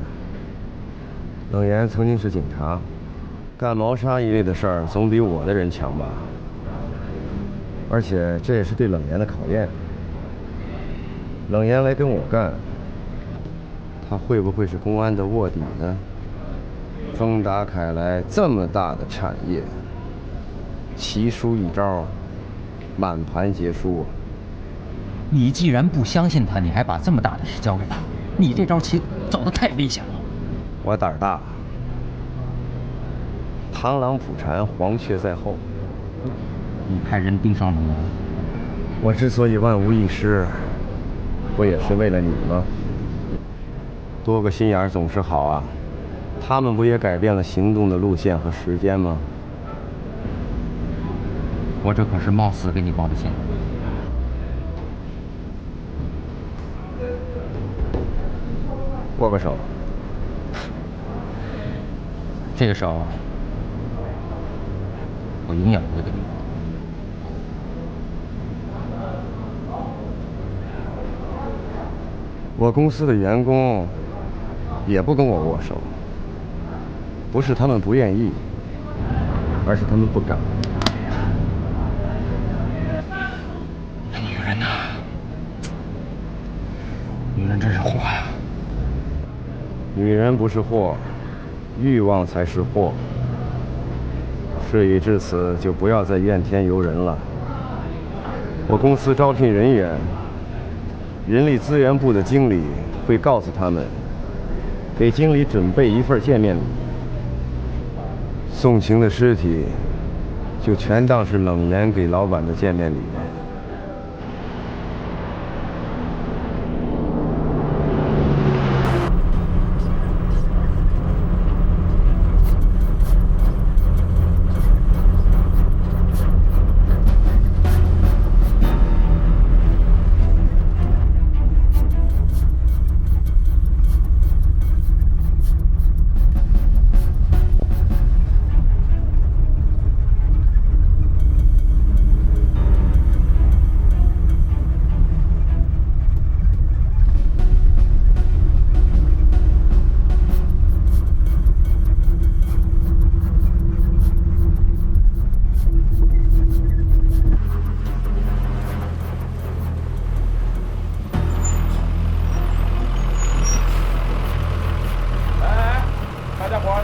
冷言曾经是警察，干谋杀一类的事儿总比我的人强吧。而且这也是对冷言的考验。冷言来跟我干，他会不会是公安的卧底呢？丰达凯莱这么大的产业，奇书一招，满盘皆输啊！你既然不相信他，你还把这么大的事交给他，你这招棋走得太危险了。我胆儿大，螳螂捕蝉，黄雀在后。你派人盯上冷言，我之所以万无一失，不也是为了你吗？多个心眼儿总是好啊，他们不也改变了行动的路线和时间吗？我这可是冒死给你报的险。握个手。这个手，我永远不会给你。我公司的员工也不跟我握手，不是他们不愿意，而是他们不敢。人真是货呀！女人不是货，欲望才是货。事已至此，就不要再怨天尤人了。我公司招聘人员，人力资源部的经理会告诉他们，给经理准备一份见面礼。宋晴的尸体，就全当是冷言给老板的见面礼吧。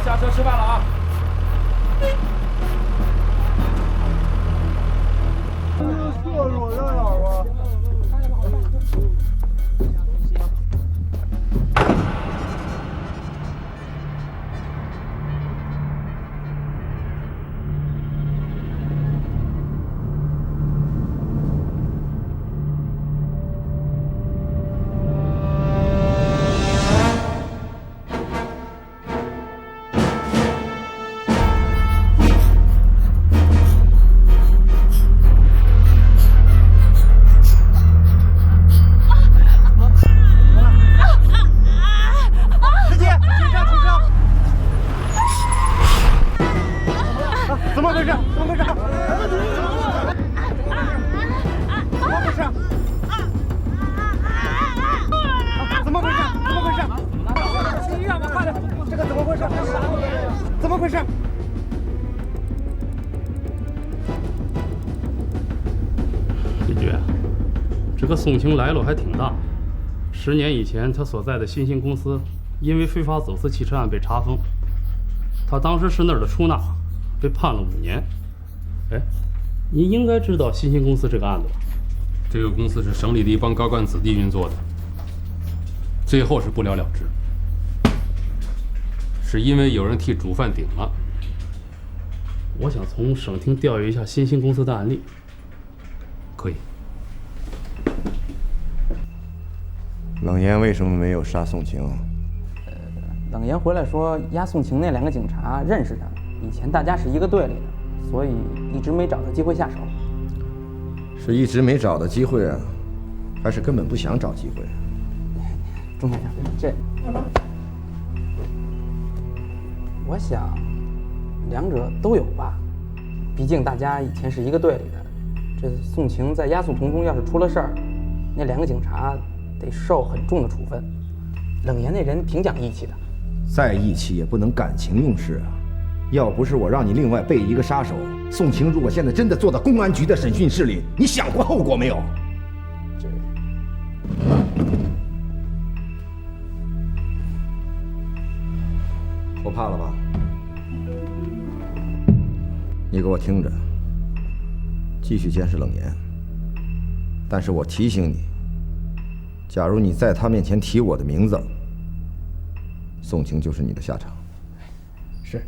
下车吃饭了啊！怎么回事？怎么回事？怎么回事？怎么回事？怎么回事？去医院吧，快点！这个怎么回事？怎么回事？李局，这个宋晴来路还挺大。10年以前，他所在的新兴公司因为非法走私汽车案被查封，他当时是那儿的出纳，被判了5年。哎，你应该知道新兴公司这个案子吧？这个公司是省里的一帮高干子弟运作的，最后是不了了之，是因为有人替主犯顶了。我想从省厅调阅一下新兴公司的案例。可以。冷言为什么没有杀宋晴？冷言回来说，押宋晴那2个警察认识他，以前大家是一个队里的，所以一直没找到机会下手。是一直没找到机会啊，还是根本不想找机会？钟先生，这，我想2者都有吧，毕竟大家以前是一个队里的。这宋晴在押送途中要是出了事儿，那2个警察得受很重的处分。冷言那人挺讲义气的，再义气也不能感情用事啊！要不是我让你另外备一个杀手，宋晴如果现在真的坐到公安局的审讯室里，你想过后果没有？后怕了吧？你给我听着，继续监视冷言。但是我提醒你，假如你在他面前提我的名字，宋晴就是你的下场。是，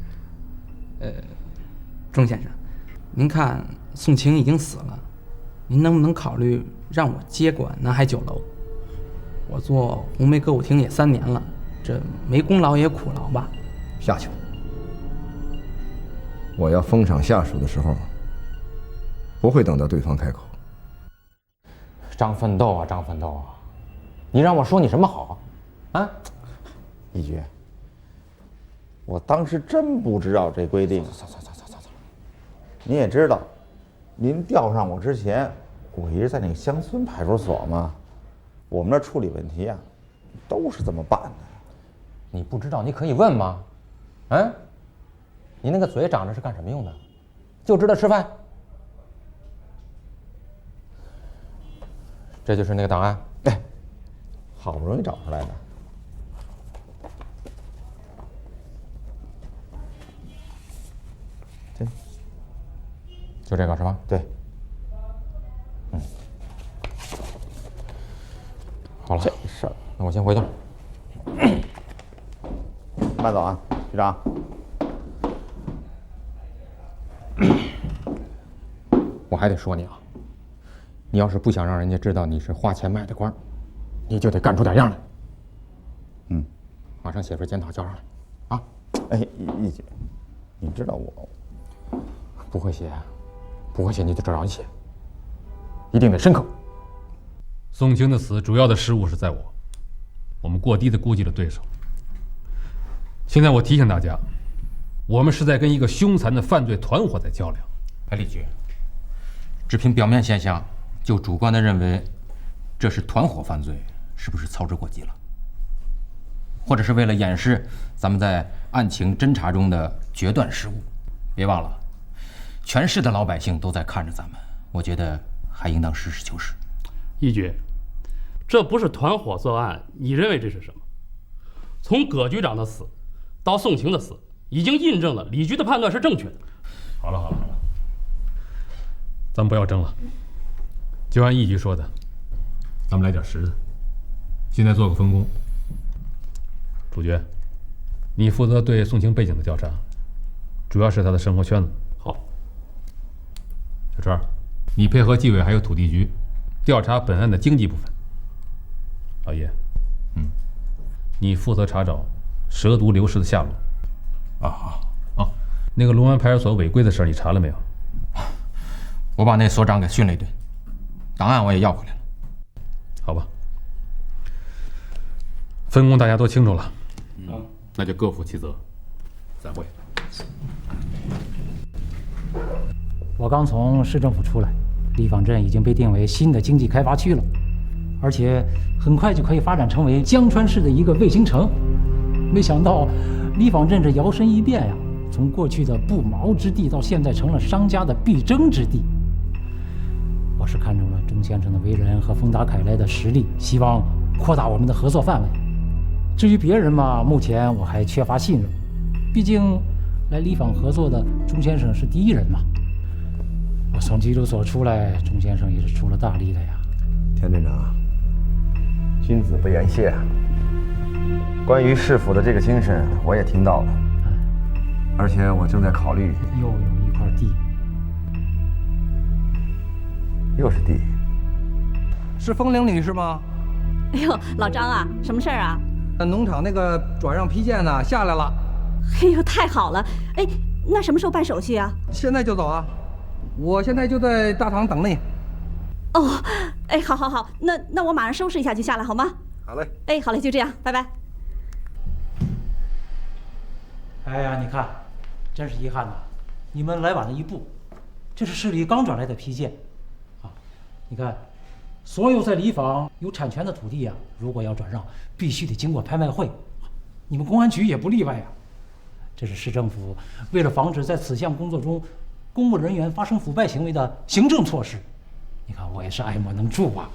钟先生，您看宋晴已经死了，您能不能考虑让我接管南海酒楼？我做红梅歌舞厅也3年了，这没功劳也苦劳吧？下去吧。我要封赏下属的时候，不会等到对方开口。张奋斗啊，张奋斗啊，你让我说你什么好？啊，一局，我当时真不知道这规定。走。您也知道，您调上我之前，我一直在那个乡村派出所嘛，我们那处理问题啊，都是这么办的。你不知道，你可以问吗？啊，你那个嘴长着是干什么用的？就知道吃饭。这就是那个档案。哎，好不容易找出来的。这，就这个是吧？对。好了，这事儿，那我先回去了。慢走啊，局长。我还得说你啊，你要是不想让人家知道你是花钱买的官，你就得干出点样来。嗯，马上写份检讨交上来，啊！哎，一姐，你知道我不会写，不会写你就找人写，一定得深刻。宋清的死主要的失误是在我们过低的估计了对手。现在我提醒大家，我们是在跟一个凶残的犯罪团伙在较量。哎，李局，只凭表面现象就主观的认为这是团伙犯罪，是不是操之过急了？或者是为了掩饰咱们在案情侦查中的决断失误？别忘了，全市的老百姓都在看着咱们，我觉得还应当实事求是。一局，这不是团伙作案，你认为这是什么？从葛局长的死到宋晴的死，已经印证了李局的判断是正确的。好了，咱们不要争了，就按一局说的，咱们来点实的。现在做个分工，主角，你负责对宋晴背景的调查，主要是他的生活圈子。好。小川，你配合纪委还有土地局调查本案的经济部分。老叶，你负责查找蛇毒流失的下落。好，那个龙安派出所违规的事儿你查了没有？我把那所长给训了一顿，档案我也要回来了。好吧，分工大家都清楚了，那就各负其责。散会。我刚从市政府出来，李坊镇已经被定为新的经济开发区了，而且很快就可以发展成为江川市的一个卫星城。没想到李坊镇这摇身一变呀，从过去的不毛之地到现在成了商家的必争之地。我是看中了钟先生的为人和丰达凯莱的实力，希望扩大我们的合作范围。至于别人嘛，目前我还缺乏信任，毕竟来李坊合作的钟先生是第一人嘛。我从拘留所出来，钟先生也是出了大力的呀。田镇长，君子不言谢。关于市府的这个精神，我也听到了，而且我正在考虑。又有一块地，又是地。是风铃女士吗？哎呦，老张啊，什么事儿啊？农场那个转让批件呢下来了。哎呦，太好了！哎，那什么时候办手续啊？现在就走啊！我现在就在大堂等你。哦，哎，好，那我马上收拾一下就下来，好吗？好嘞。哎，好嘞，就这样，拜拜。哎呀，你看，真是遗憾呐，你们来晚了一步。这是市里刚转来的批件，啊，你看，所有在里坊有产权的土地啊，如果要转让，必须得经过拍卖会，你们公安局也不例外啊。这是市政府为了防止在此项工作中公务人员发生腐败行为的行政措施。你看，我也是爱莫能助啊。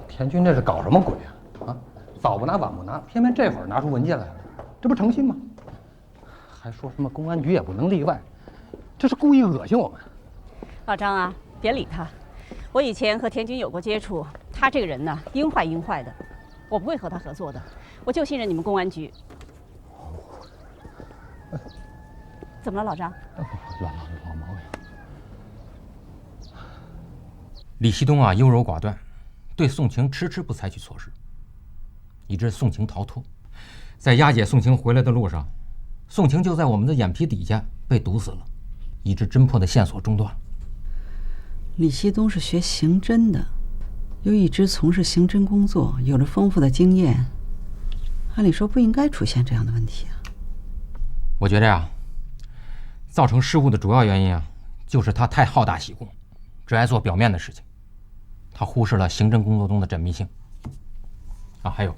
田军这是搞什么鬼啊？啊，早不拿晚不拿，偏偏这会儿拿出文件来了，这不诚信吗？还说什么公安局也不能例外，这是故意恶心我们。老张啊，别理他。我以前和田军有过接触，他这个人呢，阴坏的，我不会和他合作的。我就信任你们公安局。怎么了，老张？老毛病。李希东啊，优柔寡断，对宋晴迟迟不采取措施，以致宋晴逃脱。在押解宋晴回来的路上，宋晴就在我们的眼皮底下被毒死了，以致侦破的线索中断。李希东是学刑侦的，又一直从事刑侦工作，有着丰富的经验，按理说不应该出现这样的问题啊。我觉着呀，造成失误的主要原因啊，就是他太好大喜功，只爱做表面的事情，他忽视了刑侦工作中的缜密性。啊，还有，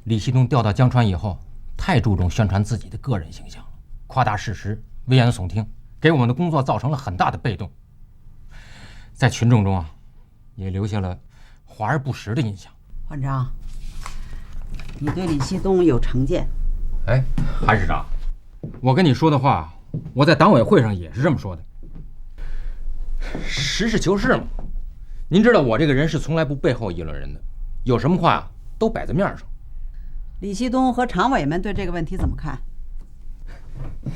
李希东调到江川以后，太注重宣传自己的个人形象了，夸大事实、危言耸听，给我们的工作造成了很大的被动，在群众中啊，也留下了华而不实的印象。馆长，你对李希东有成见？哎，韩市长，我跟你说的话，我在党委会上也是这么说的。实事求是嘛。您知道我这个人是从来不背后议论人的，有什么话都摆在面上。李希东和常委们对这个问题怎么看？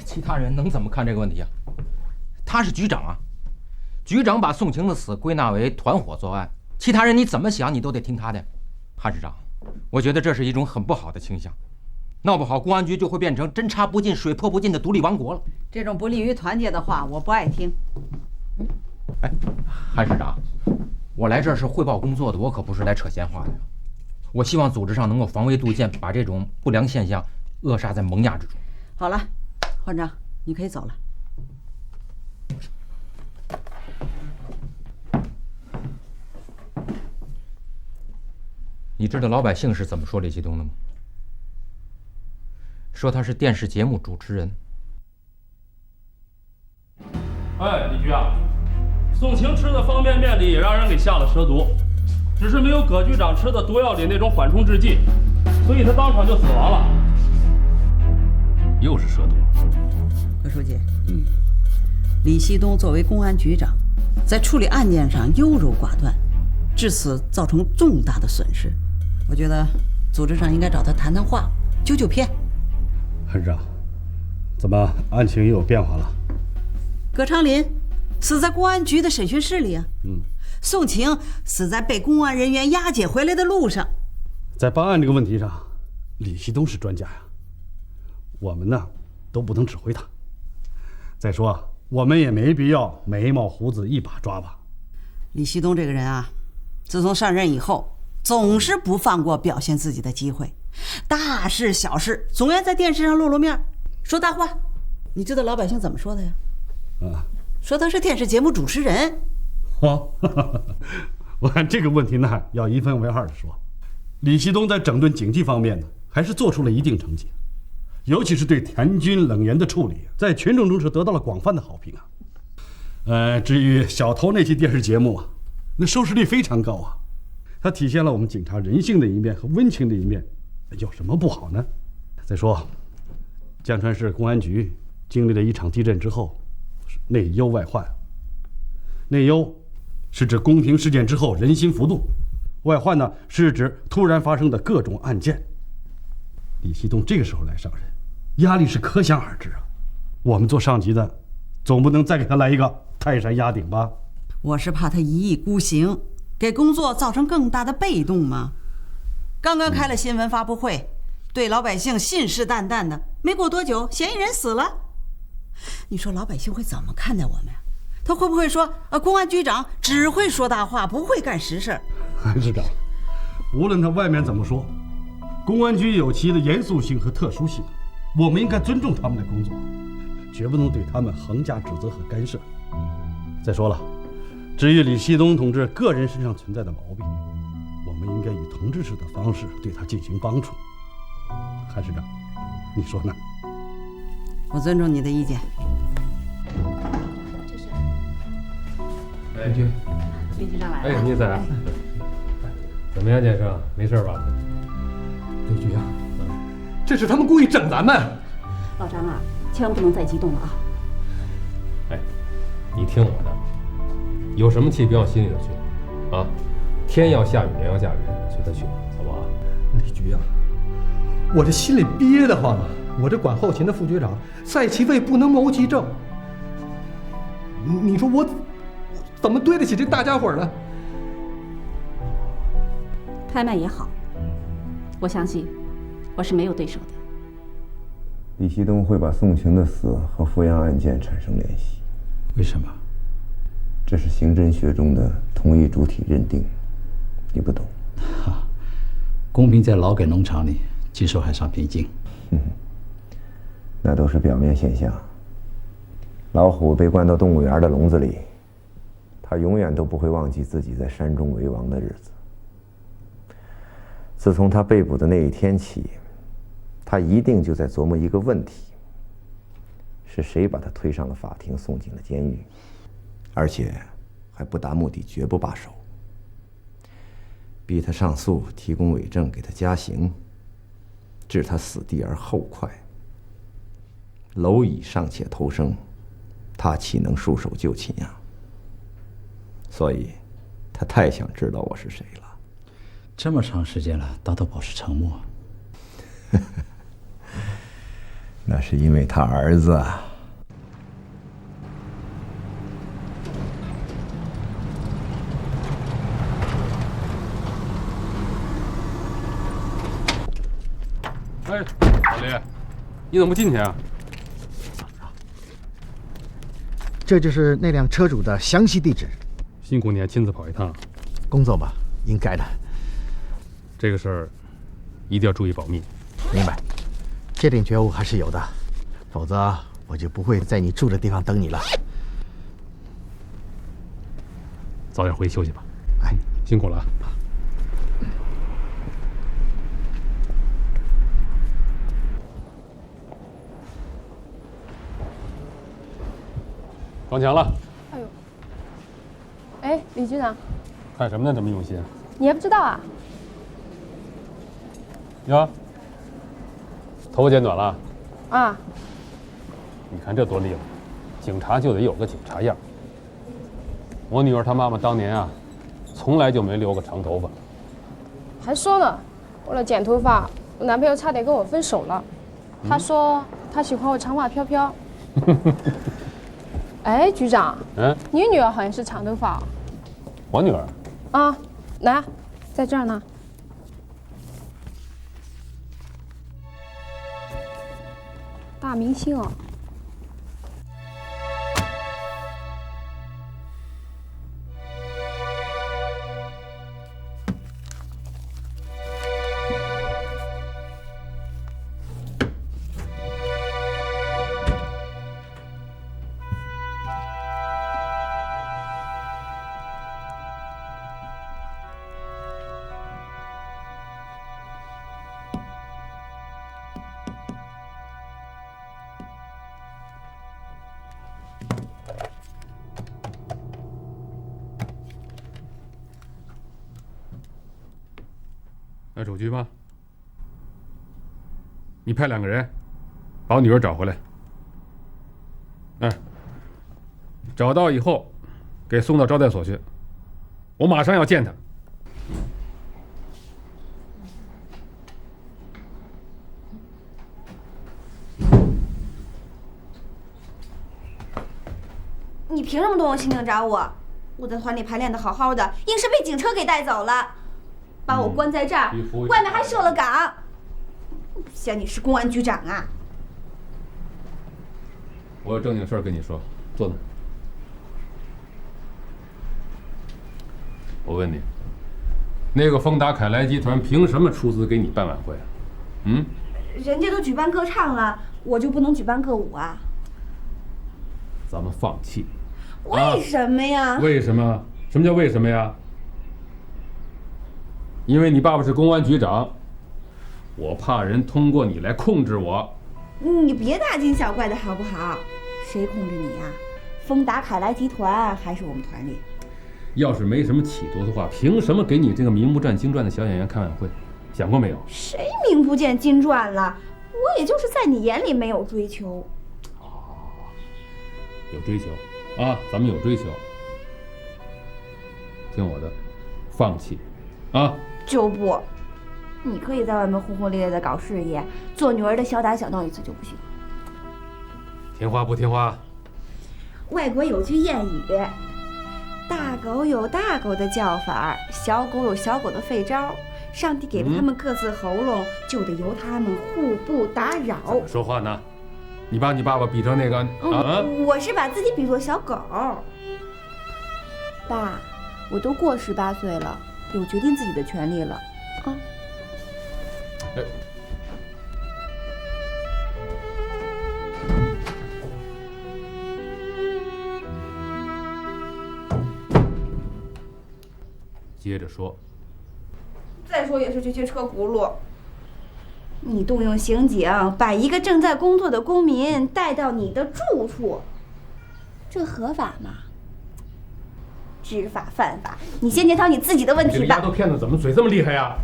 其他人能怎么看这个问题啊？他是局长啊，局长把宋晴的死归纳为团伙作案，其他人你怎么想你都得听他的。韩市长，我觉得这是一种很不好的倾向，闹不好公安局就会变成针插不进、水泼不进的独立王国了。这种不利于团结的话，我不爱听。哎，韩市长，我来这儿是汇报工作的，我可不是来扯闲话的。我希望组织上能够防微杜渐，把这种不良现象扼杀在萌芽之中。好了，馆长，你可以走了。你知道老百姓是怎么说李希东的吗？说他是电视节目主持人。哎，李局啊，宋晴吃的方便面里也让人给下了蛇毒，只是没有葛局长吃的毒药里那种缓冲制剂，所以他当场就死亡了。又是蛇毒。葛书记，李希东作为公安局长，在处理案件上优柔寡断，至此造成重大的损失。我觉得组织上应该找他谈谈话，纠纠偏。韩市长，怎么案情又有变化了？葛长林死在公安局的审讯室里啊。宋晴死在被公安人员押解回来的路上。在办案这个问题上，李希东是专家呀，我们呢都不能指挥他。再说，我们也没必要眉毛胡子一把抓吧。李希东这个人啊，自从上任以后，总是不放过表现自己的机会，大事小事总愿在电视上露面，说大话。你知道老百姓怎么说的呀？说他是电视节目主持人。我看这个问题呢，要一分为二的说。李希东在整顿警纪方面呢，还是做出了一定成绩，尤其是对田军冷言的处理，在群众中是得到了广泛的好评啊。至于小偷那期电视节目啊，那收视率非常高啊，它体现了我们警察人性的一面和温情的一面，有什么不好呢？再说，江川市公安局经历了一场地震之后，内忧外患。内忧是指公平事件之后人心浮动，外患呢是指突然发生的各种案件。李希东这个时候来上任，压力是可想而知啊。我们做上级的，总不能再给他来一个泰山压顶吧？我是怕他一意孤行，给工作造成更大的被动嘛。刚刚开了新闻发布会，对老百姓信誓旦旦的，没过多久，嫌疑人死了。你说老百姓会怎么看待我们呀？他会不会说公安局长只会说大话，不会干实事？韩市长，无论他外面怎么说，公安局有其的严肃性和特殊性，我们应该尊重他们的工作，绝不能对他们横加指责和干涉。再说了，至于李希东同志个人身上存在的毛病，我们应该以同志式的方式对他进行帮助。韩市长，你说呢？我尊重你的意见。李局，李局长来了。哎，你在？怎么样，建设？没事吧？李局啊，这是他们故意整咱们。老张啊，千万不能再激动了啊！哎，你听我的，有什么气别往心里头去啊！天要下雨，娘要嫁人，随他去，好不好？李局啊，我这心里憋得慌啊！我这管后勤的副局长，在其位不能谋其政。你说我怎么对得起这大家伙呢？拍卖也好，我相信我是没有对手的。李希东会把宋晴的死和阜阳案件产生联系，为什么？这是刑侦学中的同一主体认定，你不懂。公平在劳改农场里接受海上平静。那都是表面现象。老虎被关到动物园的笼子里，它永远都不会忘记自己在山中为王的日子。自从他被捕的那一天起，他一定就在琢磨一个问题：是谁把他推上了法庭，送进了监狱，而且还不达目的绝不罢手，逼他上诉，提供伪证，给他加刑，置他死地而后快。蝼蚁尚且偷生，他岂能束手就擒啊？所以，他太想知道我是谁了。这么长时间了，他都保持沉默。那是因为他儿子啊。哎，老李，你怎么不进去啊？这就是那辆车主的详细地址。辛苦你还亲自跑一趟。工作吧，应该的。这个事儿一定要注意保密。明白，这点觉悟还是有的，否则我就不会在你住的地方等你了。早点回去休息吧。哎，辛苦了啊。撞墙了。哎呦，哎，李局长，看什么呢？这么用心？你还不知道啊？哟，头发剪短了。啊。你看这多利落，警察就得有个警察样。我女儿她妈妈当年啊，从来就没留过长头发。还说呢，为了剪头发，我男朋友差点跟我分手了。他说他喜欢我长发飘飘。哎，局长，你女儿好像是长头发。我女儿？啊，来，在这儿呢。大明星哦。那主局吧，你派2个人把我女儿找回来。找到以后，给送到招待所去。我马上要见她。你凭什么动用刑警找我？我在团里排练的好好的，硬是被警车给带走了，把我关在这儿，外面还设了岗。嫌你是公安局长啊？我有正经事儿跟你说，坐那。我问你，那个丰达凯莱集团凭什么出资给你办晚会啊？人家都举办歌唱了，我就不能举办歌舞啊？咱们放弃。为什么呀？为什么？什么叫为什么呀？因为你爸爸是公安局长，我怕人通过你来控制我。你别大惊小怪的好不好？谁控制你呀？丰达凯莱集团还是我们团里？要是没什么企图的话，凭什么给你这个名不见经传的小演员开晚会？想过没有？谁名不见经传了？我也就是在你眼里没有追求。有追求啊，咱们有追求。听我的，放弃啊！就不，你可以在外面轰轰烈烈的搞事业，做女儿的小打小闹一次就不行。听话不听话？外国有句谚语，大狗有大狗的叫法，小狗有小狗的废招。上帝给了他们各自喉咙，就得由他们互不打扰。怎么说话呢？你把你爸爸比成那个我是把自己比作小狗。爸，我都过18岁了，有决定自己的权利了啊。接着说。再说也是这些车轱辘。你动用刑警把一个正在工作的公民带到你的住处，这合法吗？知法犯法，你先检讨你自己的问题吧。这个丫头片子怎么嘴这么厉害呀？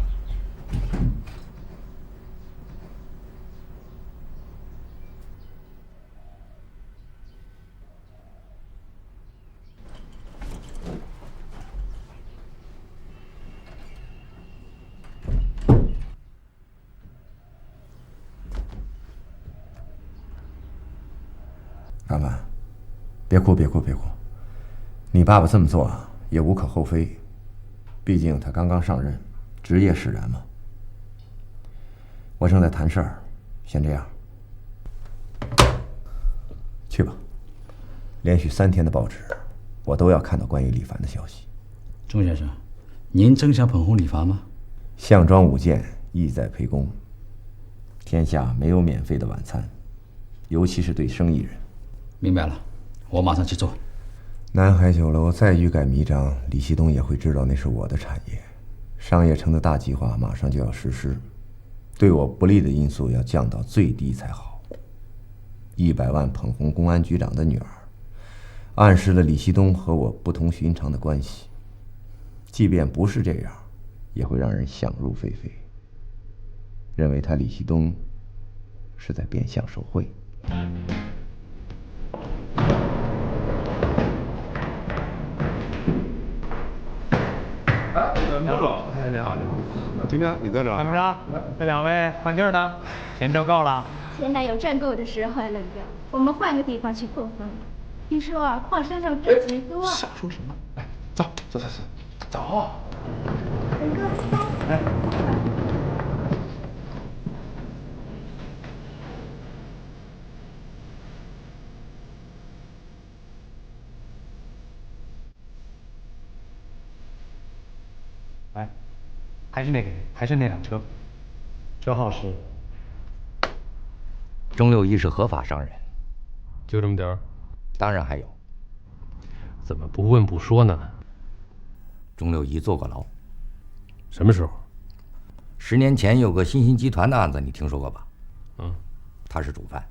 凡凡，别哭，别哭，别哭。你爸爸这么做啊，也无可厚非，毕竟他刚刚上任，职业使然嘛。我正在谈事儿，先这样。去吧，连续3天的报纸，我都要看到关于李凡的消息。钟先生，您真想捧红李凡吗？项庄舞剑，意在沛公。天下没有免费的晚餐，尤其是对生意人。明白了，我马上去做。南海酒楼再欲盖弥彰，李希东也会知道那是我的产业。商业城的大计划马上就要实施，对我不利的因素要降到最低才好。100万捧红公安局长的女儿，暗示了李希东和我不同寻常的关系。即便不是这样，也会让人想入非非，认为他李希东是在变相受贿。穆总，哎，你好，你好。今天你在这儿？参谋长，这2位换地儿呢？钱挣够了？现在有挣够的时候，冷哥，我们换个地方去过风。听说啊，矿山上赚钱多。瞎说什么？来，走。走。冷哥，走。哎。哎，还是那个人，还是那辆车，车号是。钟六一是合法商人，就这么点儿？当然还有。怎么不问不说呢？钟六一坐过牢。什么时候？10年前有个新兴集团的案子，你听说过吧？嗯，他是主犯。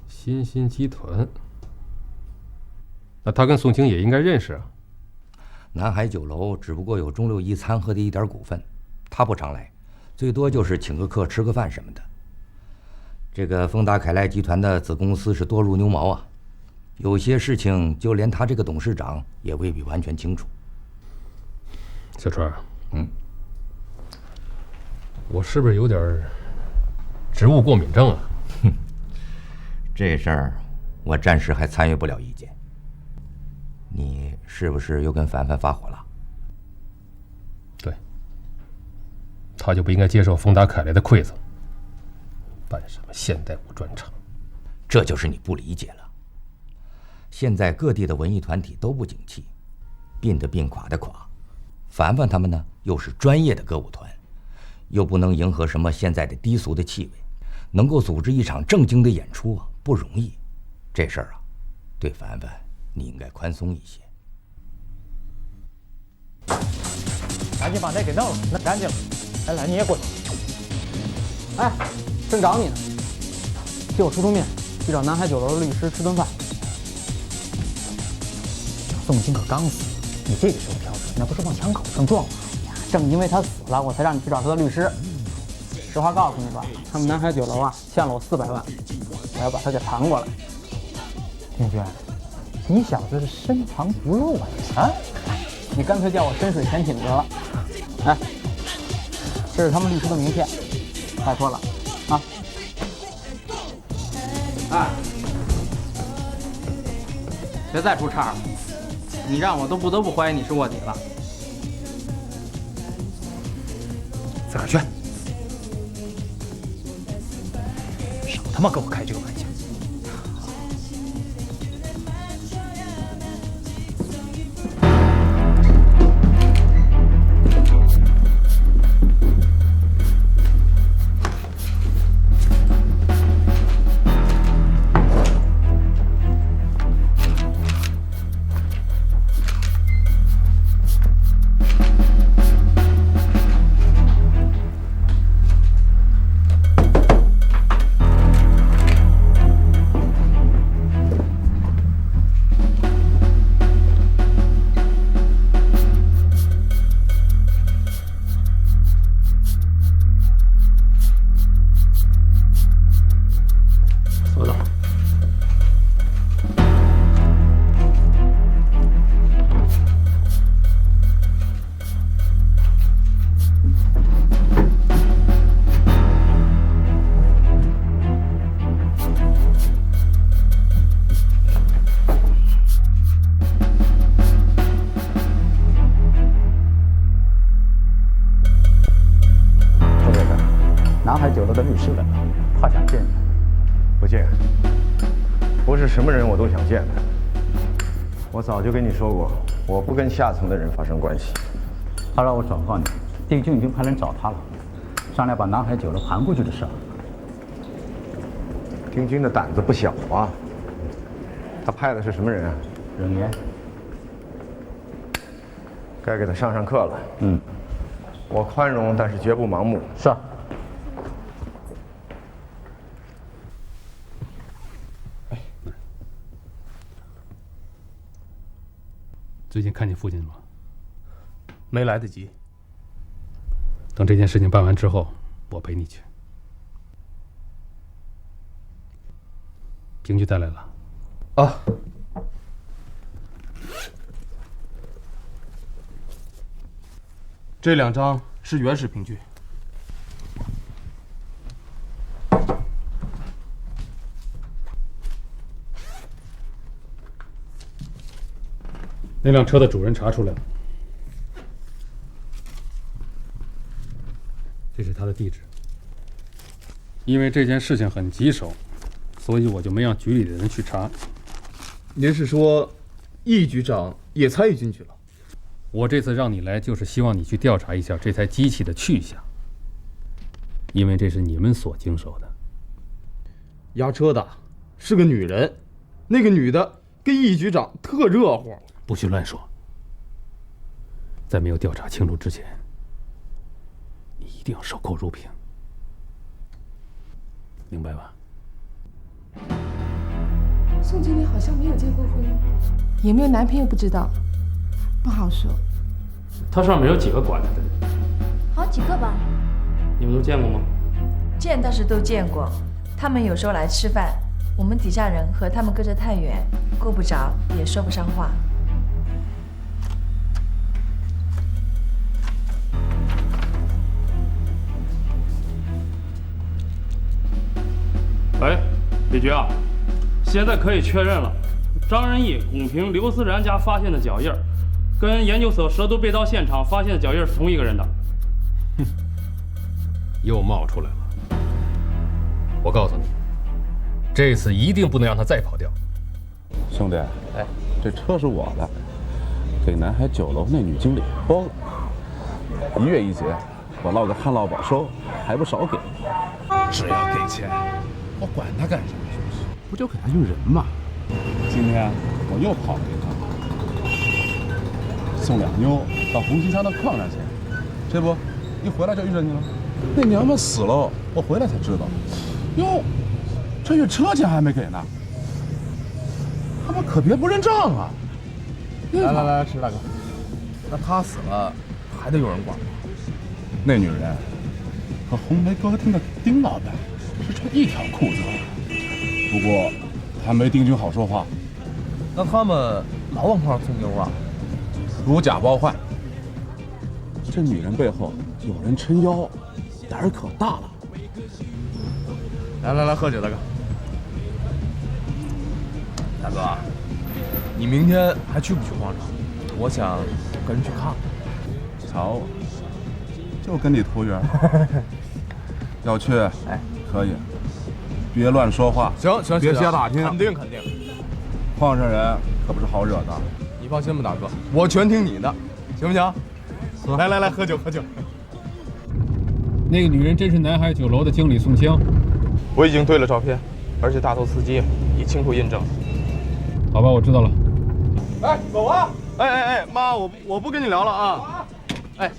新兴集团，那他跟宋清也应该认识啊。南海酒楼只不过有钟六一参和的一点股份，他不常来，最多就是请个客吃个饭什么的。这个丰达凯莱集团的子公司是多如牛毛啊，有些事情就连他这个董事长也未必完全清楚。小川，我是不是有点职务过敏症啊？这事儿我暂时还参与不了意见。你是不是又跟凡凡发火了？对，他就不应该接受丰达凯莱的馈赠，办什么现代舞专场。这就是你不理解了。现在各地的文艺团体都不景气，病的病，垮的垮。凡凡他们呢，又是专业的歌舞团，又不能迎合什么现在的低俗的气味，能够组织一场正经的演出啊，不容易。这事儿啊，对凡凡你应该宽松一些。赶紧把那给弄了，那干净了。来，你也滚。哎，正找你呢，替我出面，去找南海酒楼的律师吃顿饭。宋清可刚死，你这个时候挑事，那不是往枪口上撞吗？正因为他死了，我才让你去找他的律师。实话告诉你吧，他们南海酒楼啊欠了我400万，我要把他给谈过来。天轩，你小子是深藏不露啊！啊，你干脆叫我深水潜艇得了。哎，这是他们律师的名片，拜托了啊！哎，别再出岔了，你让我都不得不怀疑你是卧底了。自个儿去，少他妈跟我开这个玩笑！的律师来了，他想见你。不见，不是什么人我都想见的。我早就跟你说过，我不跟下层的人发生关系。他让我转告你，丁军已经派人找他了，商量把南海酒楼盘过去的事儿。丁军的胆子不小啊，他派的是什么人啊？冷言。该给他上课了。我宽容，但是绝不盲目。是。最近看你父亲吗？没来得及。等这件事情办完之后，我陪你去。评剧带来了。啊。这2张是原始评剧。那辆车的主人查出来了，这是他的地址。因为这件事情很棘手，所以我就没让局里的人去查。您是说，易局长也参与进去了？我这次让你来，就是希望你去调查一下这台机器的去向，因为这是你们所经手的。押车的是个女人，那个女的跟易局长特热乎。不许乱说。在没有调查清楚之前，你一定要守口如瓶，明白吧？宋经理好像没有结过婚，有没有男朋友不知道，不好说。他上面有几个管他的？好几个吧。你们都见过吗？见倒是都见过，他们有时候来吃饭，我们底下人和他们隔着太远，够不着，也说不上话。哎，李局啊，现在可以确认了，张仁义、龚平、刘思然家发现的脚印儿，跟研究所蛇毒被盗现场发现的脚印是同一个人的。哼，又冒出来了。我告诉你，这次一定不能让他再跑掉。兄弟，哎，这车是我的，给南海酒楼那女经理包了，1月1结，我落个旱涝保收，还不少给。只要给钱，我管他干什么？不就给他用人吗？今天我又跑了一趟，送2妞到红旗山的矿上去，这不一回来就遇着你了。那娘们死了，我回来才知道。哟，这月车钱还没给呢，他们可别不认账啊！来，石大哥，那他死了还得有人管吗？那女人和红梅歌厅的丁老板是穿一条裤子，不过还没丁军好说话。那他们老往炮上送妞啊，如假包换。这女人背后有人撑腰，胆儿可大了。来，喝酒，大哥。大哥，你明天还去不去广场？我想跟人去看看。瞧，就跟你投缘。要去，哎，可以，别乱说话。行，别瞎打听。肯定。矿上人可不是好惹的。你放心吧，大哥，我全听你的，行不行？来，喝酒。那个女人真是南海酒楼的经理宋江。我已经对了照片，而且大头司机也清楚印证。好吧，我知道了。哎，走啊！哎，妈，我不跟你聊了啊！哎，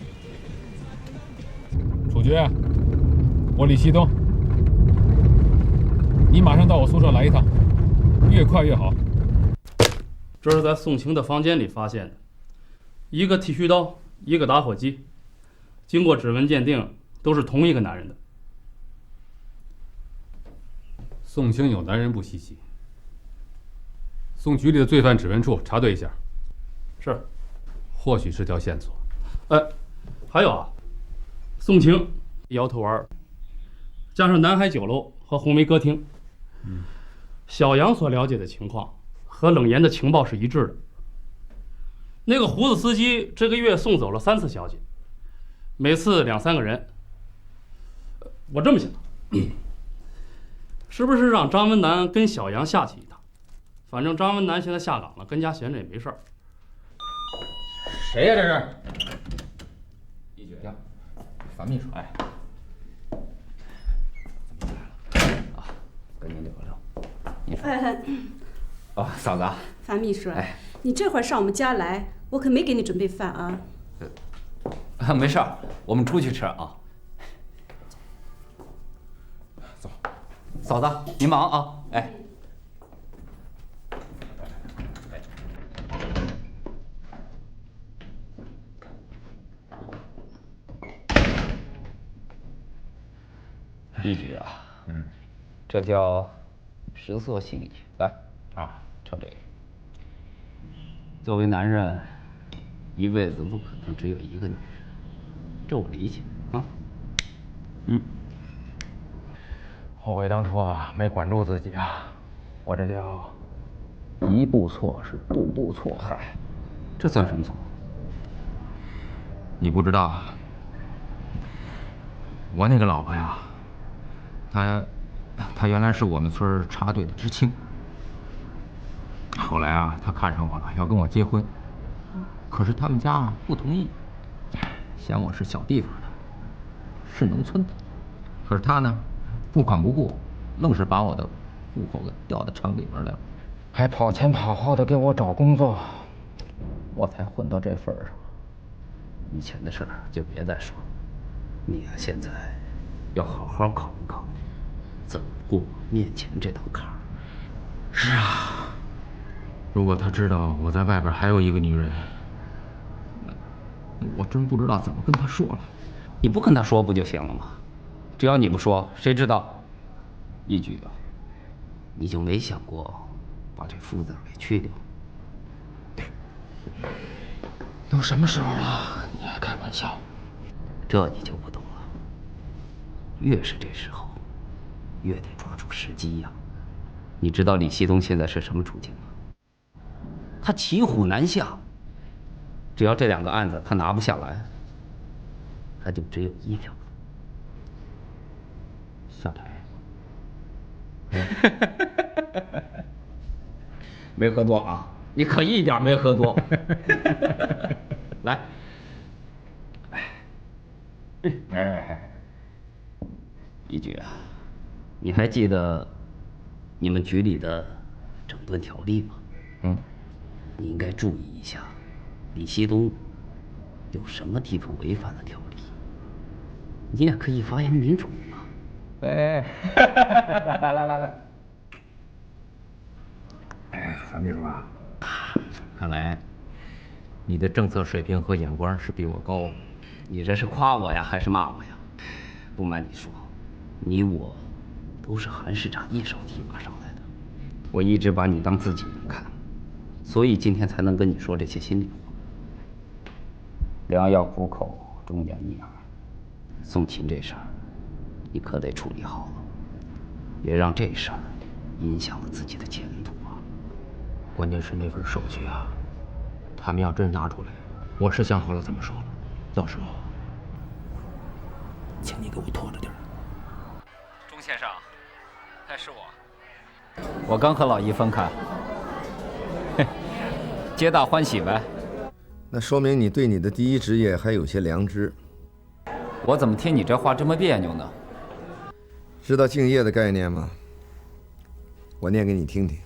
楚局，我李西东，你马上到我宿舍来一趟，越快越好。这是在宋晴的房间里发现的，一个剃须刀，一个打火机，经过指纹鉴定，都是同一个男人的。宋清有男人不稀奇，送局里的罪犯指纹处查对一下。是，或许是条线索。还有啊，宋清、摇头丸，加上南海酒楼和红梅歌厅，小杨所了解的情况和冷言的情报是一致的。那个胡子司机这个月送走了3次小姐，每次2、3个人。我这么想，是不是让张文南跟小杨下去一趟？反正张文南现在下岗了，跟家闲着也没事儿。谁呀？这是？一举呀，樊秘书。哎，啊，跟您聊聊。你说。哦，嫂子。樊秘书，哎，你这会儿上我们家来，我可没给你准备饭啊。没事儿，我们出去吃啊。走，嫂子，您忙啊。哎。一举啊，这叫食色性也。来啊，瞅这个。作为男人，一辈子不可能只有一个女人，这我理解啊。后悔当初啊，没管住自己啊，我这叫一步错是步步错。嗨，这算什么错？你不知道啊，我那个老婆呀，她原来是我们村插队的知青。后来啊，她看上我了，要跟我结婚，可是他们家啊不同意，嫌我是小地方的，是农村的。可是她呢，不管不顾，愣是把我的户口给调到城里边来了，还跑前跑后的给我找工作，我才混到这份儿上。以前的事儿就别再说了，你呀现在要好好考虑考虑，怎么过面前这道坎儿。是啊，如果他知道我在外边还有一个女人，我真不知道怎么跟他说了。你不跟他说不就行了吗？只要你不说，谁知道？一举啊，你就没想过把这“夫”字给去掉？都什么时候了，你还开玩笑？这你就不懂了。越是这时候，越得抓住时机呀。你知道李希东现在是什么处境吗？他骑虎难下。只要这2个案子他拿不下来，他就只有一条路：下台。没喝多啊？你可一点没喝多。来，一举啊，你还记得你们局里的整顿条例吗？你应该注意一下，李希东有什么地方违反了条例，你也可以发扬民主嘛。来，哎，樊秘书啊，看来你的政策水平和眼光是比我高。你这是夸我呀，还是骂我呀？不瞒你说，你我都是韩市长一手提拔上来的，我一直把你当自己人看，所以今天才能跟你说这些心里话。良药苦口，忠言逆耳。宋琴这事儿，你可得处理好了，别让这事儿影响了自己的前途啊！关键是那份手续啊，他们要真拿出来，我是想好了怎么说了。到时候，请你给我拖着点儿。钟先生，是我。我刚和老姨分开，皆大欢喜呗。那说明你对你的第一职业还有些良知。我怎么听你这话这么别扭呢？知道敬业的概念吗？我念给你听听。